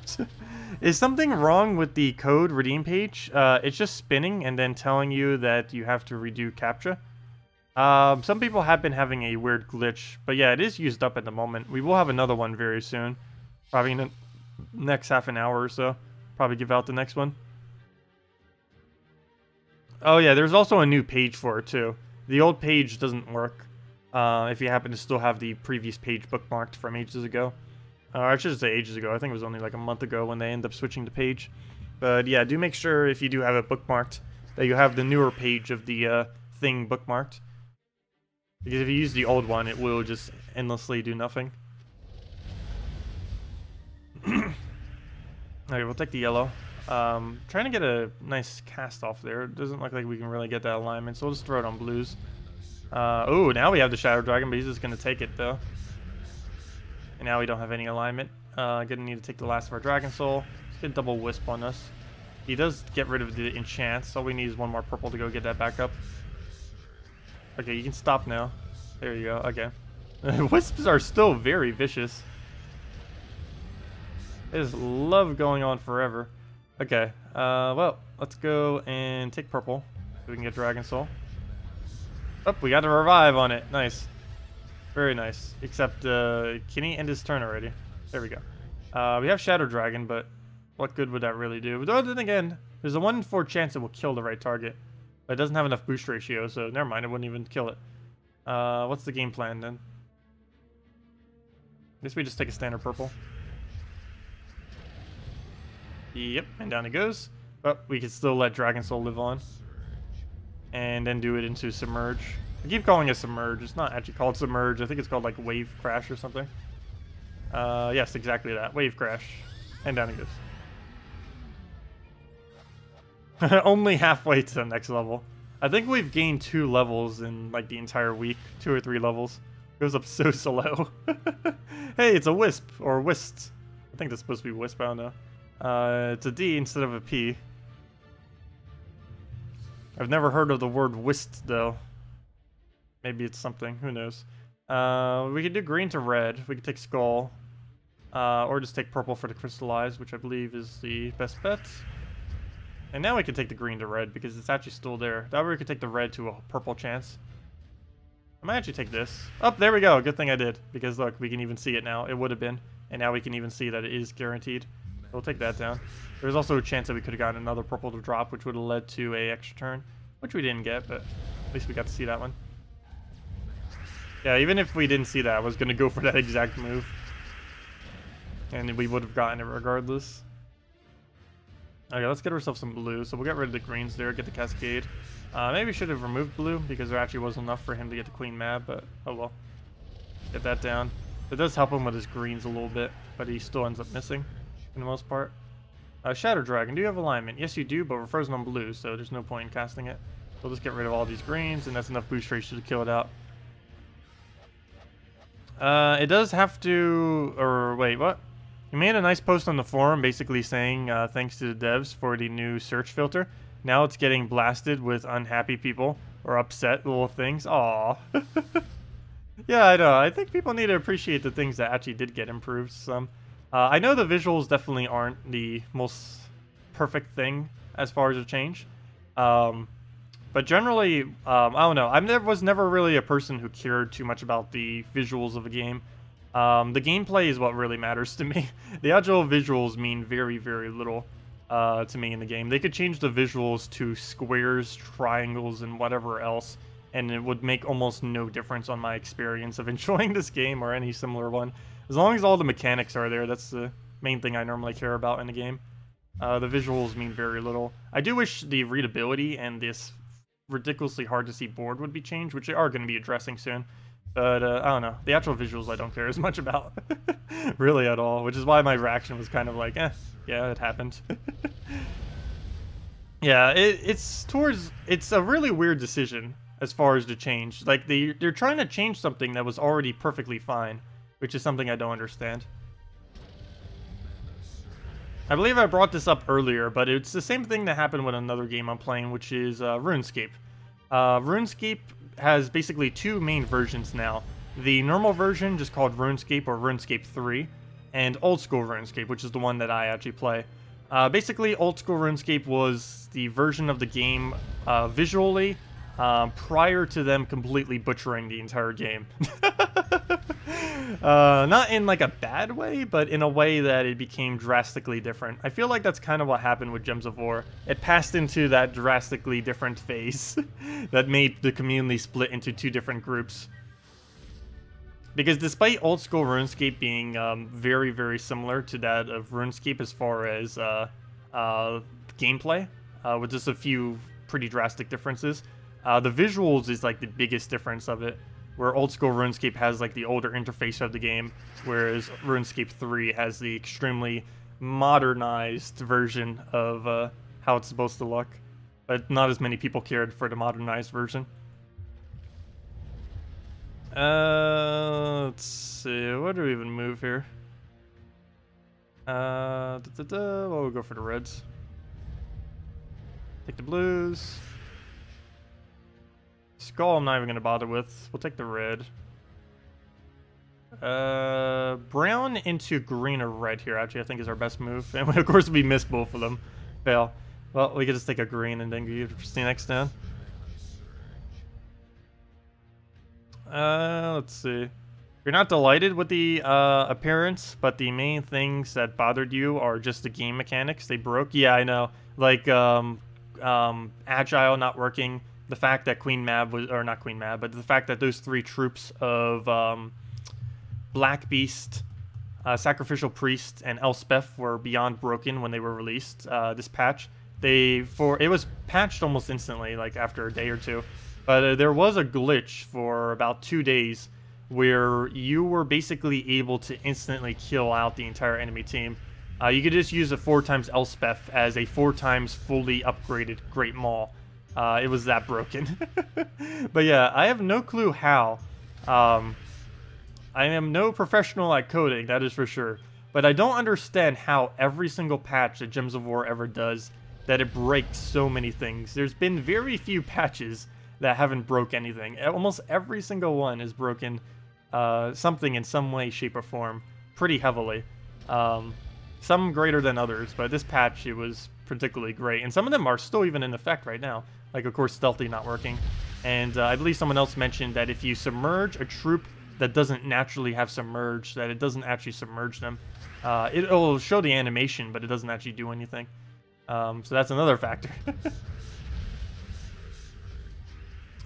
S1: Is something wrong with the code redeem page? It's just spinning and then telling you that you have to redo CAPTCHA. Some people have been having a weird glitch. But yeah, it is used up at the moment. We will have another one very soon. Probably in the next half an hour or so. Probably give out the next one. Oh yeah, there's also a new page for it too. The old page doesn't work if you happen to still have the previous page bookmarked from ages ago. I should say ages ago. I think it was only like a month ago when they end up switching the page. But yeah, do make sure if you do have it bookmarked that you have the newer page of the thing bookmarked. Because if you use the old one, it will just endlessly do nothing. Okay, we'll take the yellow. Trying to get a nice cast off there. It doesn't look like we can really get that alignment, so we'll just throw it on blues. Oh, now we have the Shadow Dragon, but he's just going to take it, though. And now we don't have any alignment. Gonna need to take the last of our Dragon Soul. He's going to double Wisp on us. He does get rid of the enchants. All we need is one more purple to go get that back up. Okay, you can stop now. There you go. Okay. Wisps are still very vicious. They just love going on forever. Okay, well, let's go and take purple so we can get Dragon Soul. Oh, we got a revive on it. Nice. Very nice. Except, can he end his turn already? There we go. We have Shadow Dragon, but what good would that really do? But then again, there's a 1 in 4 chance it will kill the right target. But it doesn't have enough boost ratio, so never mind, it wouldn't even kill it. What's the game plan then? I guess we just take a standard purple. Yep, and down it goes. But we can still let Dragon Soul live on. And then do it into Submerge. I keep calling it Submerge. It's not actually called Submerge. I think it's called like Wave Crash or something. Yes, exactly that. Wave Crash. And down it goes. Only halfway to the next level. I think we've gained 2 levels in like the entire week. 2 or 3 levels. It goes up so slow. Hey, it's a Wisp. Or Whist. I think that's supposed to be Wisp. I don't know. It's a D instead of a P. I've never heard of the word whist though. Maybe it's something. Who knows? We could do green to red. We could take skull. Or just take purple for the crystallize, which I believe is the best bet. And now we can take the green to red because it's actually still there. That way we could take the red to a purple chance. I might actually take this. Oh, there we go. Good thing I did. Because look, we can even see it now. It would have been. And now we can even see that it is guaranteed. We'll take that down. There's also a chance that we could have gotten another purple to drop, which would have led to a extra turn. Which we didn't get, but at least we got to see that one. Yeah, even if we didn't see that, I was going to go for that exact move. And we would have gotten it regardless. Okay, let's get ourselves some blue. So we'll get rid of the greens there, get the Cascade. Maybe we should have removed blue, because there actually wasn't enough for him to get the Queen Mab, but oh well. Get that down. It does help him with his greens a little bit, but he still ends up missing, for the most part. Shadow Dragon, do you have alignment? Yes, you do, but we're frozen on blue, so there's no point in casting it. We'll just get rid of all these greens, and that's enough boost ratio to kill it out. It does have to... Or, wait, what? You made a nice post on the forum basically saying thanks to the devs for the new search filter. Now it's getting blasted with unhappy people or upset little things. Aww. Yeah, I know. I think people need to appreciate the things that actually did get improved some. I know the visuals definitely aren't the most perfect thing as far as a change. But generally, I don't know. I was never really a person who cared too much about the visuals of a game. The gameplay is what really matters to me. The actual visuals mean very, very little to me in the game. They could change the visuals to squares, triangles, and whatever else, and it would make almost no difference on my experience of enjoying this game or any similar one. As long as all the mechanics are there, that's the main thing I normally care about in a game. The visuals mean very little. I do wish the readability and this ridiculously hard to see board would be changed, which they are going to be addressing soon. But, I don't know. The actual visuals I don't care as much about. Really at all. Which is why my reaction was kind of like, yeah, it happened. Yeah, it's a really weird decision as far as the change. Like, they're trying to change something that was already perfectly fine. Which is something I don't understand. I believe I brought this up earlier, but it's the same thing that happened with another game I'm playing, which is RuneScape. RuneScape has basically two main versions now. The normal version, just called RuneScape or RuneScape 3, and Old School RuneScape, which is the one that I actually play. Basically, Old School RuneScape was the version of the game visually prior to them completely butchering the entire game. Not in like a bad way, but in a way that it became drastically different. I feel like that's kind of what happened with Gems of War. It passed into that drastically different phase that made the community split into two different groups. Because despite Old School RuneScape being very, very similar to that of RuneScape as far as gameplay, with just a few pretty drastic differences, the visuals is like the biggest difference of it, where Old School RuneScape has like the older interface of the game, whereas RuneScape 3 has the extremely modernized version of how it's supposed to look. But not as many people cared for the modernized version. Let's see, what do we even move here? Well, we'll go for the reds. Take the blues. Skull I'm not even going to bother with. We'll take the red. Brown into green or red here, actually, I think is our best move. And of course, we missed both of them. Fail. Well, we could just take a green and then give the next down. Let's see. You're not delighted with the appearance, but the main things that bothered you are just the game mechanics. They broke. Yeah, I know. Like, Agile not working. The fact that Queen Mab was, or not Queen Mab, but the fact that those three troops of Black Beast, Sacrificial Priest, and Elspeth were beyond broken when they were released. This patch, it was patched almost instantly, like after a day or two. But there was a glitch for about 2 days where you were basically able to instantly kill out the entire enemy team. You could just use a 4x Elspeth as a 4x fully upgraded Great Maul. It was that broken. But yeah, I have no clue how. I am no professional at coding, that is for sure. But I don't understand how every single patch that Gems of War ever does, that it breaks so many things. There's been very few patches that haven't broke anything. Almost every single one has broken something in some way, shape, or form pretty heavily. Some greater than others, but this patch, it was particularly great. And some of them are still even in effect right now. Like, of course, Stealthy not working. And I believe someone else mentioned that if you submerge a troop that doesn't naturally have submerged, that it doesn't actually submerge them. It'll show the animation, but it doesn't actually do anything. So that's another factor.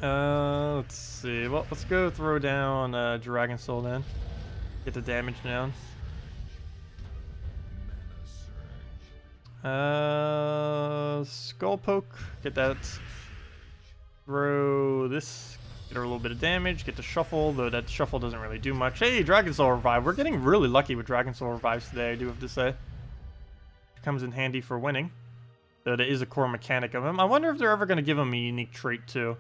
S1: Let's see. Well, let's go throw down Dragon Soul then. Get the damage down. Skull Poke. Get that. Throw this. Get her a little bit of damage. Get the Shuffle, though that Shuffle doesn't really do much. Hey, Dragon Soul Revive. We're getting really lucky with Dragon Soul Revives today, I do have to say. It comes in handy for winning. Though that is a core mechanic of him. I wonder if they're ever going to give him a unique trait, too.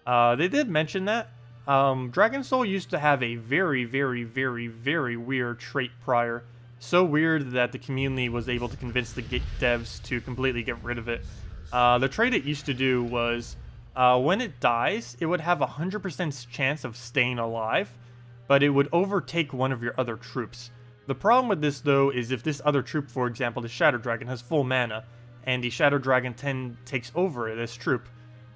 S1: They did mention that. Dragon Soul used to have a very, very, very, very weird trait prior. So weird that the community was able to convince the devs to completely get rid of it. The trait it used to do was, when it dies, it would have a 100% chance of staying alive, but it would overtake one of your other troops. The problem with this, though, is if this other troop, for example, the Shadow Dragon, has full mana, and the Shadow Dragon takes over this troop,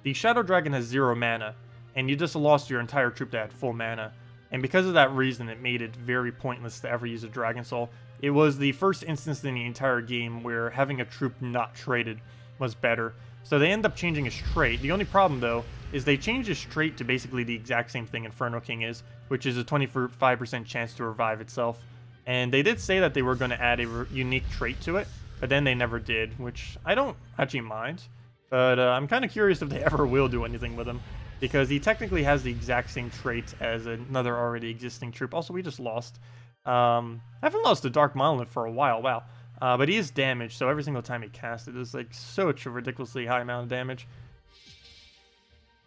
S1: the Shadow Dragon has 0 mana, and you just lost your entire troop that had full mana. And because of that reason, it made it very pointless to ever use a Dragon Soul. It was the first instance in the entire game where having a troop not traded was better. So they end up changing his trait. The only problem, though, is they changed his trait to basically the exact same thing Inferno King is, which is a 25% chance to revive itself. And they did say that they were going to add a unique trait to it, but then they never did, which I don't actually mind. But I'm kind of curious if they ever will do anything with him, because he technically has the exact same trait as another already existing troop. Also, we just lost. I haven't lost a Dark Monolith for a while, wow. But he is damaged, so every single time he casts it is like such a ridiculously high amount of damage.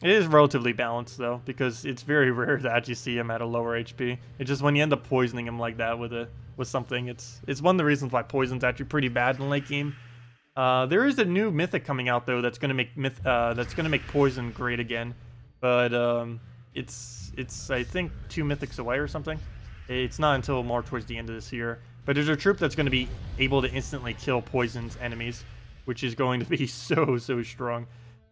S1: It is relatively balanced, though, because it's very rare to actually see him at a lower HP. It's just when you end up poisoning him like that with a with something. It's one of the reasons why poison's actually pretty bad in late game. There is a new mythic coming out though that's gonna make poison great again, but it's I think 2 mythics away or something. It's not until more towards the end of this year. But there's a troop that's going to be able to instantly kill poison's enemies, which is going to be so strong.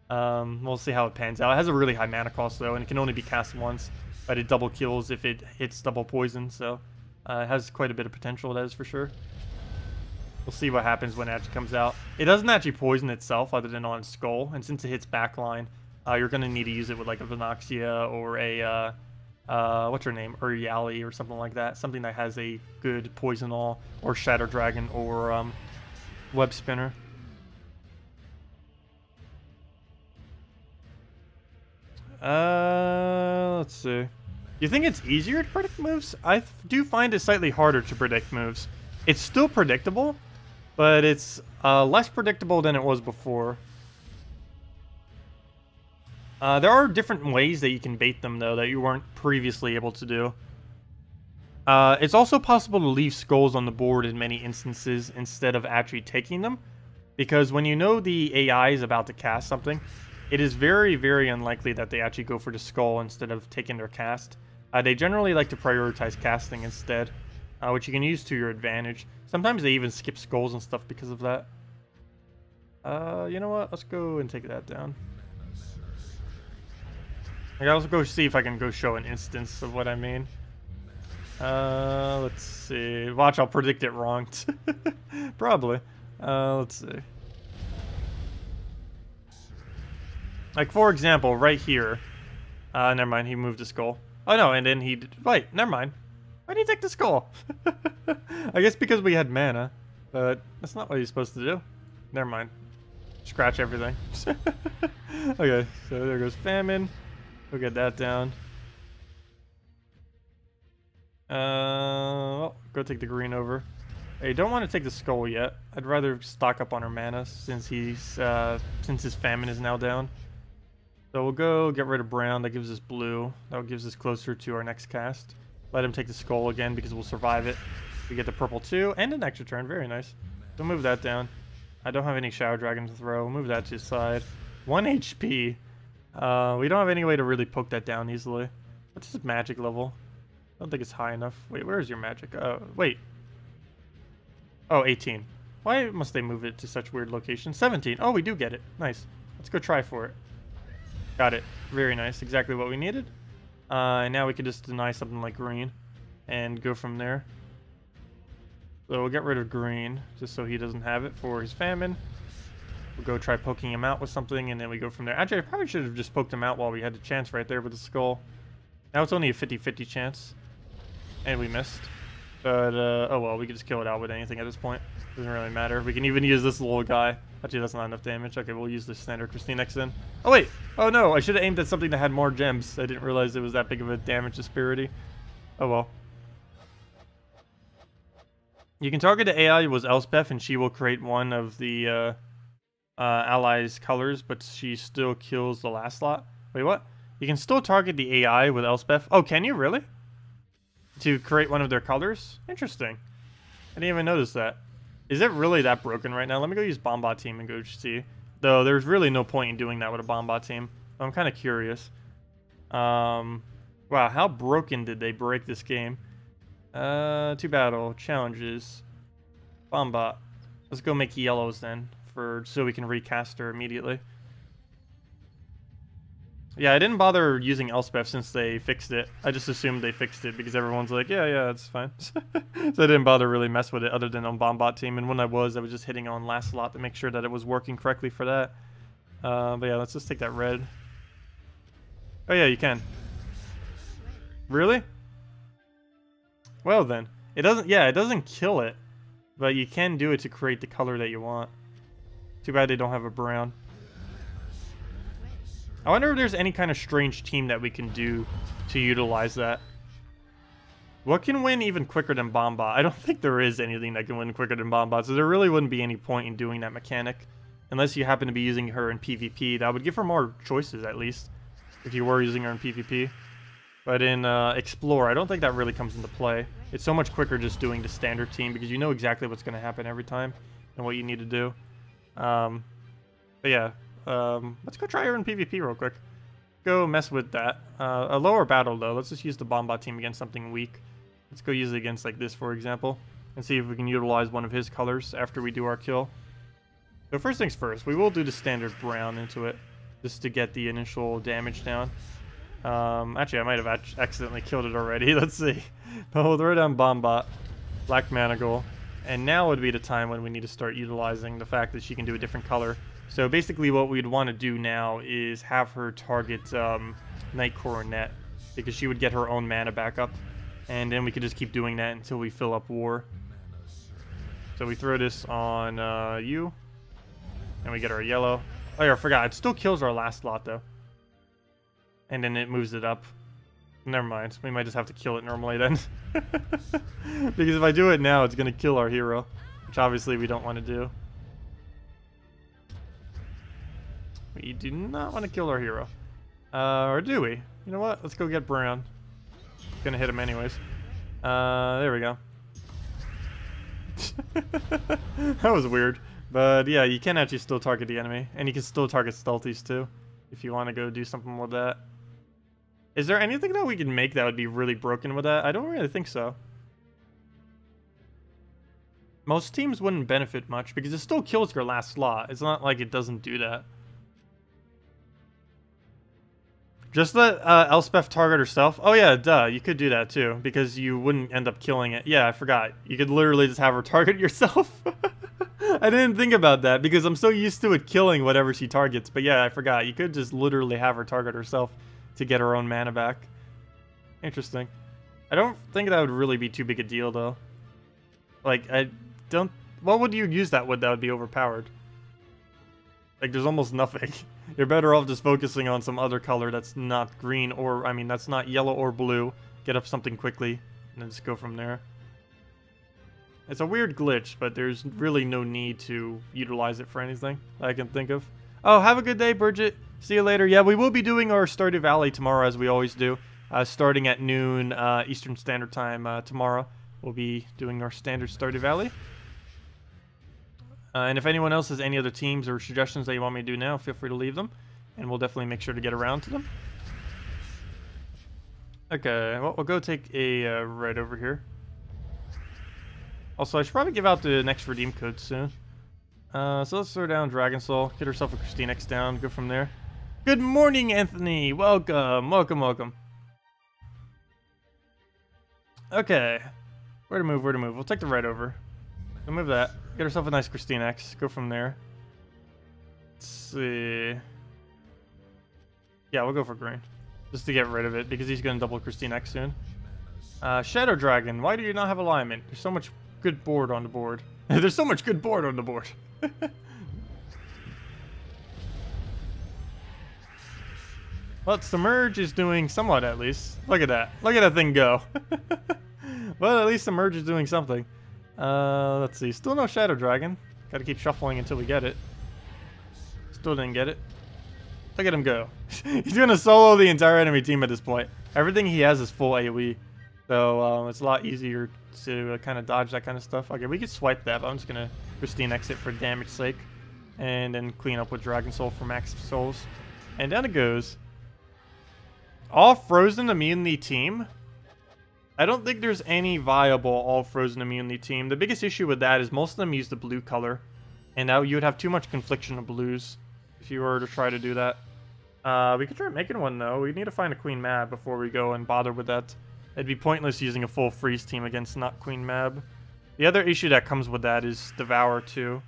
S1: We'll see how it pans out. It has a really high mana cost though, and it can only be cast once, but it double kills if it hits double poison. So it has quite a bit of potential. That is for sure. We'll see what happens when it actually comes out. It doesn't actually poison itself other than on Skull, and since it hits backline, you're going to need to use it with like a Venoxia or a what's her name, Uriali or something like that. Something that has a good poison all, or Shadow Dragon, or Web Spinner. Let's see. You think it's easier to predict moves? I do find it slightly harder to predict moves. It's still predictable, but it's less predictable than it was before. There are different ways that you can bait them, though, that you weren't previously able to do. It's also possible to leave skulls on the board in many instances instead of actually taking them, because when you know the AI is about to cast something, it is very unlikely that they actually go for the skull instead of taking their cast. They generally like to prioritize casting instead, which you can use to your advantage. Sometimes they even skip skulls and stuff because of that. You know what? Let's go and take that down. I gotta also go see if I can go show an instance of what I mean. Let's see. Watch, I'll predict it wrong. Probably. Let's see. Like, for example, right here. Never mind, he moved the skull. Oh, no, and then he... Wait, never mind. Why did he take the skull? I guess because we had mana. But that's not what he's supposed to do. Never mind. Scratch everything. Okay, so there goes Famine. We'll get that down. Well, go take the green over. Hey, don't want to take the skull yet. I'd rather stock up on our mana since he's since his famine is now down. So we'll go get rid of brown. That gives us blue. That gives us closer to our next cast. Let him take the skull again because we'll survive it. We get the purple too and an extra turn. Very nice. So move that down. I don't have any Shadow Dragon to throw. Move that to the side. 1 HP. We don't have any way to really poke that down easily. What's his magic level? I don't think it's high enough. Wait, where is your magic? Wait. Oh, 18. Why must they move it to such weird locations? 17. Oh, we do get it. Nice. Let's go try for it. Got it. Very nice. Exactly what we needed. And now we can just deny something like green and go from there. So we'll get rid of green just so he doesn't have it for his famine. We'll go try poking him out with something, and then we go from there. Actually, I probably should have just poked him out while we had the chance right there with the skull. Now it's only a 50-50 chance. And we missed. But, oh well, we can just kill it out with anything at this point. Doesn't really matter. We can even use this little guy. Actually, that's not enough damage. Okay, we'll use the standard Christine next in. Oh, wait! Oh, no! I should have aimed at something that had more gems. I didn't realize it was that big of a damage disparity. Oh, well. You can target the AI with Elspeth, and she will create one of the, allies' colors, but she still kills the last slot. Wait, what? You can still target the AI with Elspeth. Oh, can you really? To create one of their colors? Interesting. I didn't even notice that. Is it really that broken right now? Let me go use Bombot team and go see. Though there's really no point in doing that with a Bombot team. I'm kind of curious. Wow, how broken did they break this game? To battle, challenges, Bombot. Let's go make yellows then, so we can recast her immediately. Yeah, I didn't bother using Elspeth since they fixed it. I just assumed they fixed it because everyone's like, yeah, it's fine. So I didn't bother really mess with it other than on Bombot team. And when I was just hitting on last slot to make sure that it was working correctly for that. But yeah, let's just take that red. Oh yeah, you can. Really? Well then, it doesn't kill it, but you can do it to create the color that you want. Too bad they don't have a brown. I wonder if there's any kind of strange team that we can do to utilize that. What can win even quicker than Bombot? I don't think there is anything that can win quicker than Bombot, so there really wouldn't be any point in doing that mechanic. Unless you happen to be using her in PvP. That would give her more choices, at least, if you were using her in PvP. But in Explore, I don't think that really comes into play. It's so much quicker just doing the standard team because you know exactly what's going to happen every time and what you need to do. But yeah, let's go try her in PvP real quick. Go mess with that. A lower battle though. Let's just use the Bombbot team against something weak. Let's go use it against like this, for example, and see if we can utilize one of his colors after we do our kill. So first things first, we will do the standard brown into it just to get the initial damage down. Actually, I might have accidentally killed it already. Let's see. But we'll throw down Bombbot, Black Managle, and now would be the time when we need to start utilizing the fact that she can do a different color. So basically what we'd want to do now is have her target Night Coronet, because she would get her own mana back up, and then we could just keep doing that until we fill up War. So we throw this on you, and we get our yellow. Oh yeah, I forgot, it still kills our last slot though. And then it moves it up. Never mind, we might just have to kill it normally then. Because if I do it now, it's going to kill our hero, which obviously we don't want to do. We do not want to kill our hero. Or do we? You know what? Let's go get Brown. Gonna hit him anyways. There we go. That was weird. But yeah, you can actually still target the enemy. And you can still target Stealthies too, if you want to go do something with that. Is there anything that we can make that would be really broken with that? I don't really think so. Most teams wouldn't benefit much because it still kills your last slot. It's not like it doesn't do that. Just let Elspeth target herself. Oh yeah, duh, you could do that too, because you wouldn't end up killing it. Yeah, I forgot. You could literally just have her target yourself. I didn't think about that, because I'm so used to it killing whatever she targets. But yeah, I forgot. You could just literally have her target herself to get her own mana back. Interesting. I don't think that would really be too big a deal, though. Like, I don't... What would you use that with that would be overpowered? Like, there's almost nothing. You're better off just focusing on some other color that's not green or, I mean, that's not yellow or blue. Get up something quickly, and then just go from there. It's a weird glitch, but there's really no need to utilize it for anything that I can think of. Oh, have a good day, Bridget. See you later. Yeah, we will be doing our Stardew Valley tomorrow, as we always do. Starting at noon Eastern Standard Time tomorrow. We'll be doing our standard Stardew Valley. And if anyone else has any other teams or suggestions that you want me to do now, feel free to leave them. And we'll definitely make sure to get around to them. Okay, well, we'll go take a right over here. Also, I should probably give out the next redeem code soon. So let's throw down Dragon Soul, get herself a KrissTigger down, go from there. Good morning, Anthony! Welcome, welcome, welcome. Okay. Where to move, where to move? We'll take the right over. We'll move that. Get herself a nice KrissTigger, go from there. Let's see. Yeah, we'll go for green. Just to get rid of it, because he's going to double KrissTigger soon. Shadow Dragon, why do you not have alignment? There's so much good board on the board. There's so much good board on the board. Well, Submerge is doing somewhat, at least. Look at that. Look at that thing go. Well, at least Submerge is doing something. Let's see. Still no Shadow Dragon. Gotta keep shuffling until we get it. Still didn't get it. Look at him go. He's gonna solo the entire enemy team at this point. Everything he has is full AoE. So, it's a lot easier to kind of dodge that kind of stuff. Okay, we could swipe that, but I'm just gonna KrissTigger it for damage sake. And then clean up with Dragon Soul for max souls. And down it goes. All Frozen Immunity team? I don't think there's any viable all Frozen Immunity team. The biggest issue with that is most of them use the blue color. And now you would have too much confliction of blues if you were to try to do that. We could try making one, though. We need to find a Queen Mab before we go and bother with that. It'd be pointless using a full freeze team against not Queen Mab. The other issue that comes with that is Devour, too.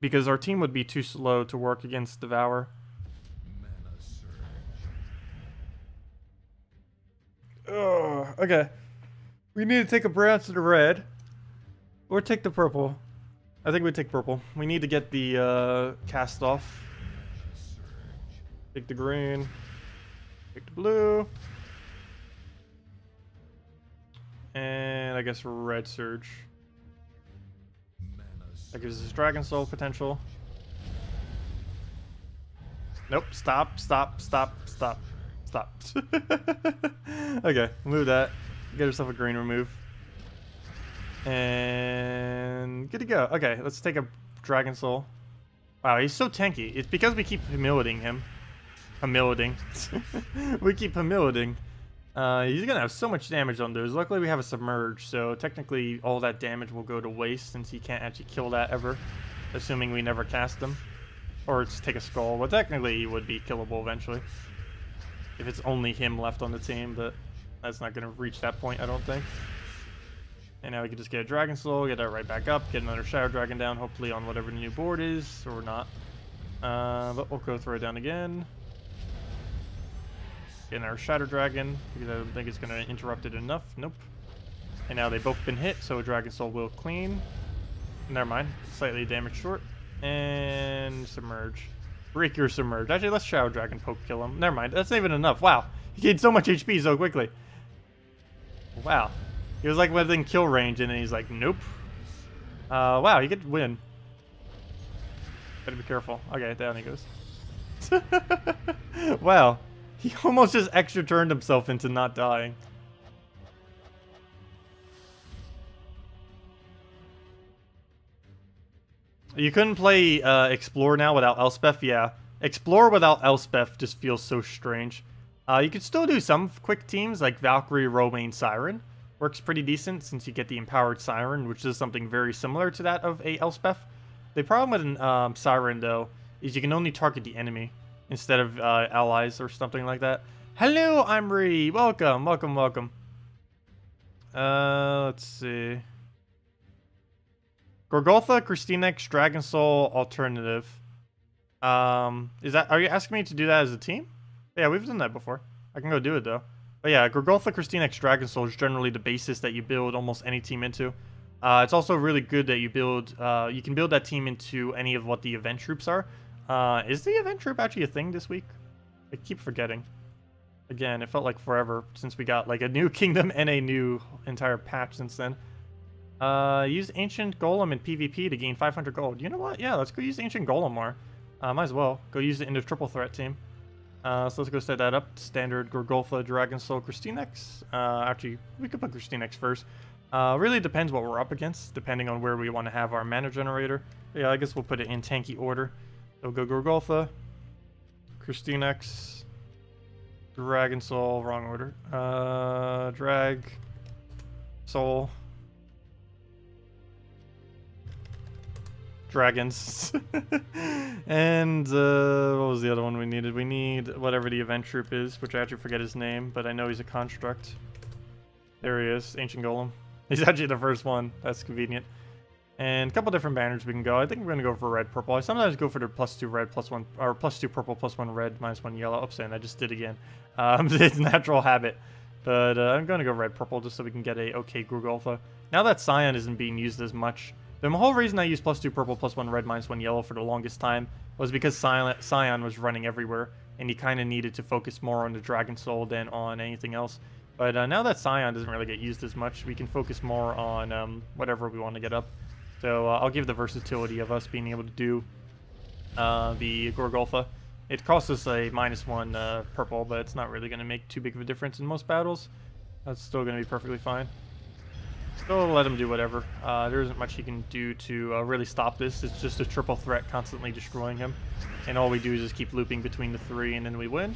S1: Because our team would be too slow to work against Devour. Oh, okay. We need to take a brown to the red. Or take the purple. I think we take purple. We need to get the cast off. Take the green. Take the blue. And I guess red surge. That gives us Dragon Soul potential. Nope. Stop, stop, stop, stop. Stop. Okay, move that. Get herself a green remove. And good to go. Okay, let's take a Dragon Soul. Wow, he's so tanky. It's because we keep humiliating him. Humiliating. We keep humiliating. He's gonna have so much damage on those. Luckily we have a Submerge, so technically all that damage will go to waste since he can't actually kill that ever. Assuming we never cast him. Or it's take a Skull. Well, technically he would be killable eventually. If it's only him left on the team, but that's not gonna reach that point, I don't think. And now we can just get a Dragon Soul, get that right back up, get another Shadow Dragon down, hopefully on whatever the new board is, or not. But we'll go throw it down again. Get our Shadow Dragon, because I don't think it's going to interrupt it enough. Nope. And now they've both been hit, so a Dragon Soul will clean. Never mind. Slightly damage short. And Submerge. Break your Submerge. Actually, let's Shadow Dragon poke kill him. Never mind. That's not even enough. Wow. He gained so much HP so quickly. Wow. He was like within kill range, and then he's like, nope. Wow, he could win. Better be careful. Okay, down he goes. Wow. He almost just extra turned himself into not dying. You couldn't play Explore now without Elspeth? Yeah. Explore without Elspeth just feels so strange. You could still do some quick teams like Valkyrie, Romaine, Siren. Works pretty decent since you get the Empowered Siren, which is something very similar to that of a Elspeth. The problem with an Siren, though, is you can only target the enemy instead of allies or something like that. Hello, Imri! Welcome, welcome, welcome. Let's see. Gorgotha, KrissTigger, Dragon Soul, Alternative. Are you asking me to do that as a team? Yeah, we've done that before. I can go do it, though. But yeah, Gorgotha, KrissTigger, Dragon Soul is generally the basis that you build almost any team into. It's also really good that you build, you can build that team into any of what the event troops are. Is the event troop actually a thing this week? I keep forgetting. Again, it felt like forever since we got like a new kingdom and a new entire patch since then. Use Ancient Golem in PvP to gain 500 gold. You know what? Yeah, let's go use Ancient Golem more. Might as well. Go use it in the triple threat team. So let's go set that up. Standard Gorgotha, Dragon Soul, KrissTigger. Actually, we could put KrissTigger first. Really depends what we're up against, depending on where we want to have our mana generator. Yeah, I guess we'll put it in tanky order. So go Gorgotha, KrissTigger, Dragon Soul, wrong order. Drag, Soul, Dragons. And what was the other one we needed? We need whatever the event troop is, which I actually forget his name, but I know he's a construct. There he is, Ancient Golem. He's actually the first one. That's convenient. And a couple different banners we can go. I think we're going to go for red, purple. I sometimes go for the +2 red, +1, or +2 purple, +1 red, -1 yellow. Oops, and I just did again. It's natural habit. But I'm going to go red, purple, just so we can get a okay Gorgotha. Now that Scion isn't being used as much, the whole reason I used +2 purple, +1 red, -1 yellow for the longest time was because Scion was running everywhere, and he kind of needed to focus more on the Dragon Soul than on anything else. But now that Scion doesn't really get used as much, we can focus more on whatever we want to get up. So I'll give the versatility of us being able to do the Gorgotha. It costs us a -1 purple, but it's not really going to make too big of a difference in most battles. That's still going to be perfectly fine. Still let him do whatever. There isn't much he can do to really stop this. It's just a triple threat constantly destroying him. And all we do is just keep looping between the three and then we win.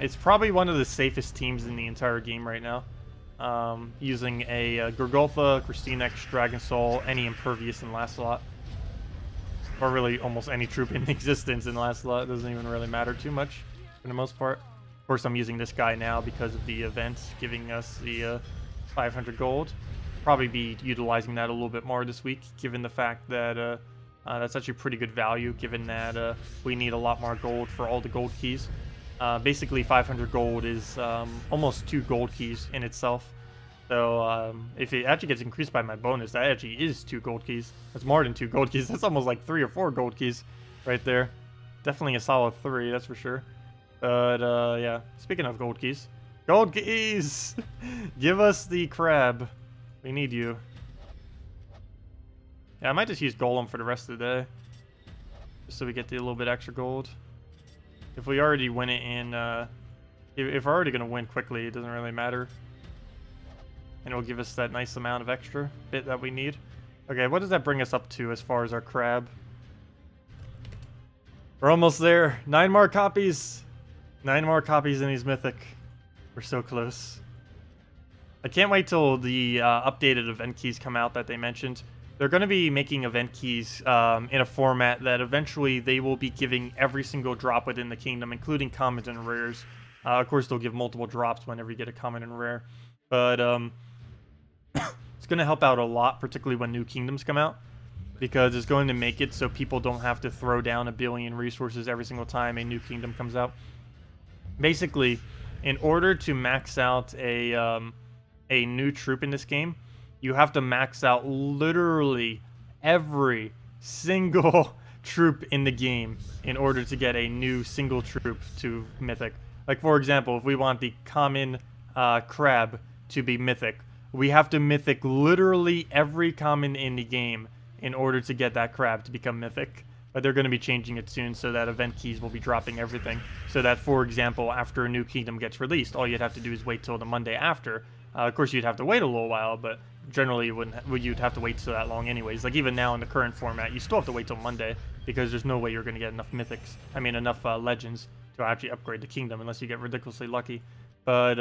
S1: It's probably one of the safest teams in the entire game right now. Using a Gorgotha, KrissTigger, Dragon Soul, any Impervious in last slot. Or really almost any troop in existence in last slot. It doesn't even really matter too much for the most part. Of course, I'm using this guy now because of the events giving us the 500 gold. Probably be utilizing that a little bit more this week, given the fact that that's actually pretty good value, given that we need a lot more gold for all the gold keys. Basically, 500 gold is almost 2 gold keys in itself. So if it actually gets increased by my bonus, that actually is 2 gold keys. That's more than 2 gold keys. That's almost like 3 or 4 gold keys right there. Definitely a solid 3, that's for sure. But yeah, speaking of gold keys. Gold keys! Give us the crab. We need you. Yeah, I might just use Golem for the rest of the day. Just so we get the little bit extra gold. If we already win it in If we're already going to win quickly, it doesn't really matter. And it'll give us that nice amount of extra bit that we need. Okay, what does that bring us up to as far as our crab? We're almost there. 9 more copies. 9 more copies and he's mythic. We're so close. I can't wait till the updated event keys come out that they mentioned. They're going to be making event keys in a format that eventually they will be giving every single drop within the kingdom, including commons and rares. Of course, they'll give multiple drops whenever you get a common and rare. But it's going to help out a lot, particularly when new kingdoms come out. Because it's going to make it so people don't have to throw down a billion resources every single time a new kingdom comes out. Basically, in order to max out a new troop in this game, you have to max out literally every single troop in the game in order to get a new single troop to mythic. Like, for example, if we want the common crab to be mythic, we have to mythic literally every common in the game in order to get that crab to become mythic. But they're going to be changing it soon so that event keys will be dropping everything. So that, for example, after a new kingdom gets released, all you'd have to do is wait till the Monday after. Of course, you'd have to wait a little while, but generally you'd have to wait so that long anyways. Like, even now in the current format, you still have to wait till Monday because there's no way you're going to get enough mythics. I mean, enough legends to actually upgrade the kingdom unless you get ridiculously lucky. But,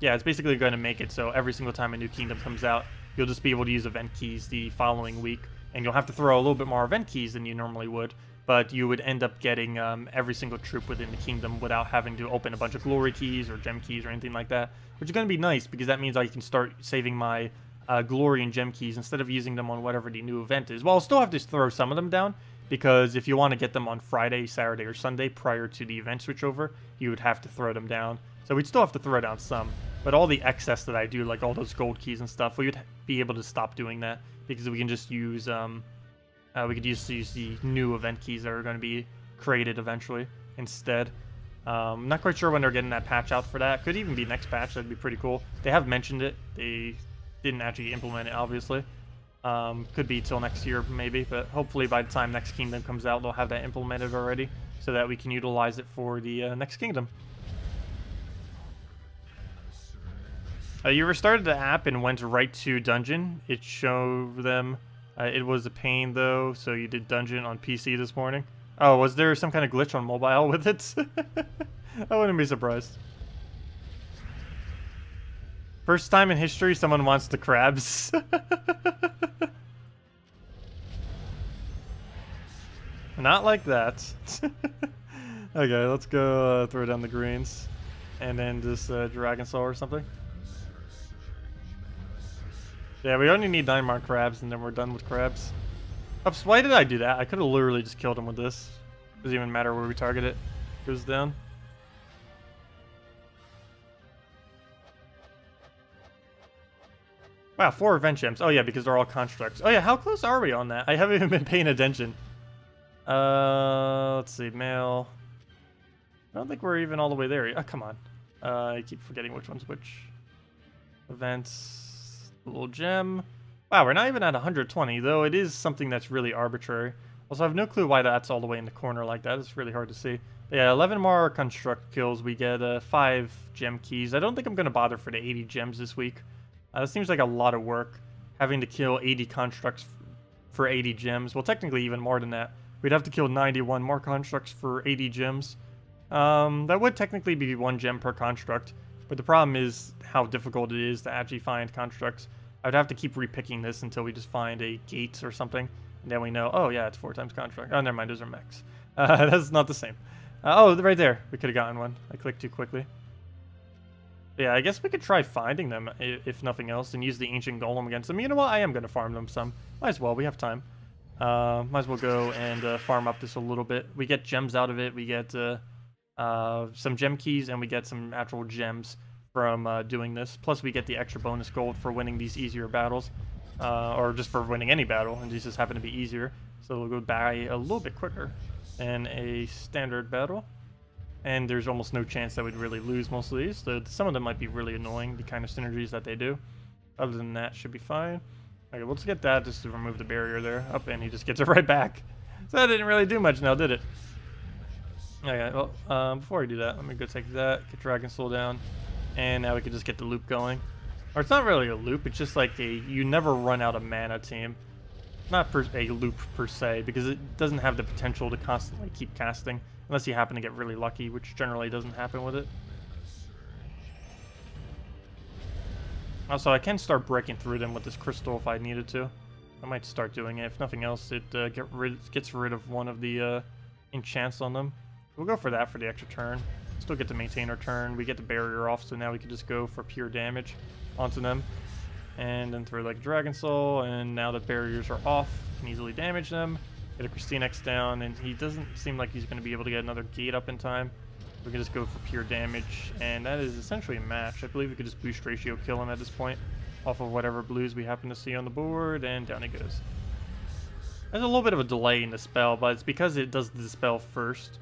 S1: yeah, it's basically going to make it so every single time a new kingdom comes out, you'll just be able to use event keys the following week. And you'll have to throw a little bit more event keys than you normally would, but you would end up getting every single troop within the kingdom without having to open a bunch of glory keys or gem keys or anything like that, which is going to be nice because that means I can start saving my glory and gem keys instead of using them on whatever the new event is. Well, I'll still have to throw some of them down because if you want to get them on Friday, Saturday, or Sunday prior to the event switchover, you would have to throw them down. So we'd still have to throw down some, but all the excess that I do, like all those gold keys and stuff, we would be able to stop doing that. Because we can just use, we could use the new event keys that are going to be created eventually instead. I'm not quite sure when they're getting that patch out for that. Could even be next patch. That'd be pretty cool. They have mentioned it. They didn't actually implement it, obviously. Could be till next year, maybe. But hopefully by the time next kingdom comes out, they'll have that implemented already so that we can utilize it for the next kingdom. You restarted the app and went right to dungeon. It showed them. It was a pain though, so you did dungeon on PC this morning. Oh, was there some kind of glitch on mobile with it? I wouldn't be surprised. First time in history someone wants the crabs. Not like that. Okay, let's go throw down the greens. And then this Dragon Soul or something. Yeah, we only need 9 more crabs and then we're done with crabs. Oops, why did I do that? I could have literally just killed him with this. Doesn't even matter where we target it. Goes down. Wow, 4 event gems. Oh yeah, because they're all constructs. Oh yeah, how close are we on that? I haven't even been paying attention. Let's see, mail. I don't think we're even all the way there. Oh, come on. I keep forgetting which one's which. Events. Little gem. Wow, we're not even at 120, though it is something that's really arbitrary. Also, I have no clue why that's all the way in the corner like that. It's really hard to see. But yeah, 11 more construct kills. We get 5 gem keys. I don't think I'm going to bother for the 80 gems this week. It seems like a lot of work, having to kill 80 constructs for 80 gems. Well, technically even more than that. We'd have to kill 91 more constructs for 80 gems. That would technically be 1 gem per construct. But the problem is how difficult it is to actually find constructs. I would have to keep repicking this until we just find a gate or something. And then we know, oh yeah, it's 4 times construct. Oh, never mind, those are mechs. That's not the same. Oh, right there. We could have gotten one. I clicked too quickly. Yeah, I guess we could try finding them, if nothing else, and use the ancient golem against them. You know what? I am going to farm them some. Might as well. We have time. Might as well go and farm up this a little bit. We get gems out of it. We get some gem keys, and we get some actual gems from doing this. Plus, we get the extra bonus gold for winning these easier battles, or just for winning any battle, and these just happen to be easier. So we'll go by a little bit quicker than a standard battle. And there's almost no chance that we'd really lose most of these. Some of them might be really annoying, the kind of synergies that they do. Other than that, should be fine. Okay, let's get that just to remove the barrier there. Up, and he just gets it right back. So that didn't really do much now, did it? Okay, well, before I do that, let me go take that, get Dragon Soul down, and now we can just get the loop going. Or it's not really a loop, it's just like a you never run out of mana team. Not a loop per se, because it doesn't have the potential to constantly keep casting, unless you happen to get really lucky, which generally doesn't happen with it. Also, I can start breaking through them with this crystal if I needed to. I might start doing it. If nothing else, it gets rid of one of the enchants on them. We'll go for that for the extra turn. Still get to maintain our turn. We get the barrier off, so now we can just go for pure damage onto them. And then throw like Dragon Soul, and now that barriers are off, can easily damage them. Get a KrissTigger down, and he doesn't seem like he's going to be able to get another gate up in time. We can just go for pure damage, and that is essentially a match. I believe we could just boost ratio kill him at this point, off of whatever blues we happen to see on the board, and down he goes. There's a little bit of a delay in the spell, but it's because it does the spell first,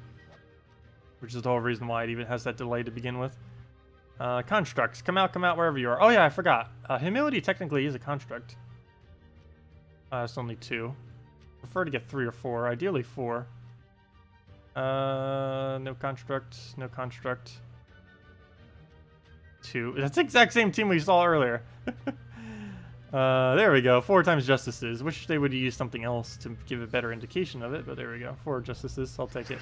S1: which is the whole reason why it even has that delay to begin with. Constructs, come out wherever you are. Oh yeah, I forgot. Humility technically is a construct. It's only 2. Prefer to get 3 or 4, ideally 4. No construct, no construct. 2. That's the exact same team we saw earlier. There we go. 4 times Justices. Wish they would use something else to give a better indication of it, but there we go. 4 Justices. I'll take it.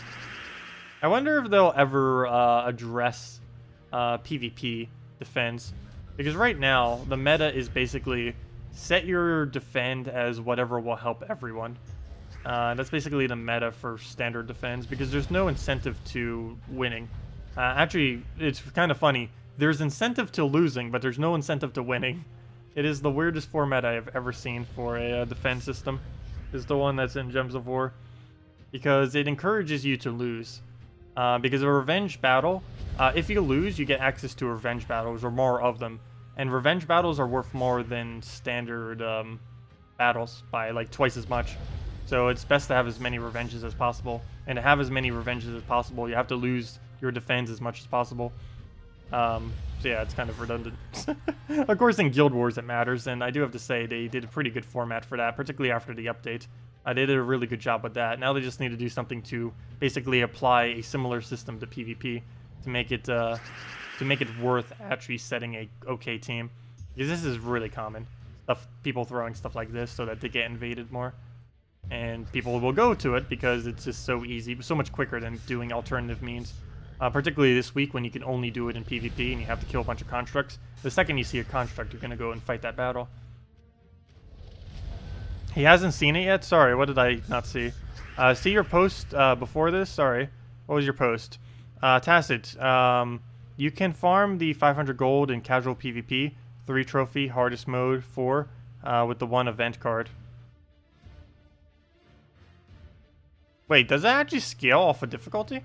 S1: I wonder if they'll ever address PvP defense, because right now the meta is basically set your defend as whatever will help everyone. That's basically the meta for standard defense, because there's no incentive to winning. Actually, it's kind of funny. There's incentive to losing, but there's no incentive to winning. It is the weirdest format I have ever seen for a defense system. Is the one that's in Gems of War, because it encourages you to lose. Because a revenge battle, if you lose, you get access to revenge battles, or more of them. And revenge battles are worth more than standard battles by like twice as much. So it's best to have as many revenges as possible. And to have as many revenges as possible, you have to lose your defense as much as possible. So yeah, it's kind of redundant. Of course, in Guild Wars it matters, and I do have to say they did a pretty good format for that, particularly after the update. They did a really good job with that. Now they just need to do something to basically apply a similar system to PvP to make it worth actually setting a okay team. Because this is really common. People throwing stuff like this so that they get invaded more. And people will go to it because it's just so easy, so much quicker than doing alternative means. Particularly this week when you can only do it in PvP and you have to kill a bunch of constructs. The second you see a construct, you're going to go and fight that battle. He hasn't seen it yet? Sorry, what did I not see? See your post before this? Sorry. What was your post? Tacet. You can farm the 500 gold in casual PvP, 3 trophy, hardest mode, 4, with the 1 event card. Wait, does that actually scale off of difficulty?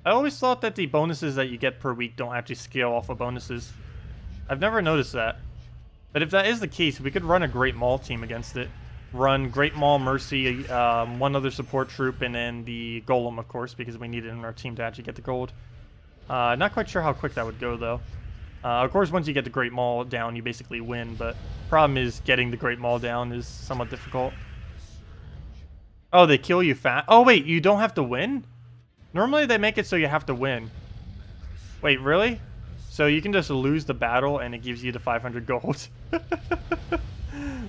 S1: I always thought that the bonuses that you get per week don't actually scale off of bonuses. I've never noticed that. But if that is the case, we could run a Great Maul team against it. Run Great Maul, Mercy, 1 other support troop, and then the Golem, of course, because we need it in our team to actually get the gold. Not quite sure how quick that would go, though. Of course, once you get the Great Maul down, you basically win, but problem is getting the Great Maul down is somewhat difficult. Oh, they kill you fast. Oh, wait, you don't have to win? Normally, they make it so you have to win. Wait, really? So you can just lose the battle, and it gives you the 500 gold.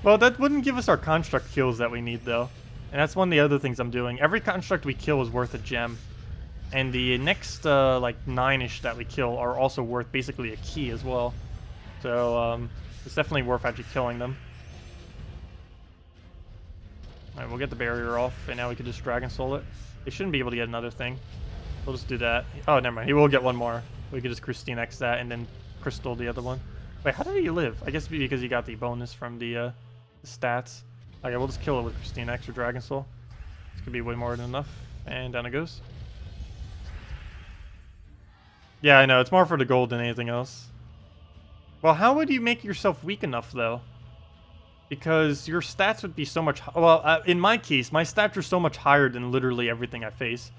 S1: Well, that wouldn't give us our construct kills that we need, though. And that's one of the other things I'm doing. Every construct we kill is worth a gem. And the next, like, 9-ish that we kill are also worth basically a key as well. So, it's definitely worth actually killing them. Alright, we'll get the barrier off, and now we can just Dragon Soul it. They shouldn't be able to get another thing. We'll just do that. Oh, never mind. He will get one more. We could just KrissTigger that, and then Crystal the other one. Wait, how did he live? I guess because he got the bonus from the stats. Okay, we'll just kill it with KrissTigger or Dragon Soul. This could be way more than enough. And down it goes. Yeah, I know. It's more for the gold than anything else. Well, how would you make yourself weak enough, though? Because your stats would be so much... Well, in my case, my stats are so much higher than literally everything I face.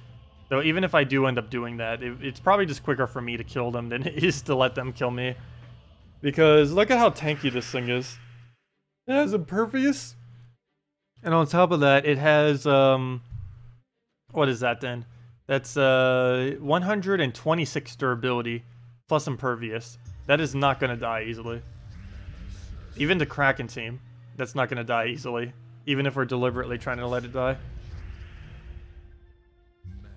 S1: So even if I do end up doing that, it's probably just quicker for me to kill them than it is to let them kill me. Because look at how tanky this thing is. It has Impervious. And on top of that, it has... what is that then? That's 126 durability plus impervious. That is not going to die easily. Even the Kraken team, that's not going to die easily. Even if we're deliberately trying to let it die.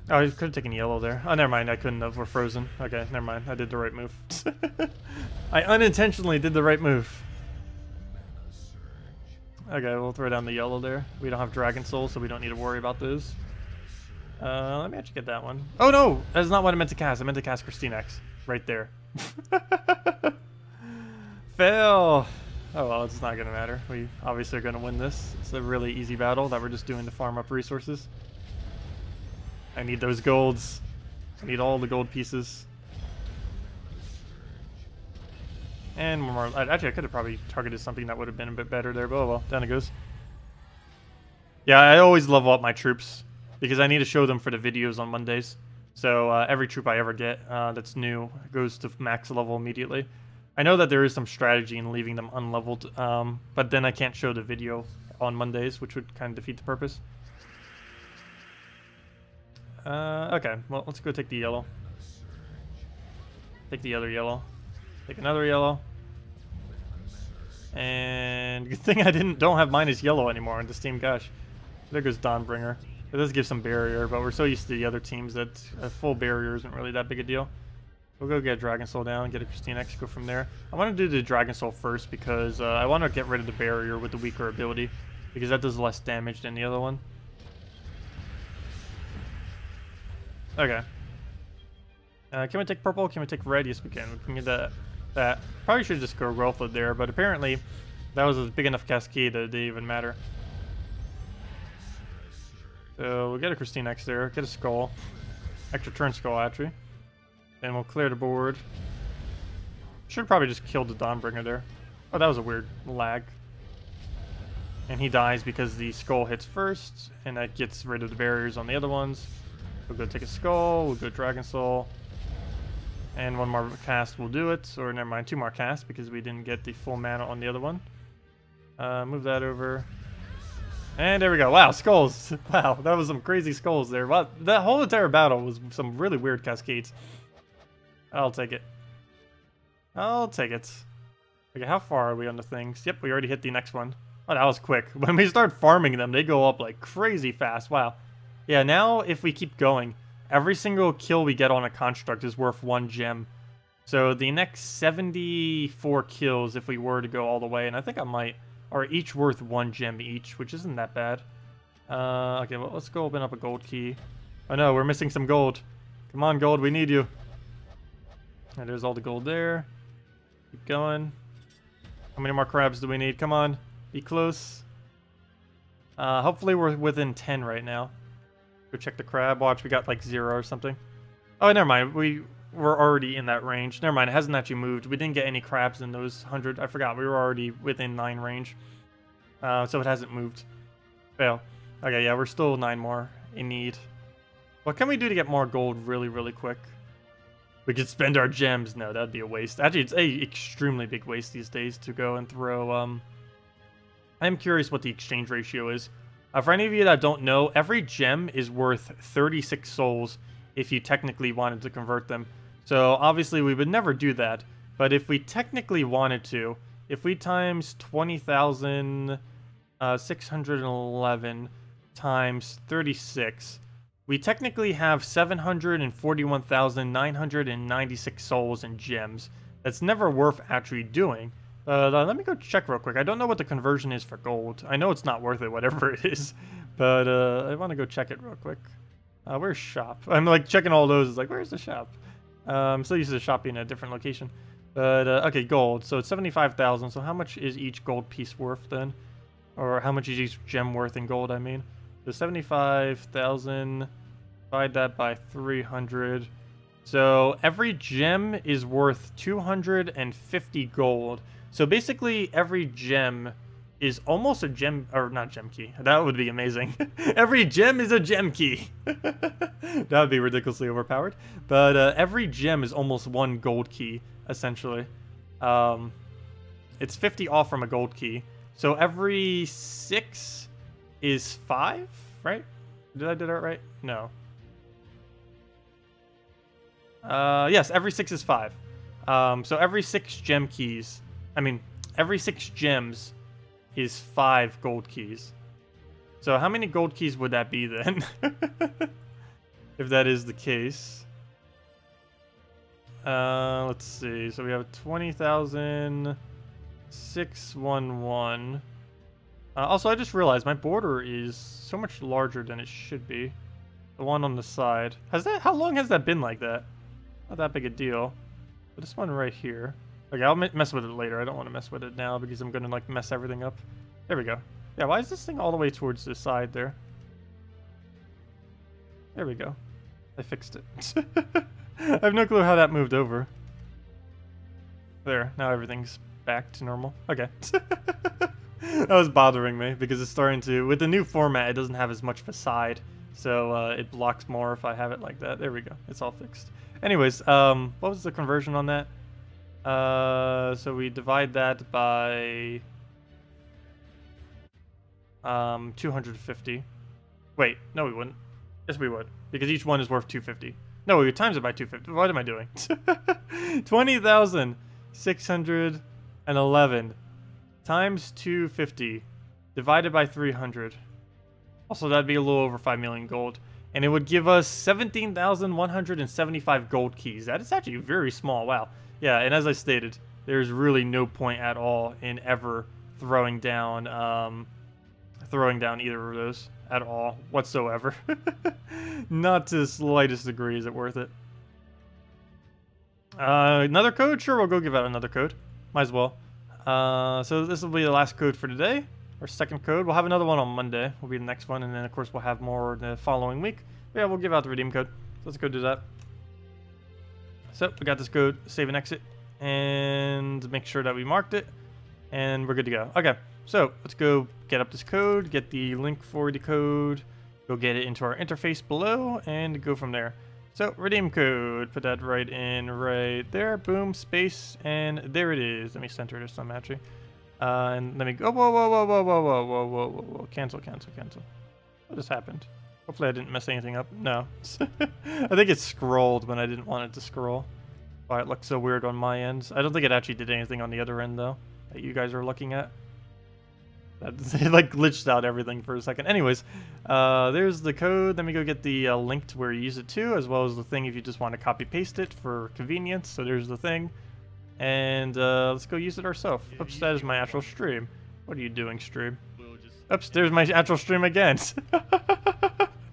S1: Oh, I could have taken yellow there. Oh, never mind. I couldn't have. We're frozen. Okay, never mind. I did the right move. I unintentionally did the right move. Okay, we'll throw down the yellow there. We don't have Dragon Soul, so we don't need to worry about those. Let me actually get that one. Oh, no! That's not what I meant to cast. I meant to cast KrissTigger. Right there. Fail! Oh, well, it's not going to matter. We obviously are going to win this. It's a really easy battle that we're just doing to farm up resources. I need those golds. I need all the gold pieces. And one more. Actually, I could have probably targeted something that would have been a bit better there, but oh well, down it goes. Yeah, I always level up my troops because I need to show them for the videos on Mondays. So every troop I ever get that's new goes to max level immediately. I know that there is some strategy in leaving them unleveled, but then I can't show the video on Mondays, which would kind of defeat the purpose. Okay, well, let's go take the yellow. Take the other yellow. Take another yellow. And good thing I don't have mine as yellow anymore in this team. Gosh, there goes Dawnbringer. It does give some barrier, but we're so used to the other teams that a full barrier isn't really that big a deal. We'll go get Dragon Soul down, get a KrissTigger, go from there. I want to do the Dragon Soul first because I want to get rid of the barrier with the weaker ability because that does less damage than the other one. Okay. Can we take purple? Can we take red? Yes, we can. We can get that. Probably should just go Growthwood there, but apparently that was a big enough cascade that it didn't even matter. So we'll get a KrissTigger there, get a skull. Extra turn skull, actually. Then we'll clear the board. Should probably just kill the Dawnbringer there. Oh, that was a weird lag. And he dies because the skull hits first, and that gets rid of the barriers on the other ones. We'll go take a skull, we'll go Dragon Soul. And one more cast will do it. Or never mind, two more casts because we didn't get the full mana on the other one. Move that over. And there we go. Wow, skulls. Wow, that was some crazy skulls there. Wow, that whole entire battle was some really weird cascades. I'll take it. I'll take it. Okay, how far are we on the things? Yep, we already hit the next one. Oh, that was quick. When we start farming them, they go up like crazy fast. Wow. Yeah, now if we keep going, every single kill we get on a construct is worth 1 gem. So the next 74 kills, if we were to go all the way, and I think I might, are each worth 1 gem each, which isn't that bad. Okay, well, let's go open up a gold key. Oh no, we're missing some gold. Come on, gold, we need you. And there's all the gold there. Keep going. How many more crabs do we need? Come on, be close. Hopefully we're within 10 right now. Go check the crab. Watch, we got like 0 or something. Oh, never mind. We were already in that range. Never mind, it hasn't actually moved. We didn't get any crabs in those 100. I forgot, we were already within 9 range. So it hasn't moved. Fail. Okay, yeah, we're still 9 more in need. What can we do to get more gold really, really quick? We could spend our gems. No, that'd be a waste. Actually, it's a extremely big waste these days to go and throw. I'm curious what the exchange ratio is. For any of you that don't know, every gem is worth 36 souls if you technically wanted to convert them. So obviously we would never do that. But if we technically wanted to, if we times 20,611 times 36, we technically have 741,996 souls and gems. That's never worth actually doing. Let me go check real quick. I don't know what the conversion is for gold. I know it's not worth it, whatever it is. But I want to go check it real quick. Where's shop? I'm like checking all those. It's like, where's the shop? I'm still used to shop being in a different location. But, okay, gold. So it's 75,000. So how much is each gold piece worth then? Or how much is each gem worth in gold, I mean? So 75,000. Divide that by 300. So every gem is worth 250 gold. So basically, every gem is almost a gem, or not gem key. That would be amazing. Every gem is a gem key. That would be ridiculously overpowered. But every gem is almost 1 gold key, essentially. It's 50 off from a gold key. So every 6 is 5, right? Did I do that right? No. Yes, every 6 is 5. So every 6 gem keys, every 6 gems is 5 gold keys. So how many gold keys would that be then? If that is the case. Let's see. So we have 20,611. Also, I just realized my border is so much larger than it should be. The one on the side. How long has that been like that? Not that big a deal. But this one right here. Okay, I'll mess with it later. I don't want to mess with it now because I'm going to like mess everything up. There we go. Yeah, why is this thing all the way towards the side there? There we go. I fixed it. I have no clue how that moved over. There, now everything's back to normal. Okay. That was bothering me because it's starting to, with the new format, it doesn't have as much of a side. So it blocks more if I have it like that. There we go. It's all fixed. Anyways, what was the conversion on that? So we divide that by 250. Wait, no we wouldn't. Yes we would, because each one is worth 250. No, we would times it by 250. What am I doing? 20,611 times 250 divided by 300. Also, that'd be a little over 5 million gold. And it would give us 17,175 gold keys. That is actually very small. Wow. Yeah, and as I stated, there's really no point at all in ever throwing down either of those at all whatsoever. Not to the slightest degree is it worth it. Another code? Sure, we'll go give out another code. Might as well. So this will be the last code for today. Our second code. We'll have another one on Monday. Will be the next one, and then of course we'll have more the following week. But yeah, we'll give out the redeem code. So let's go do that. So we got this code. Save and exit, and make sure that we marked it, and we're good to go. Okay, so let's go get up this code, get the link for the code, go get it into our interface below, and go from there. So redeem code. Put that right in right there. Boom, space, and there it is. Let me center this some actually. And let me go. Whoa. Cancel. What just happened? Hopefully I didn't mess anything up. No. I think it scrolled when I didn't want it to scroll. Why it looks so weird on my end. I don't think it actually did anything on the other end though, that you guys are looking at. It like glitched out everything for a second. Anyways, there's the code. Let me go get the link to where you use it to, as well as the thing if you just want to copy paste it for convenience. So there's the thing. And let's go use it ourselves. Oops, that is my actual stream. What are you doing, stream? Oops, there's my actual stream again.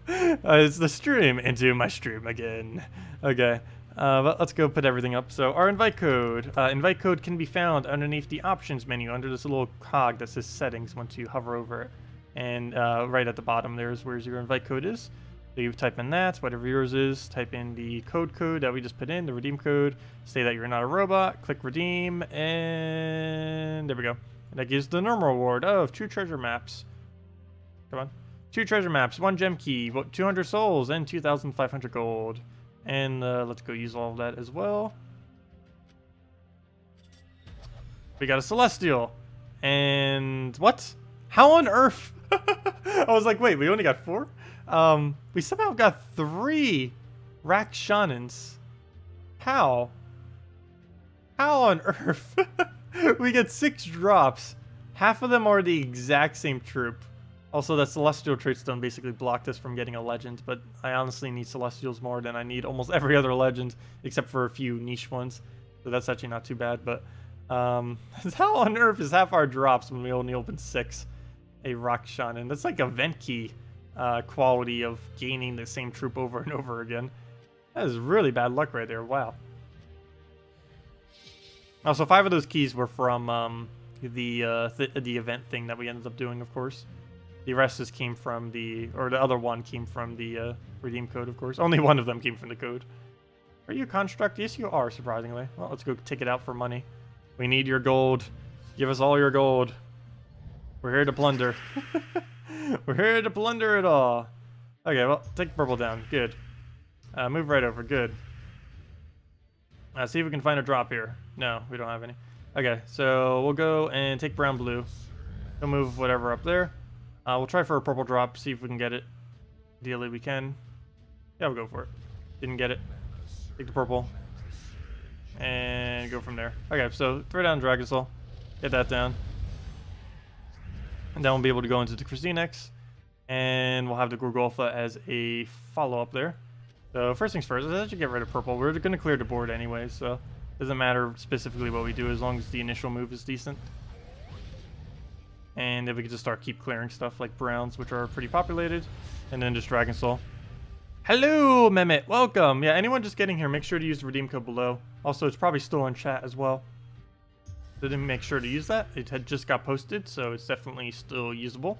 S1: It's the stream into my stream again. Okay, but let's go put everything up. So our invite code can be found underneath the options menu under this little cog that says settings once you hover over it. And right at the bottom there's where your invite code is. So you type in that, whatever yours is, type in the code that we just put in, the redeem code, say that you're not a robot, click redeem, and there we go. And that gives the normal reward of 2 treasure maps. Come on. 2 treasure maps, 1 gem key, 200 souls, and 2,500 gold. And let's go use all of that as well. We got a celestial. And what? How on earth? I was like, wait, we only got 4? We somehow got 3 Rakshannons. How? How on earth? We get 6 drops. Half of them are the exact same troop. Also, that Celestial Trait Stone basically blocked us from getting a legend, but I honestly need Celestials more than I need almost every other legend, except for a few niche ones. So that's actually not too bad, but how on earth is half our drops when we only open 6 a Rakshannon? That's like event key quality of gaining the same troop over and over again. That is really bad luck right there. Wow. Also, 5 of those keys were from the event thing that we ended up doing, of course. The rest just came from the other one came from the redeem code, of course. Only one of them came from the code. Are you a construct? Yes, you are, surprisingly. Well, let's go take it out for money. We need your gold. Give us all your gold. We're here to plunder. We're here to plunder it all. Okay, well, take purple down. Good. Move right over. Good. See if we can find a drop here. No, we don't have any. Okay, so we'll go and take brown blue. We'll move whatever up there. We'll try for a purple drop, see if we can get it. Ideally we can. Yeah, we'll go for it. Didn't get it. Take the purple. And go from there. Okay, so throw down Dragon Soul. Get that down. And then we'll be able to go into the KrissTigger. And we'll have the Gorgolfa as a follow-up there. So first things first, let's actually get rid of purple. We're going to clear the board anyway, so it doesn't matter specifically what we do as long as the initial move is decent. And if we could just keep clearing stuff like browns, which are pretty populated. And then just Dragon Soul. Hello, Mehmet. Welcome. Yeah, anyone just getting here, make sure to use the redeem code below. Also, it's probably still in chat as well. Didn't make sure to use that. It had just got posted, so it's definitely still usable.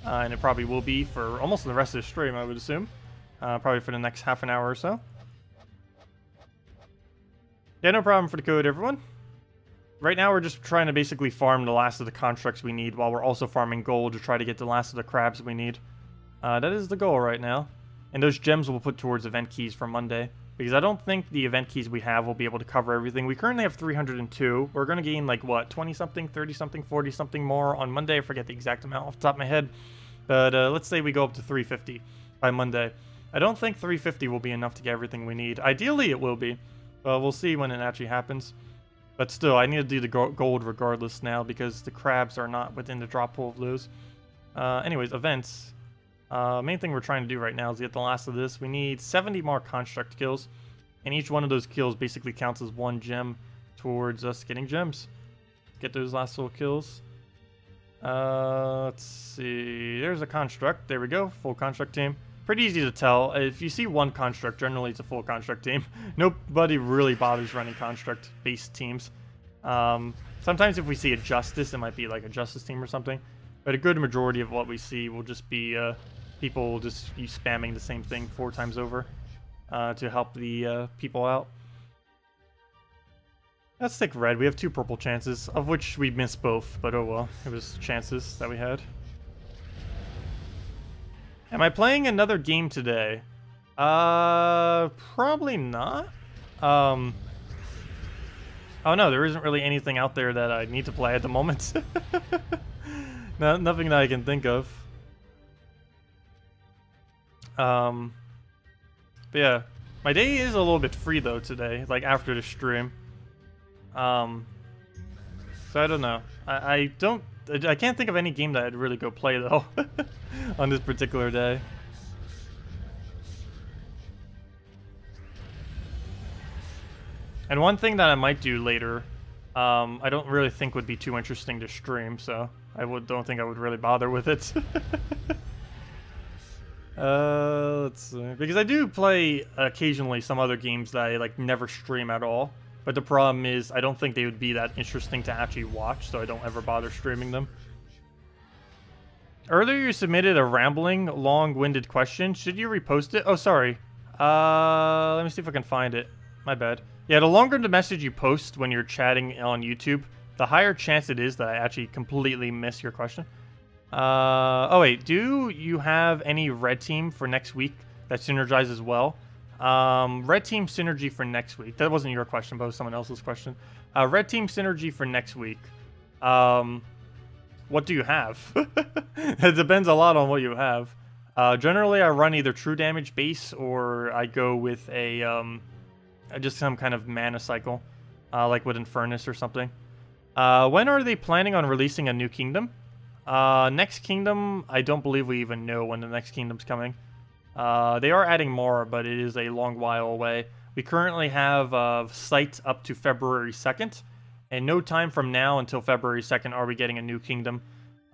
S1: And it probably will be for almost the rest of the stream, I would assume. Probably for the next half an hour or so. Yeah, no problem for the code, everyone. Right now, we're just trying to basically farm the last of the constructs we need, while we're also farming gold to try to get the last of the crabs we need. That is the goal right now. And those gems we'll put towards event keys for Monday. Because I don't think the event keys we have will be able to cover everything. We currently have 302. We're going to gain, like, what, 20-something, 30-something, 40-something more on Monday? I forget the exact amount off the top of my head. But let's say we go up to 350 by Monday. I don't think 350 will be enough to get everything we need. Ideally, it will be. We'll see when it actually happens. But still, I need to do the gold regardless now because the crabs are not within the drop pool of those. Anyways, events. Main thing we're trying to do right now is get the last of this. We need 70 more construct kills, and each one of those kills basically counts as one gem towards us getting gems. Get those last little kills. Let's see. There's a construct. There we go. Full construct team. Pretty easy to tell. If you see one construct, generally it's a full construct team. Nobody really bothers running construct-based teams. Sometimes if we see a justice, it might be like a justice team or something. But a good majority of what we see will just be people just spamming the same thing 4 times over to help the people out. Let's take red. We have 2 purple chances, of which we missed both, but oh well. It was chances that we had. Am I playing another game today? Probably not. Oh no, there isn't really anything out there that I need to play at the moment. No, nothing that I can think of. But yeah, my day is a little bit free though today, like after the stream. So I don't know. I can't think of any game that I'd really go play though on this particular day. And one thing that I might do later, I don't really think would be too interesting to stream, so don't think I would really bother with it. Let's see. Because I do play occasionally some other games that I like never stream at all. But the problem is I don't think they would be that interesting to actually watch, so I don't ever bother streaming them. Earlier you submitted a rambling, long-winded question. Should you repost it? Oh, sorry. Let me see if I can find it. My bad. Yeah, the longer the message you post when you're chatting on YouTube, the higher chance it is that I actually completely miss your question. Oh wait, do you have any red team for next week that synergizes well? Red team synergy for next week. That wasn't your question, but it was someone else's question. Red team synergy for next week. What do you have? It depends a lot on what you have. Generally, I run either true damage base or I go with a just some kind of mana cycle, like with Infernus or something. When are they planning on releasing a new kingdom? Next kingdom, I don't believe we even know when the next kingdom's coming. They are adding more, but it is a long while away. We currently have sight up to February 2nd, and no time from now until February 2nd are we getting a new kingdom.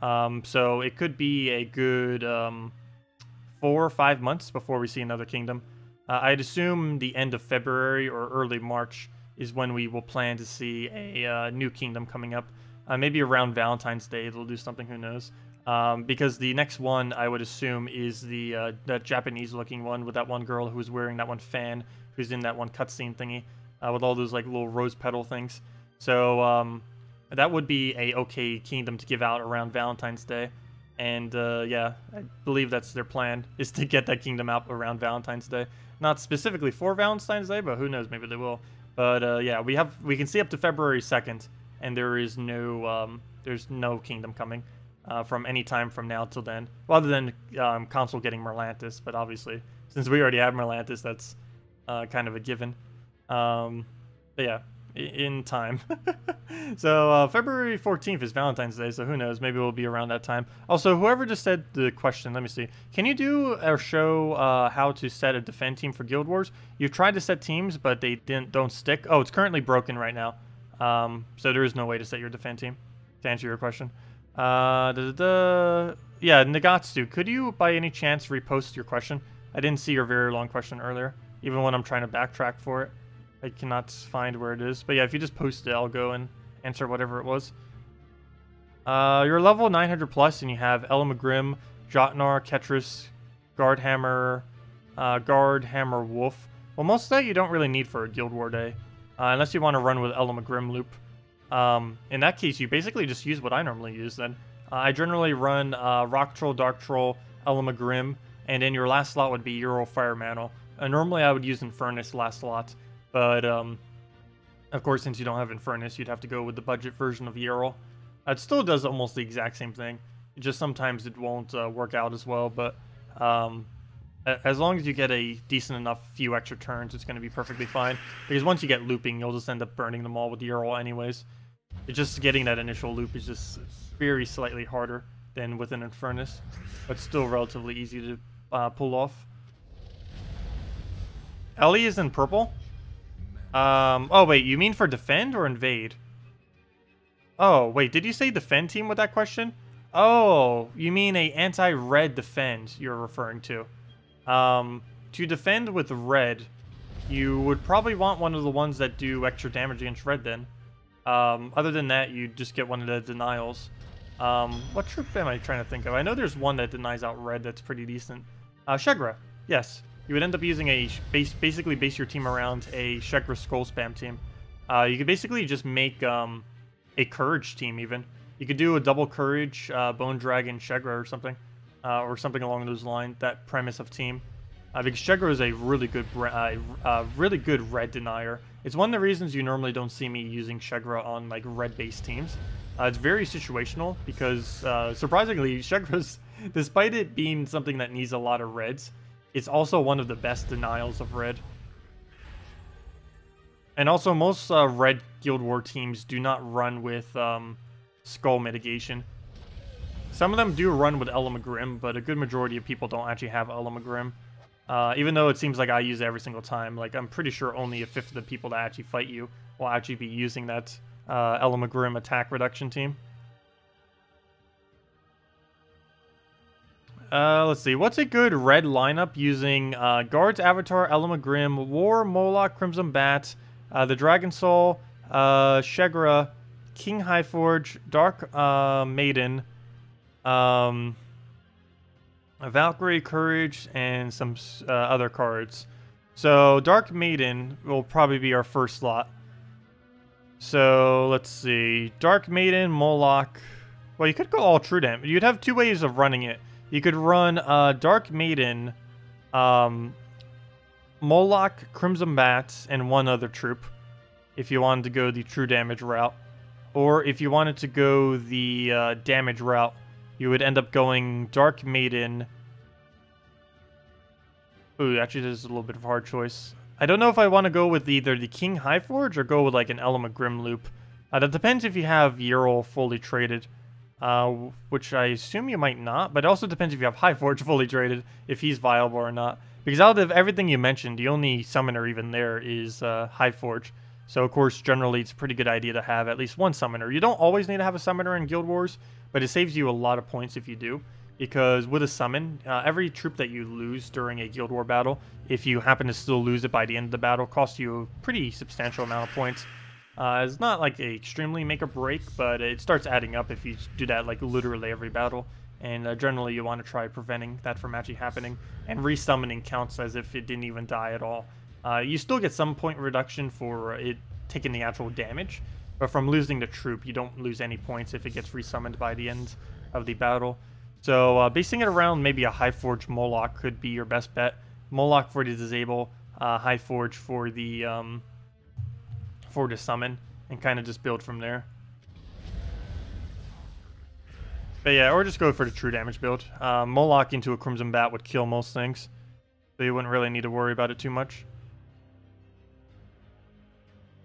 S1: So it could be a good 4 or 5 months before we see another kingdom. I'd assume the end of February or early March is when we will plan to see a new kingdom coming up. Maybe around Valentine's Day they'll do something, who knows. Because the next one, I would assume, is that Japanese-looking one with that one girl who's wearing that one fan, who's in that one cutscene thingy, with all those like little rose petal things. So that would be a okay kingdom to give out around Valentine's Day. And yeah, I believe that's their plan, is to get that kingdom out around Valentine's Day. Not specifically for Valentine's Day, but who knows, maybe they will. But yeah, we can see up to February 2nd, and there is no there's no kingdom coming from any time from now till then. Well, other than console getting Merlantis, but obviously since we already have Merlantis, that's kind of a given. But yeah, in time. So February 14th is Valentine's Day, so who knows? Maybe we'll be around that time. Also, whoever just said the question, let me see. Can you do or show how to set a defend team for Guild Wars? You've tried to set teams, but they don't stick. Oh, it's currently broken right now. So there is no way to set your defend team, to answer your question. Yeah, Nagatsu, could you by any chance repost your question? I didn't see your very long question earlier, even when I'm trying to backtrack for it. I cannot find where it is. But yeah, if you just post it, I'll go and answer whatever it was. You're level 900 plus, and you have Elamagrim, Jotnar, Ketris, Guardhammer, Wolf. Well, most of that you don't really need for a Guild War day, unless you want to run with Elamagrim loop. In that case, you basically just use what I normally use then. I generally run Rock Troll, Dark Troll, Elamagrim, and then your last slot would be Euro Fire Mantle. Normally I would use Infernus last slot, but of course since you don't have Infernus, you'd have to go with the budget version of Euro. It still does almost the exact same thing. It just sometimes it won't work out as well, but as long as you get a decent enough few extra turns, it's going to be perfectly fine. Because once you get looping, you'll just end up burning them all with Euro anyways. It's just getting that initial loop is just very slightly harder than with an Infernus, but still relatively easy to pull off. Ellie is in purple? Oh wait, you mean for defend or invade? Oh, wait, did you say defend team with that question? Oh, you mean a anti-red defend you're referring to. To defend with red, you would probably want one of the ones that do extra damage against red then. Other than that, you just get one of the denials. What troop am I trying to think of? I know there's one that denies out red that's pretty decent. Shegra, yes. You would end up using a basically base your team around a Shegra Skull Spam team. You could basically just make a Courage team even. You could do a double Courage, Bone Dragon, Shegra or something along those lines. That premise of team, because Shegra is a really good red denier. It's one of the reasons you normally don't see me using Shegra on like red-based teams. It's very situational because surprisingly, Shegra's, despite it being something that needs a lot of reds, it's also one of the best denials of red. And also, most red Guild War teams do not run with Skull Mitigation. Some of them do run with Elamagrim, but a good majority of people don't actually have Elamagrim. Even though it seems like I use it every single time. Like, I'm pretty sure only a fifth of the people that actually fight you will actually be using that Elamagrim attack reduction team. Let's see. What's a good red lineup using Guards, Avatar, Elamagrim, War, Moloch, Crimson Bat, the Dragon Soul, Shegra, King Highforge, Dark Maiden, Valkyrie, Courage, and some other cards. So Dark Maiden will probably be our first slot. So let's see. Dark Maiden, Moloch. Well, you could go all true damage. You'd have two ways of running it. You could run Dark Maiden, Moloch, Crimson Bats, and one other troop if you wanted to go the true damage route. Or if you wanted to go the damage route, you would end up going Dark Maiden. Ooh, actually, this is a little bit of a hard choice. I don't know if I want to go with either the King Highforge or go with like an Elamagrim loop. That depends if you have Ural fully traded. Which I assume you might not, but it also depends if you have Highforge fully traded, if he's viable or not. Because out of everything you mentioned, the only summoner even there is Highforge. So of course, generally it's a pretty good idea to have at least one summoner. You don't always need to have a summoner in Guild Wars, but it saves you a lot of points if you do. Because with a summon, every troop that you lose during a Guild War battle, if you happen to still lose it by the end of the battle, costs you a pretty substantial amount of points. It's not like a extremely make or break, but it starts adding up if you do that like literally every battle. And generally you want to try preventing that from actually happening. And resummoning counts as if it didn't even die at all. You still get some point reduction for it taking the actual damage, but from losing the troop, you don't lose any points if it gets resummoned by the end of the battle. So basing it around maybe a Highforge Moloch could be your best bet. Moloch for the disable, Highforge for the summon, and kind of just build from there. But yeah, or just go for the true damage build. Moloch into a Crimson Bat would kill most things, so you wouldn't really need to worry about it too much.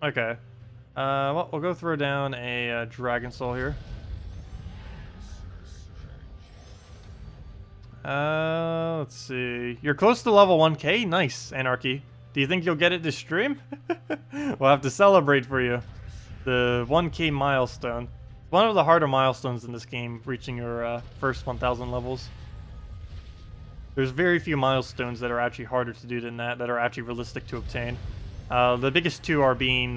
S1: Okay. Well, we'll go throw down a Dragon Soul here. Let's see. You're close to level 1k? Nice, Anarchy. Do you think you'll get it this stream? We'll have to celebrate for you. The 1k milestone. One of the harder milestones in this game, reaching your first 1000 levels. There's very few milestones that are actually harder to do than that are actually realistic to obtain. The biggest two are being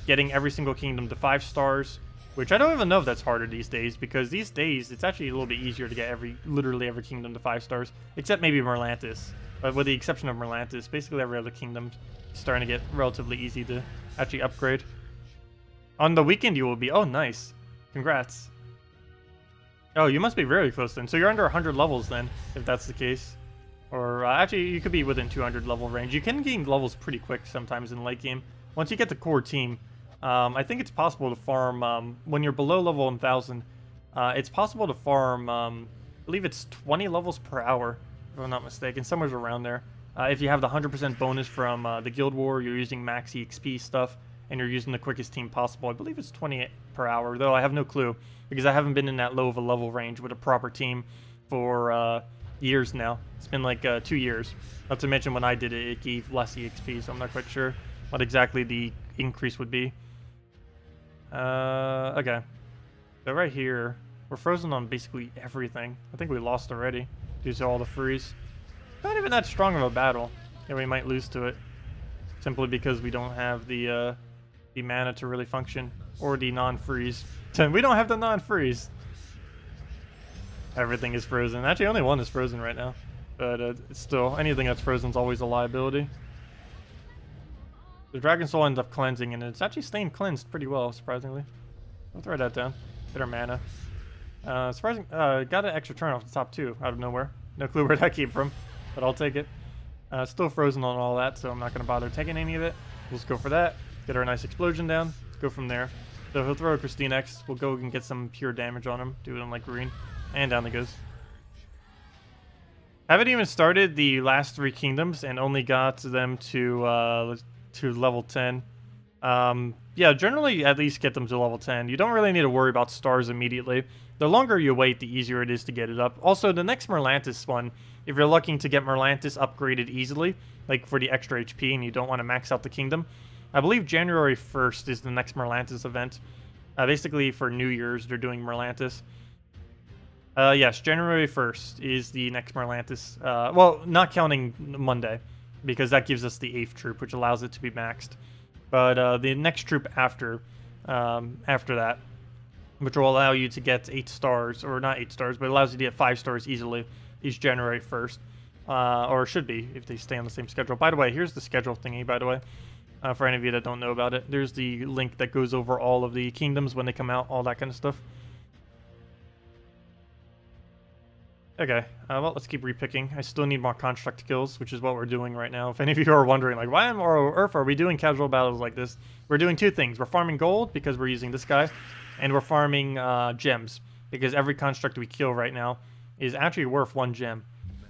S1: getting every single kingdom to 5 stars, which I don't even know if that's harder these days, because these days it's actually a little bit easier to get literally every kingdom to 5 stars, except maybe Merlantis. But with the exception of Merlantis, basically every other kingdom is starting to get relatively easy to actually upgrade. On the weekend you will be... Oh, nice. Congrats. Oh, you must be very close then. So you're under 100 levels then, if that's the case. Or actually, you could be within 200 level range. You can gain levels pretty quick sometimes in late game. Once you get the core team, I think it's possible to farm, when you're below level 1000, it's possible to farm, I believe it's 20 levels per hour, if I'm not mistaken, somewhere around there. If you have the 100% bonus from the Guild War, you're using max EXP stuff, and you're using the quickest team possible. I believe it's 20 per hour, though I have no clue, because I haven't been in that low of a level range with a proper team for years now. It's been like 2 years. Not to mention when I did it, it gave less EXP, so I'm not quite sure what exactly the increase would be. Okay. So right here, we're frozen on basically everything. I think we lost already due to all the freeze. Not even that strong of a battle. Yeah, we might lose to it. Simply because we don't have the mana to really function. Or the non-freeze. We don't have the non-freeze. Everything is frozen. Actually, only one is frozen right now. But still, anything that's frozen is always a liability. The Dragon Soul ends up cleansing, and it's actually staying cleansed pretty well, surprisingly. We'll throw that down. Get our mana. Surprising. Got an extra turn off the top too, out of nowhere. No clue where that came from, but I'll take it. Still frozen on all that, so I'm not going to bother taking any of it. We'll just go for that. Get our nice explosion down. Let's go from there. So he'll throw a Christine X. We'll go and get some pure damage on him. Do it on like green. And down he goes. Haven't even started the last 3 kingdoms and only got them to level 10. Yeah, generally at least get them to level 10. You don't really need to worry about stars immediately. The longer you wait, the easier it is to get it up. Also, the next Merlantis one, if you're looking to get Merlantis upgraded easily, like for the extra HP and you don't want to max out the kingdom, I believe January 1st is the next Merlantis event. Basically, for New Year's, they're doing Merlantis. Yes, January 1st is the next Merlantis. Well, not counting Monday, because that gives us the 8th troop, which allows it to be maxed. But the next troop after that, which will allow you to get 8 stars, or not 8 stars, but allows you to get 5 stars easily, is January 1st. Or should be, if they stay on the same schedule. By the way, here's the schedule thingy, by the way. For any of you that don't know about it. There's the link that goes over all of the kingdoms when they come out, all that kind of stuff. Okay, well, let's keep repicking. I still need more construct kills, which is what we're doing right now. If any of you are wondering, like, why on earth are we doing casual battles like this? We're doing 2 things. We're farming gold, because we're using this guy, and we're farming gems, because every construct we kill right now is actually worth 1 gem.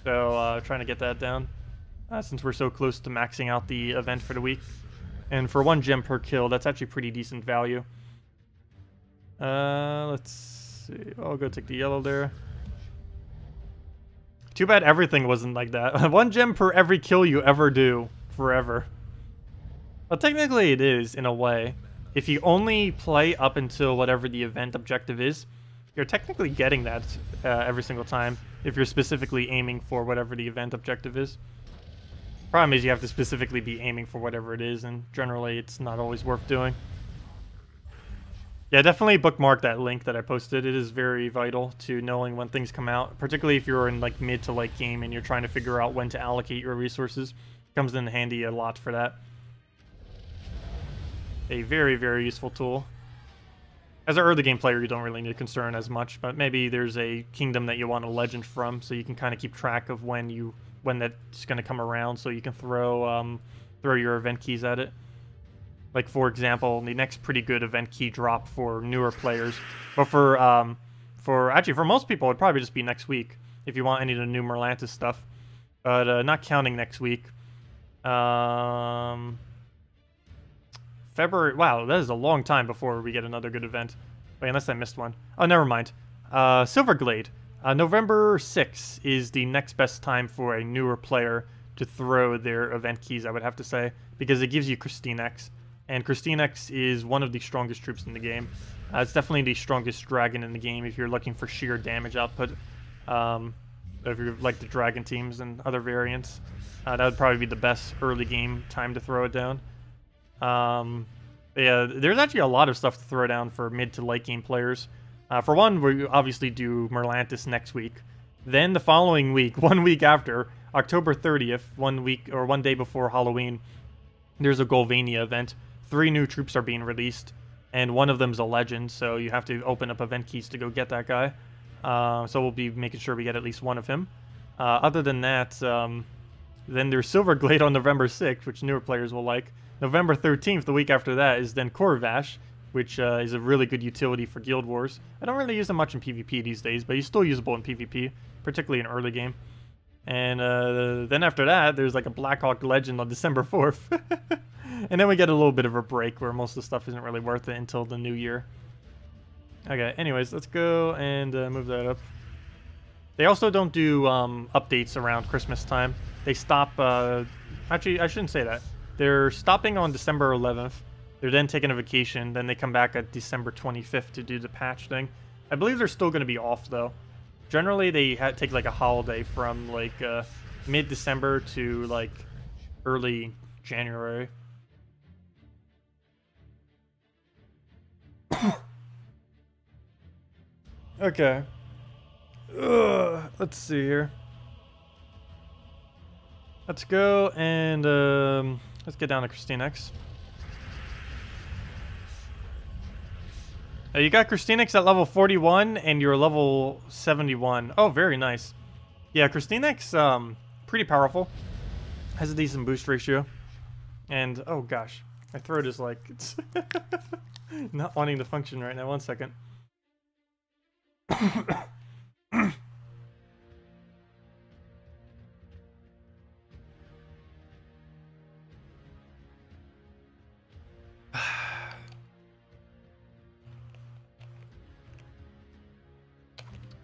S1: So, trying to get that down, since we're so close to maxing out the event for the week. And for 1 gem per kill, that's actually pretty decent value. Let's see. I'll go take the yellow there. Too bad everything wasn't like that. 1 gem per every kill you ever do, forever. Well, technically it is, in a way. If you only play up until whatever the event objective is, you're technically getting that every single time, if you're specifically aiming for whatever the event objective is. Problem is you have to specifically be aiming for whatever it is, and generally it's not always worth doing. Yeah, definitely bookmark that link that I posted. It is very vital to knowing when things come out, particularly if you're in like mid to late game and you're trying to figure out when to allocate your resources. It comes in handy a lot for that. A very, very useful tool. As an early game player, you don't really need to concern as much, but maybe there's a kingdom that you want a legend from, so you can kind of keep track of when that's going to come around, so you can throw your event keys at it. Like, for example, the next pretty good event key drop for newer players, but for most people, it'd probably just be next week if you want any of the new Merlantis stuff. But not counting next week. February. Wow, that is a long time before we get another good event. Wait, unless I missed one. Oh, never mind. Silverglade. November 6th is the next best time for a newer player to throw their event keys, I would have to say, because it gives you KrissTigger, and KrissTigger is one of the strongest troops in the game. It's definitely the strongest dragon in the game if you're looking for sheer damage output. If you like the dragon teams and other variants, that would probably be the best early game time to throw it down. Yeah, there's actually a lot of stuff to throw down for mid to late game players. For one, we obviously do Merlantis next week. Then the following week, 1 week after, October 30th, 1 week or 1 day before Halloween, there's a Golvania event. 3 new troops are being released, and one of them's a legend, so you have to open up event keys to go get that guy. So we'll be making sure we get at least one of him. Other than that, then there's Silverglade on November 6th, which newer players will like. November 13th, the week after that, is then Korvash, which is a really good utility for Guild Wars. I don't really use them much in PvP these days, but he's still usable in PvP, particularly in early game. And then after that, there's like a Blackhawk Legend on December 4th. And then we get a little bit of a break where most of the stuff isn't really worth it until the new year. Okay, anyways, let's go and move that up. They also don't do updates around Christmas time. They stop... actually, I shouldn't say that. They're stopping on December 11th. They're then taking a vacation. Then they come back at December 25th to do the patch thing. I believe they're still going to be off, though. Generally, they take like a holiday from like mid-December to like early January. Okay. Let's see here. Let's go and let's get down to KrissTigger. You got KrissTigger at level 41 and you're level 71. Oh, very nice. Yeah, KrissTigger pretty powerful. Has a decent boost ratio. And oh gosh, my throat is like it's not wanting to function right now. 1 second.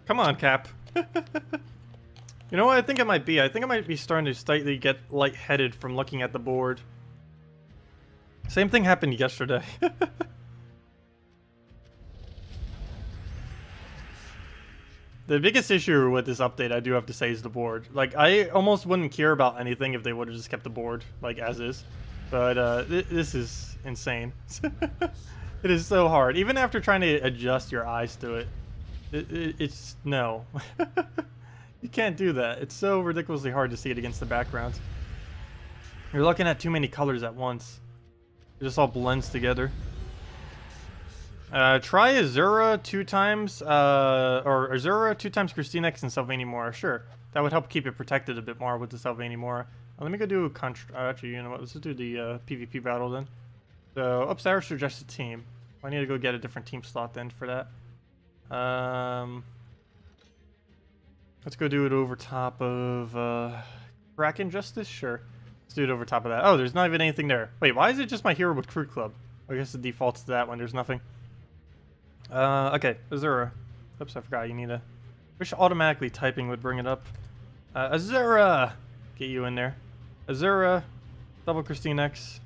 S1: Come on, Cap. You know what I think it might be? I think I might be starting to slightly get lightheaded from looking at the board. Same thing happened yesterday. The biggest issue with this update, I do have to say, is the board. Like, I almost wouldn't care about anything if they would have just kept the board, like, as is. But, this is insane. It is so hard. Even after trying to adjust your eyes to it, it's... no. You can't do that. It's so ridiculously hard to see it against the background. You're looking at too many colors at once. It just all blends together. Try Azura 2 times, or Azura 2 times KrissTigger and Sylvania Mora. Sure, that would help keep it protected a bit more with the Sylvania Mora. Let me go do a actually, you know what? Let's just do the PvP battle then. So, upstairs suggested team. I need to go get a different team slot then for that. Let's go do it over top of Kraken Justice. Sure, let's do it over top of that. Oh, there's not even anything there. Wait, why is it just my hero with Crew Club? I guess the default's to that when there's nothing. Okay, Azura. Oops, I forgot you need a... Wish automatically typing would bring it up. Azura! Get you in there. Azura, double KrissTigger.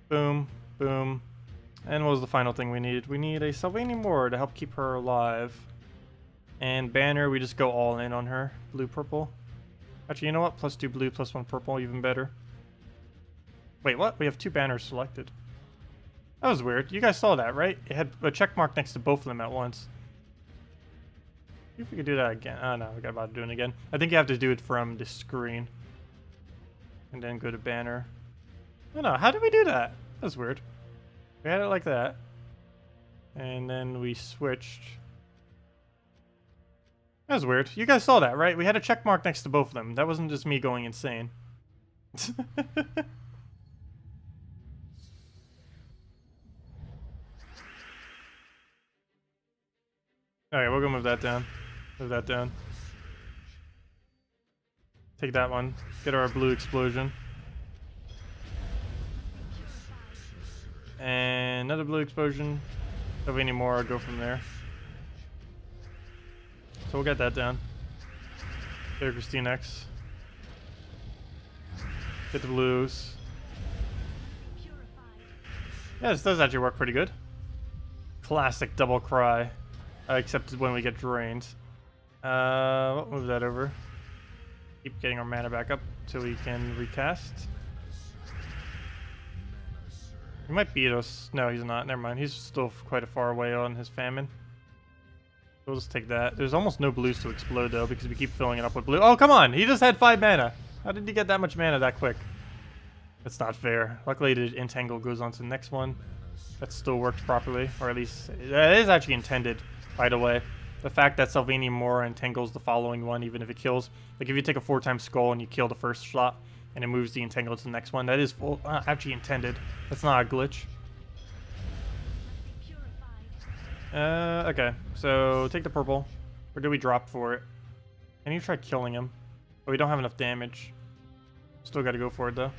S1: Boom, boom. And what was the final thing we needed? We need a Sylvania Mora to help keep her alive. And Banner, we just go all in on her. Blue, purple. Actually, you know what? +2 blue, +1 purple, even better. Wait, what? We have 2 banners selected. That was weird. You guys saw that, right? It had a check mark next to both of them at once. See if we could do that again. Oh no, we got about to do it again. I think you have to do it from the screen. And then go to banner. Oh no, how did we do that? That was weird. We had it like that. And then we switched. That was weird. You guys saw that, right? We had a check mark next to both of them. That wasn't just me going insane. Alright, we'll go move that down. Move that down. Take that one. Get our blue explosion. And another blue explosion. If we need more, I'll go from there. So we'll get that down. Get KrissTigger. Get the blues. Yeah, this does actually work pretty good. Classic double cry. Except when we get drained. We'll move that over. Keep getting our mana back up till we can recast. He might beat us. No, he's not. Never mind. He's still quite a far away on his famine. We'll just take that. There's almost no blues to explode, though, because we keep filling it up with blue. Oh, come on! He just had 5 mana! How did he get that much mana that quick? That's not fair. Luckily, the entangle goes on to the next one. That still worked properly. Or at least, that is actually intended, by the way. The fact that Sylvania Moore entangles the following one, even if it kills. Like, if you take a 4-time skull and you kill the first shot, and it moves the entangle to the next one, that is actually intended. That's not a glitch. Okay, so take the purple. Or do we drop for it? Can you try killing him? But we don't have enough damage. Still gotta go for it, though.